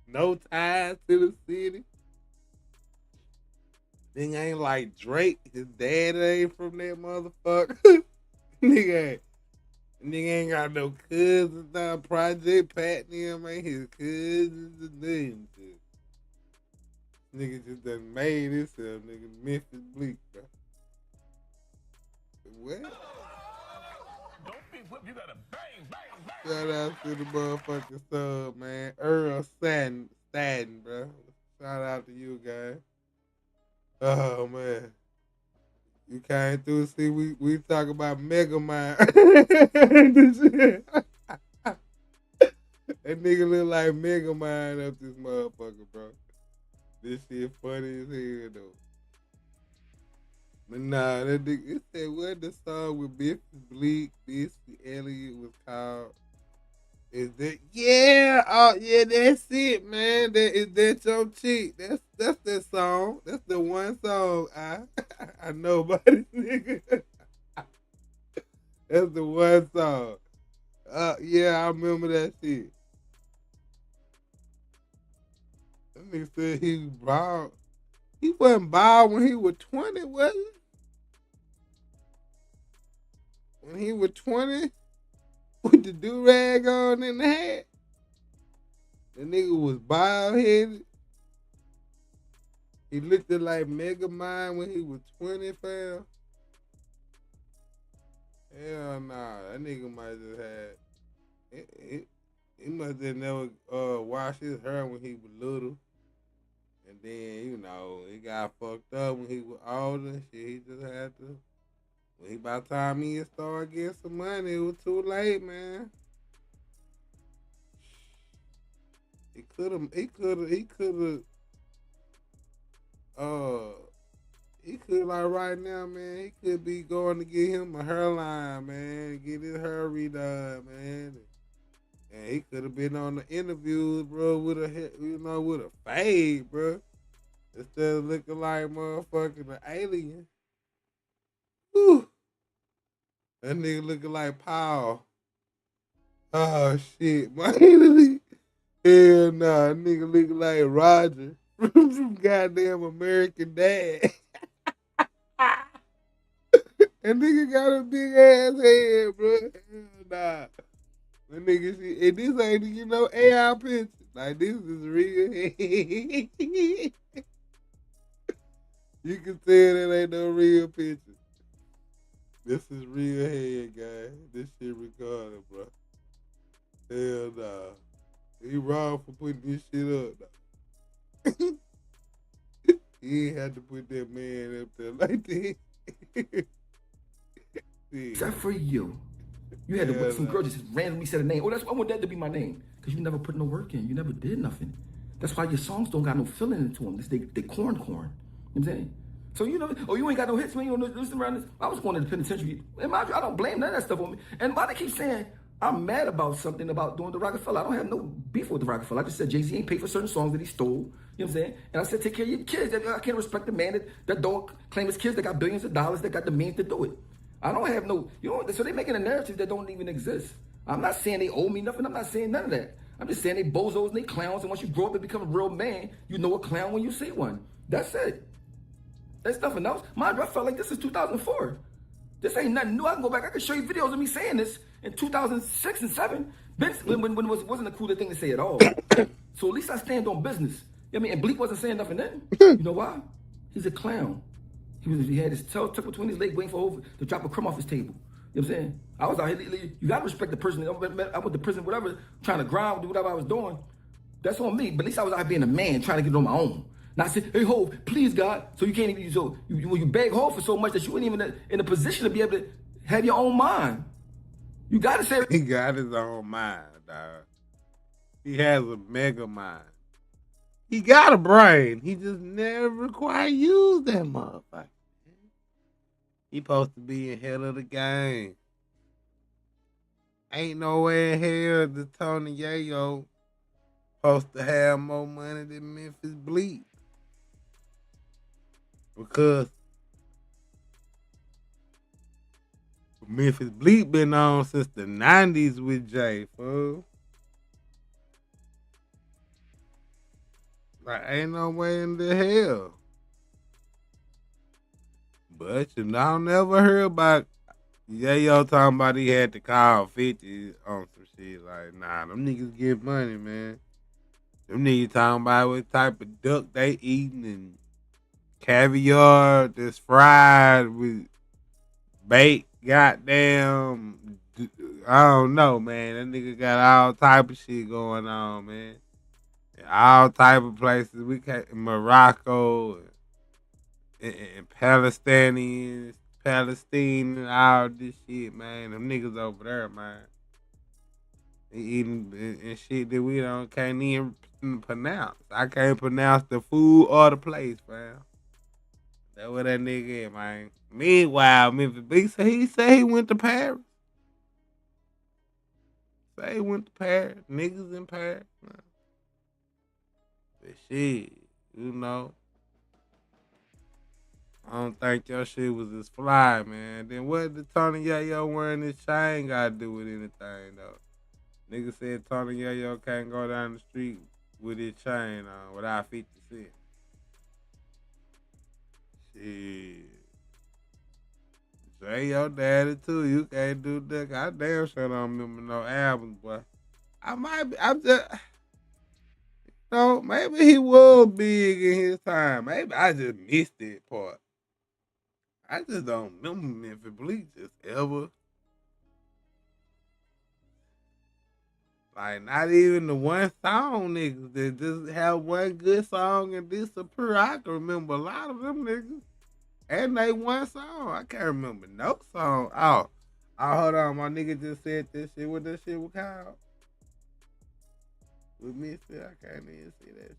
no ties to the city. Nigga ain't like Drake. His dad ain't from that motherfucker. Nigga ain't got no cousins now. Project Pat and them ain't his cousins and nothing. Nigga just done made himself, nigga. Memphis Bleak, bro. What? Don't be whipped, you gotta bang, bang, bang. Shout out to the motherfucking sub, man. Earl Staten, bro. Shout out to you, guys. Oh, man. You came through, see, we talk about Mega Mind. That nigga look like Mega Mind up this motherfucker, bro. This shit funny as hell, though. But nah, that nigga, it said what the song with Memphis Bleak, Missy Elliott was called. Is that, yeah, oh yeah, that's it, man. That your chick. That's that song. That's the one song I know about this nigga. That's the one song. Yeah, I remember that shit. That nigga said he was bald. He wasn't bald when he was 20, was he? When he was 20? With the do-rag on in the hat. The nigga was bald-headed. He looked like Mega Mind when he was 20, fam. Hell nah. That nigga might just had... He must have never washed his hair when he was little. And then, you know, he got fucked up when he was older and shit. He just had to... By the time he started getting some money, it was too late, man. He could like right now, man, he could be going to get him a hairline, man, get his hair redone, man. And he could have been on the interviews, bro, with a fade, bro. Instead of looking like motherfucking an alien. Whew. That nigga looking like Paul. Oh shit, man. Hell nah, that nigga looking like Roger from goddamn American Dad. That nigga got a big ass head, bro. Hell nah. That nigga shit, and this ain't, you know, AI picture. Like, this is real. You can tell that ain't no real picture. This is real head, guys. This shit recorded, bro. Hell nah. He wrong for putting this shit up, though. He ain't had to put that man up there like that. Except for you. You had to put some girl just randomly said a name. Oh, I want that to be my name. Because you never put no work in. You never did nothing. That's why your songs don't got no feeling into them. They corn. You know what I'm saying? So you know, you ain't got no hits, man. You don't listen around this. I was going to the penitentiary. And I don't blame none of that stuff on me. And why they keep saying I'm mad about something about doing the Rockefeller. I don't have no beef with the Rockefeller. I just said Jay-Z ain't paid for certain songs that he stole. You know what I'm saying? And I said, take care of your kids. I can't respect the man that don't claim his kids that got billions of dollars that got the means to do it. I don't have no, you know, so they making a narrative that don't even exist. I'm not saying they owe me nothing. I'm not saying none of that. I'm just saying they bozos and they clowns. And once you grow up and become a real man, you know a clown when you see one. That's it. There's nothing else. Mind you, I felt like this is 2004. This ain't nothing new. I can go back. I can show you videos of me saying this in 2006 and 7. When it wasn't a cooler thing to say at all. So at least I stand on business. I mean, and Bleak wasn't saying nothing then. You know why? He's a clown. He had his tail tucked between his legs, waiting for Hov to drop a crumb off his table. You know what I'm saying? I was out here. You gotta respect the person. I went to prison, whatever, trying to grind, do whatever I was doing. That's on me. But at least I was out being a man, trying to get it on my own. Not say, hey Hov, please God. So you can't even. So you beg Hov for so much that you ain't even in a position to be able to have your own mind. You gotta say. He got his own mind, dog. He has a mega mind. He got a brain. He just never quite used that motherfucker. He supposed to be in hell of the game. Ain't no way in hell the Tony Yayo supposed to have more money than Memphis Bleak. Because Memphis Bleak been on since the 90s with Jay, fool. Like, ain't no way in the hell. But you know, I never heard about Yayo talking about he had to call 50 on some shit. Like, nah, them niggas get money, man. Them niggas talking about what type of duck they eating and caviar that's fried with baked goddamn, I don't know, man. That nigga got all type of shit going on, man. All type of places. We came in Morocco and Palestinians, Palestine and all this shit, man. Them niggas over there, man. They eating and shit that we can't even pronounce. I can't pronounce the food or the place, fam. That's what that nigga is, man. Meanwhile, Memphis Bleak said he went to Paris. Say he went to Paris. Niggas in Paris, man. But shit, you know. I don't think your shit was as fly, man. Then what did Tony Yayo wearing his chain got to do with anything, though? Nigga said Tony Yayo can't go down the street with his chain on without 50 cents. Shit. Jay, your daddy, too. You can't do that. I damn sure don't remember no albums, boy. I'm just... No, maybe he was big in his time. Maybe I just missed that part. I just don't remember Memphis Bleak just ever. Like, not even the one song niggas that just have one good song and disappear. I can remember a lot of them niggas. And they one song. I can't remember no song. Oh, hold on. My nigga just said this shit. What that shit was called? With me, I can't even see that shit.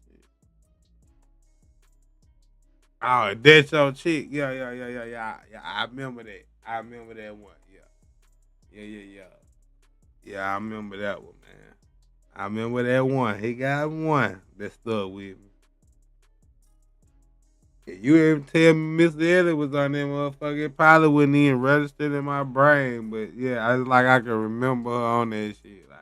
Oh, that's your chick. Yeah. I remember that. I remember that one. Yeah. Yeah, I remember that one, man. I remember that one. He got one that stuck with me. If you ever tell me Mr. Elliott was on that motherfucker, it probably wouldn't even register in my brain. But yeah, I can remember her on that shit. Like,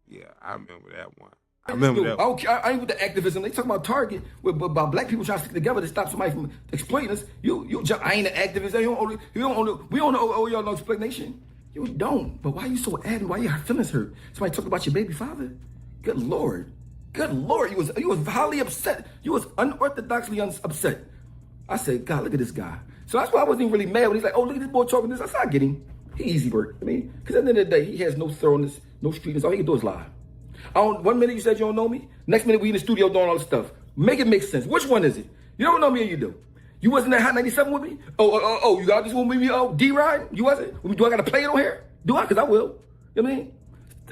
yeah, I remember that one. I remember that one. I ain't with the activism. They talk about Target about black people trying to stick together to stop somebody from exploiting us. I ain't an activist. We don't owe y'all no explanation. You don't. But why you so adamant? Why your feelings hurt? Somebody talk about your baby father? Good Lord. You was highly upset. You was unorthodoxly upset. I said, God, look at this guy. So that's why I wasn't even really mad when he's like, oh, look at this boy talking this. I said, I get him. He easy work. I mean, because at the end of the day, he has no thoroughness, no streetness. All he can do is lie. 1 minute you said you don't know me. Next minute we in the studio doing all this stuff. Make it make sense. Which one is it? You don't know me or you do? You wasn't at Hot 97 with me? Oh, you got this one with me? Oh, D-Ride? You wasn't? Do I got to play it on here? Do I? Because I will. You know what I mean?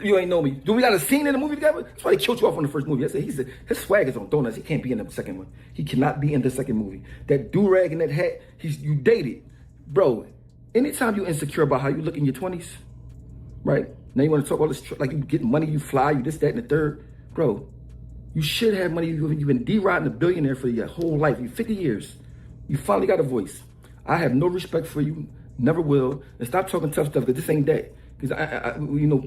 You ain't know me. Do we got a scene in the movie together? That's why they killed you off on the first movie. I said, his swag is on donuts. He can't be in the second one. He cannot be in the second movie. That do-rag and that hat, you dated. Bro, anytime you're insecure about how you look in your 20s, right? Now you want to talk all this, like you get money, you fly, you this, that, and the third. Bro, you should have money. You've been D-riding a billionaire for your whole life. You 50 years. You finally got a voice. I have no respect for you. Never will. And stop talking tough stuff because this ain't that. Because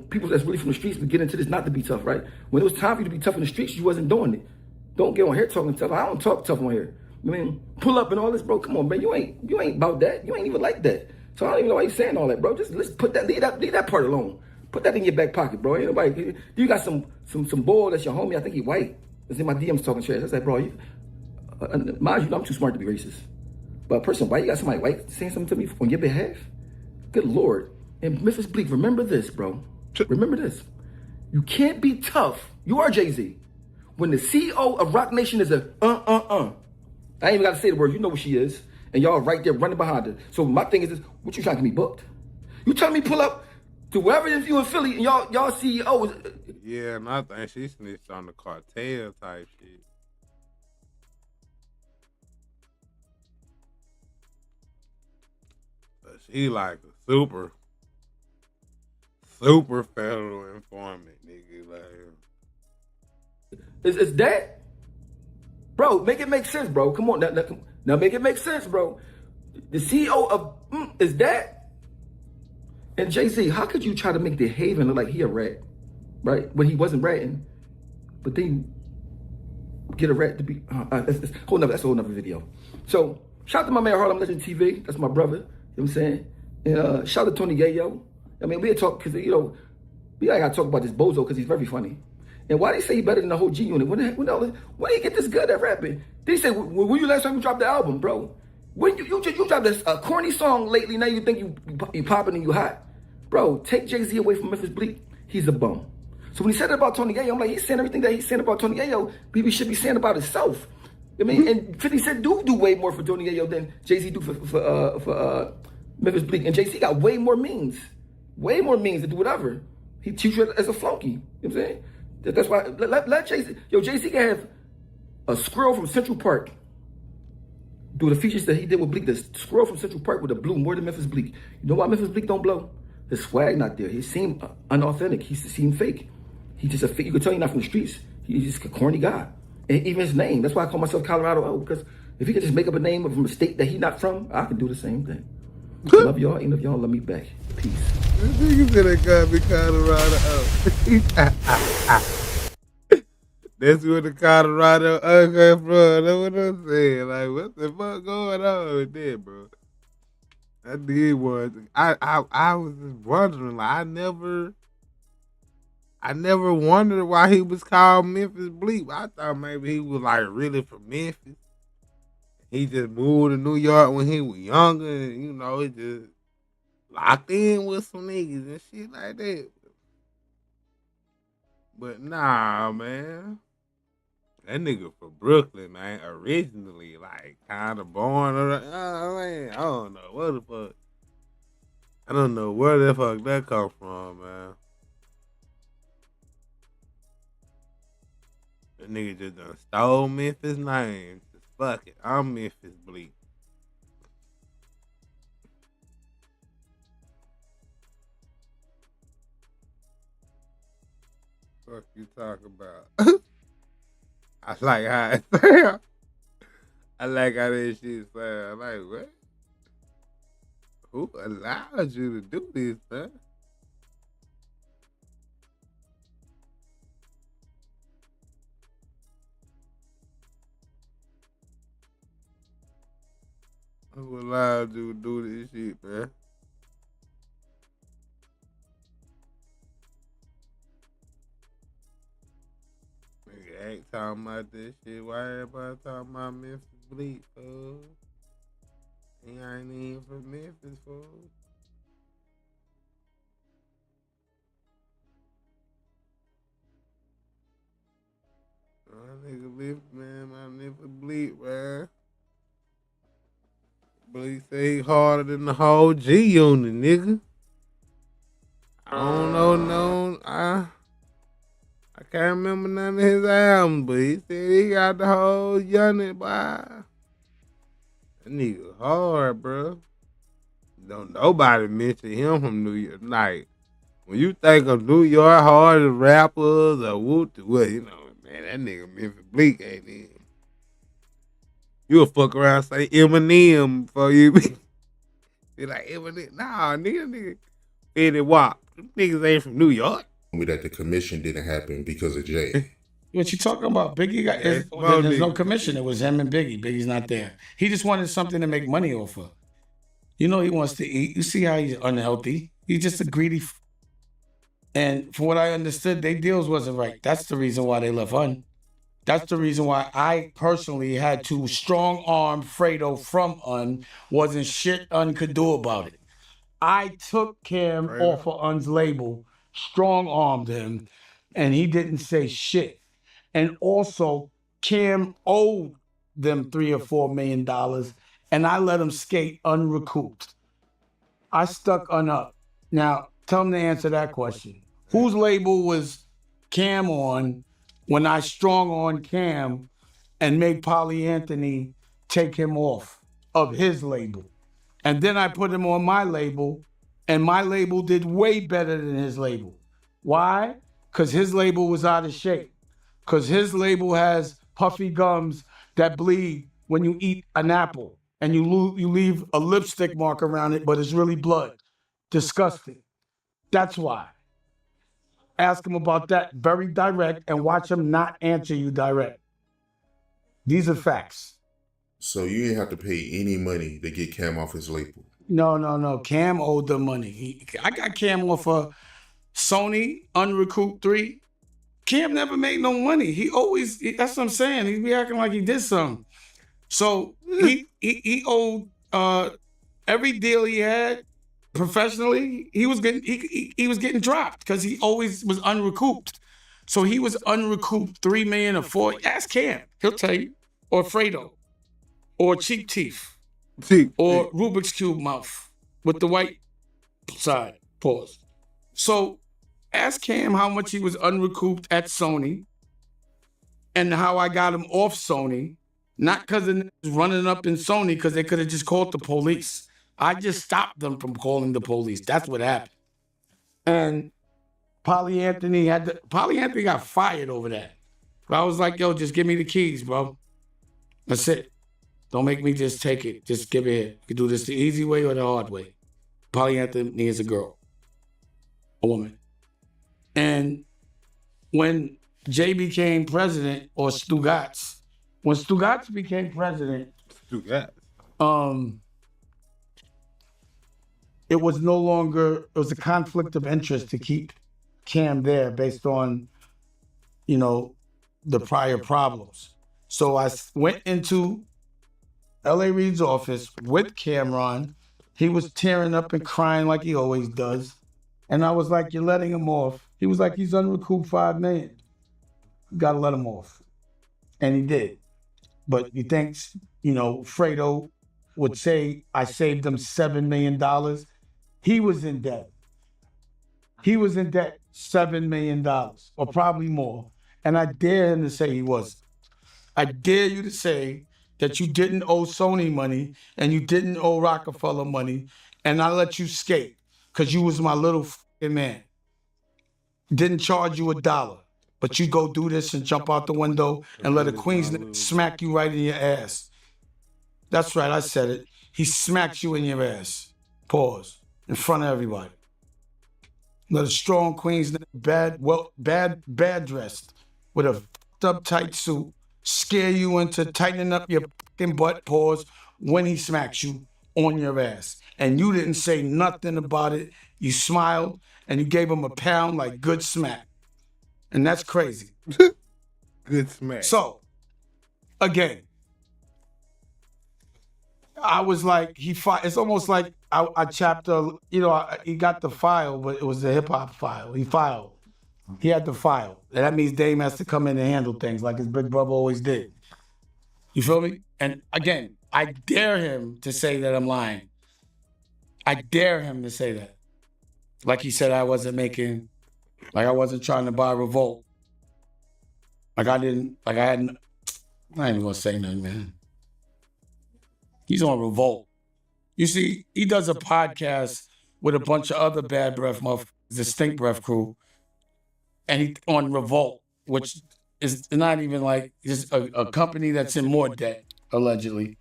people that's really from the streets would get into this not to be tough, right? When it was time for you to be tough in the streets, you wasn't doing it. Don't get on here talking tough. I don't talk tough on here. I mean, pull up and all this, bro. Come on, man. You ain't about that. You ain't even like that. So I don't even know why you saying all that, bro. Just let's leave that part alone. Put that in your back pocket, bro. Ain't nobody. You got some boy that's your homie. I think he white. It's in my DMs talking trash. I said, bro, mind you, I'm too smart to be racist. But a person white, you got somebody white saying something to me on your behalf? Good Lord. And Memphis Bleak, remember this, bro. Remember this. You can't be tough. You are Jay-Z. When the CEO of Rock Nation is a I ain't even got to say the word. You know what she is. And y'all right there running behind her. So my thing is this, what you trying to get me booked? You telling me pull up to wherever it is you in Philly and y'all CEO is... Yeah, and I think she snitched on the cartel type shit. But she like a super federal informant, nigga. Like, Is that? Bro, make it make sense, bro. Come on. Now make it make sense, bro. The CEO of is that? And Jay-Z, how could you try to make the Haven look like he a rat? Right? When he wasn't ratting. But then get a rat to be that's a whole nother video. So shout out to my man Harlem Legend TV. That's my brother. You know what I'm saying? And shout out to Tony Yayo. I mean, we talk because we gotta talk about this bozo because he's very funny. And why they say he better than the whole G Unit? When did he get this good at rapping? They say, when you last time you dropped the album, bro? When you dropped this corny song lately, now you think you popping and you hot. Bro, take Jay-Z away from Memphis Bleak. He's a bum. So when he said it about Tony Yayo, I'm like, he's saying everything that he's saying about Tony Yayo, he should be saying about himself. I mean, and 50 Cent do way more for Tony Yayo than Jay-Z do for Memphis Bleak. And Jay-Z got way more means to do whatever. He treats you as a flunky. You know what I'm saying? That's why, let Jay-Z, Jay-Z can have a squirrel from Central Park do the features that he did with Bleak. The squirrel from Central Park would have blew more than Memphis Bleak. You know why Memphis Bleak don't blow? The swag not there. He seemed unauthentic. He seemed fake. He's just a fake. You can tell he's not from the streets. He's just a corny guy. And even his name, that's why I call myself Colorado O, because if he could just make up a name from a state that he's not from, I could do the same thing. Love y'all, and if y'all love me back. Peace. This nigga said that got me Colorado O. That's where the Colorado O came from. That's what I'm saying. Like, what the fuck going on with that, bro? I did one. I was just wondering. Like, I never wondered why he was called Memphis Bleak. I thought maybe he was like really from Memphis. He just moved to New York when he was younger, and he just locked in with some niggas and shit like that. But nah, man. That nigga from Brooklyn, man, originally, like, kind of born around, man, I don't know what the fuck. I don't know where the fuck that come from, man. That nigga just done stole Memphis name. Just fuck it, I'm Memphis Bleak. Fuck you talk about? I like how it sound. I like how that shit sound. Like, what? Who allowed you to do this, man? Who allowed you to do this shit, man? Ain't talking about this shit. Why everybody talking about Memphis Bleak, fool? He ain't even from Memphis, fool. My nigga live, man. My Memphis Bleak, man. Bleak say he harder than the whole G Unit, nigga. I don't know, I can't remember none of his albums, but he said he got the whole unit, boy. That nigga hard, bro. Don't nobody mention him from New York. Like, when you think of New York hardest rappers or well, man, that nigga Memphis Bleak ain't in. You'll fuck around and say Eminem before you be like Eminem. Nah, nigga. Eddie Wop. Niggas ain't from New York. Me that the commission didn't happen because of Jay. What you talking about? Biggie got there's no commission. It was him and Biggie. Biggie's not there. He just wanted something to make money off of. You know he wants to eat. You see how he's unhealthy. He's just a greedy. And from what I understood, their deals wasn't right. That's the reason why they left Un. That's the reason why I personally had to strong arm Fredo from Un. Wasn't shit Un could do about it. I took Cam off of Un's label, strong armed him, and he didn't say shit. And also, Cam owed them $3 or $4 million, and I let him skate unrecouped. I stuck Un up. Now, tell him to answer that question. Whose label was Cam on when I strong on Cam and made Polly Anthony take him off of his label? And then I put him on my label, and my label did way better than his label. Why? Because his label was out of shape. Because his label has puffy gums that bleed when you eat an apple, and you leave a lipstick mark around it, but it's really blood. Disgusting. That's why. Ask him about that very direct and watch him not answer you direct. These are facts. So you didn't have to pay any money to get Cam off his label. No. Cam owed the money. I got Cam off of Sony Unrecouped 3. Cam never made no money. That's what I'm saying. He be acting like he did something. So he owed every deal he had professionally. He was getting dropped because he always was unrecouped. So he was unrecouped $3 million or $4 million. Ask Cam, he'll tell you. Or Fredo, or Cheap Teeth, or Rubik's Cube mouth with the white side. Pause. So ask Cam how much he was unrecouped at Sony and how I got him off Sony, not because of running up in Sony because they could have just called the police. I just stopped them from calling the police. That's what happened. And Polly Anthony got fired over that. But I was like, yo, just give me the keys, bro. That's it. Don't make me just take it. Just give it here. You can do this the easy way or the hard way. Polly Anthony is a girl. A woman. And when Jay became president, or Stugatz, when Stugatz became president, it was no longer, it was a conflict of interest to keep Cam there based on, the prior problems. So I went into L.A. Reid's office with Cameron. He was tearing up and crying like he always does. And I was like, you're letting him off. He was like, he's unrecouped $5 million. You gotta let him off. And he did. But you think, Fredo would say, I saved him $7 million. He was in debt. He was in debt $7 million, or probably more. And I dare him to say he wasn't. I dare you to say that you didn't owe Sony money and you didn't owe Rockefeller money, and I let you skate because you was my little fucking man. Didn't charge you $1, but you go do this and jump out the window and let a Queens smack you right in your ass. That's right, I said it. He smacks you in your ass. Pause. In front of everybody. Let a strong Queens bad dressed with a up tight suit scare you into tightening up your fucking butt, pause, when he smacks you on your ass. And you didn't say nothing about it. You smiled and you gave him a pound like good smack. And that's crazy. Good smack. So, again, I was like, it's almost like I chapped he got the file, but it was the hip hop file. He filed. He had the file. And that means Dame has to come in and handle things like his big brother always did. You feel me? And again, I dare him to say that I'm lying. I dare him to say that. Like he said I wasn't trying to buy Revolt. I ain't even gonna say nothing, man. He's on Revolt. You see, he does a podcast with a bunch of other bad breath motherfuckers, the Stink Breath crew, and he on Revolt, which is not even like just a company that's in more debt, allegedly.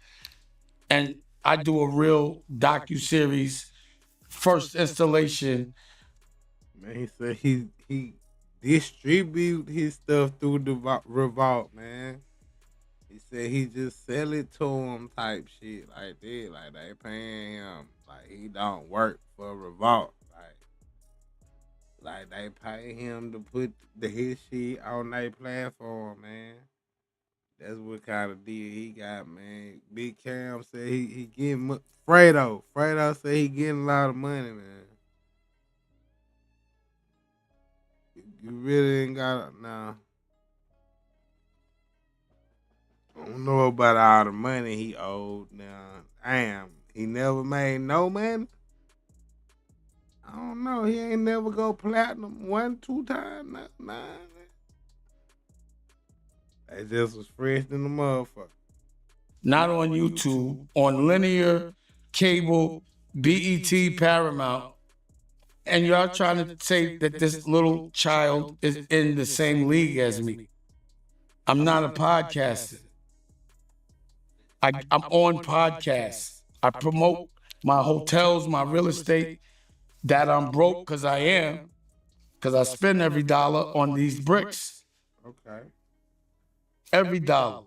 And I do a real docu-series first installation. Man, he said he distribute his stuff through the Revolt, man. He said he just sell it to him type shit like that. Like they paying him. Like he don't work for Revolt. Like they pay him to put his shit on their platform, man. That's what kind of deal he got, man. Big Cam said he getting Fredo said he getting a lot of money, man. You really ain't got nah. I don't know about all the money he owed now. Damn, he never made no money. I don't know. He ain't never go platinum 1-2 times. Nah. They just was fresh in the motherfucker. Not on YouTube, on linear, cable, BET, Paramount. And y'all trying to say that this little child is in the same league as me. I'm not a podcaster. I'm on podcasts. I promote my hotels, my real estate, that I'm broke because I am, because I spend every dollar on these bricks. Okay. Every dollar.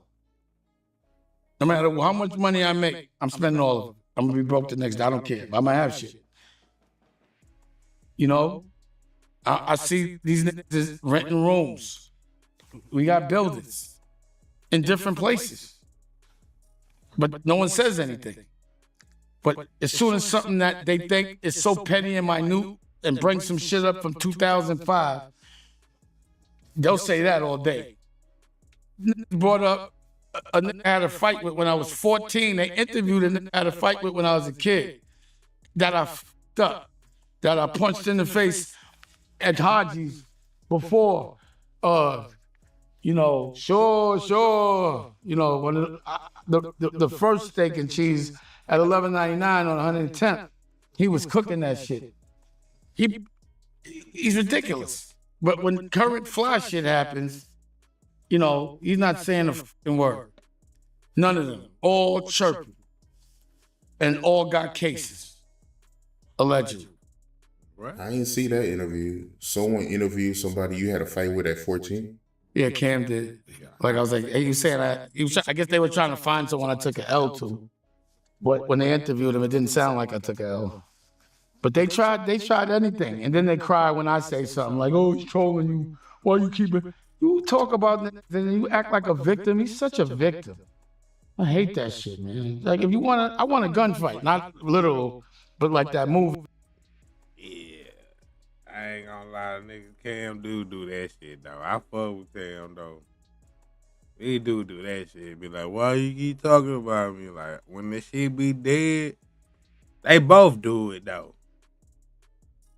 No matter how much money I make, I'm spending all of it. I'm going to be broke the next day. I don't care. I might have shit. You know? I see these niggas renting rooms. We got buildings in different places. But no one says anything. But as soon as something that they think is so petty and minute and bring some shit up from 2005, they'll say that all day. Brought up a nigga I had a fight with when I was 14. They interviewed a nigga I had a fight with when I was a kid. That I fucked up. That I punched in the face at Haji's before. Sure. You know, when the first steak and cheese at $11.99 on 110th, he was cooking that shit. He's ridiculous. But when current fly shit happens, you know, he's not saying a fucking word. None of them. All chirping. And all got cases. Allegedly. I didn't see that interview. Someone interviewed somebody you had a fight with at 14? Yeah, Cam did. Like I was like, hey, you saying I guess they were trying to find someone I took an L to. But when they interviewed him, it didn't sound like I took an L. But they tried anything. And then they cry when I say something like, oh, he's trolling you. Why you keep it? You talk about it, then you act like a victim. He's such a victim. I hate that shit, man. Like if you I want a gunfight, not literal, but like that movie. I ain't gonna lie, nigga. Cam do that shit, though. I fuck with Cam, though. He do that shit. Be like, why you keep talking about me? Like, when the shit be dead, they both do it, though.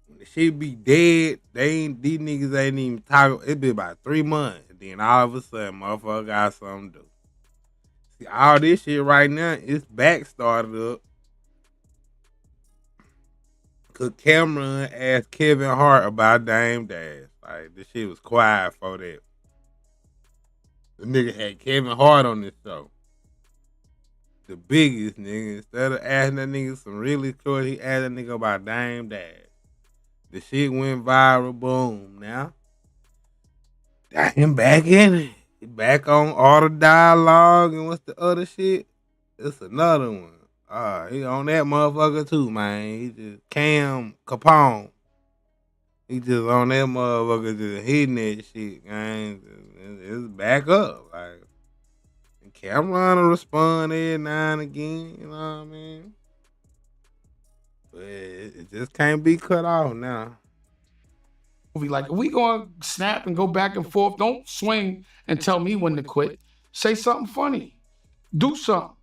When the shit be dead, these niggas ain't even talking. It be about 3 months. And then all of a sudden, motherfucker got something to do. See, all this shit right now, it's back started up. Cause Cameron asked Kevin Hart about Dame Dash. Like, this shit was quiet for that. The nigga had Kevin Hart on this show. The biggest nigga. Instead of asking that nigga some really short, he asked that nigga about Dame Dash. The shit went viral, boom. Now, Dame back in it. He back on all the dialogue and what's the other shit? It's another one. He on that motherfucker too, man. He just Cam Capone. He just on that motherfucker just hitting that shit, man. It's back up. Like, Cameron will respond every now and again, you know what I mean? But it just can't be cut off now. Like, we gonna snap and go back and forth. Don't swing and tell me when to quit. Say something funny. Do something.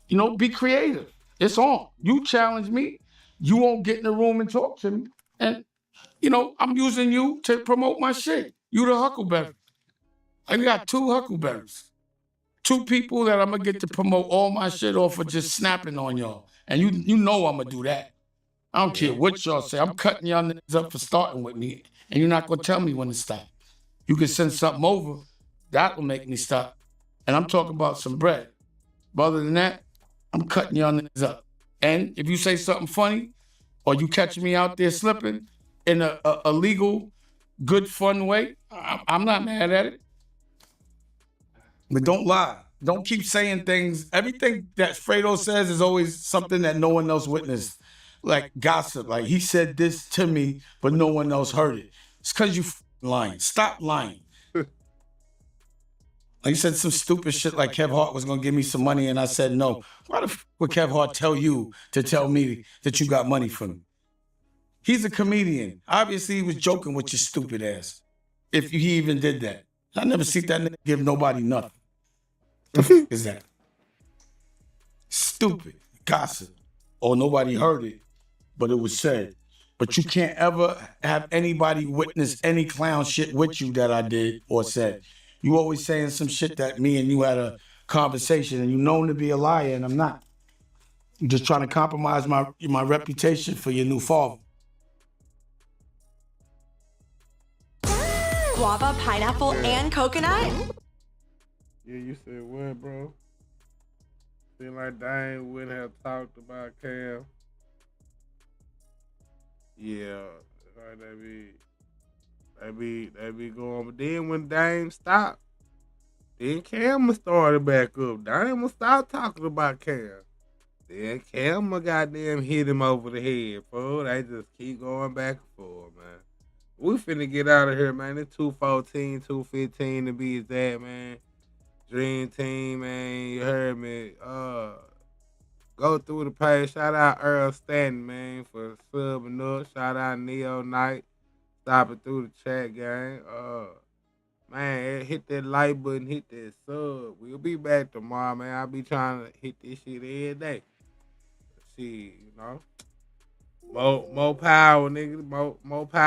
You know, be creative. It's on. You challenge me. You won't get in the room and talk to me. And, you know, I'm using you to promote my shit. You the Huckleberry. I got 2 Huckleberries. 2 people that I'm going to get to promote all my shit off for just snapping on y'all. And you know I'm going to do that. I don't care what y'all say. I'm cutting y'all niggas up for starting with me. And you're not going to tell me when to stop. You can send something over. That will make me stop. And I'm talking about some bread. But other than that, I'm cutting y'all niggas up. And if you say something funny, or you catch me out there slipping in a legal, good, fun way, I'm not mad at it. But don't lie. Don't keep saying things. Everything that Fredo says is always something that no one else witnessed. Like gossip. Like he said this to me, but no one else heard it. It's because you lying. Stop lying. Like you said some stupid shit like Kev Hart was going to give me some money and I said no. Why the f would Kev Hart tell you to tell me that you got money from me? He's a comedian. Obviously, he was joking with your stupid ass. If he even did that. I never see that nigga give nobody nothing. The f is that? Stupid. Gossip. Or nobody heard it, but it was said. But you can't ever have anybody witness any clown shit with you that I did or said. You always saying some shit that me and you had a conversation and you known to be a liar and I'm not. I'm just trying to compromise my reputation for your new father. Guava, pineapple, and coconut? Yeah, you said what, bro? Seemed like Dane wouldn't have talked about Cam. Yeah, like they be going. But then when Dame stopped, then Cam started back up. Dame will stop talking about Cam. Then Cam goddamn hit him over the head, fool. They just keep going back and forth, man. We finna get out of here, man. It's 2:14, 2:15 to be exact, man. Dream Team, man. You heard me. Go through the page. Shout out Earl Stanton, man, for subbing up. Shout out Neo Knight. Stopping through the chat, gang. Man, hit that like button, hit that sub. We'll be back tomorrow, man. I'll be trying to hit this shit every day. See, you know. More power, nigga. More power.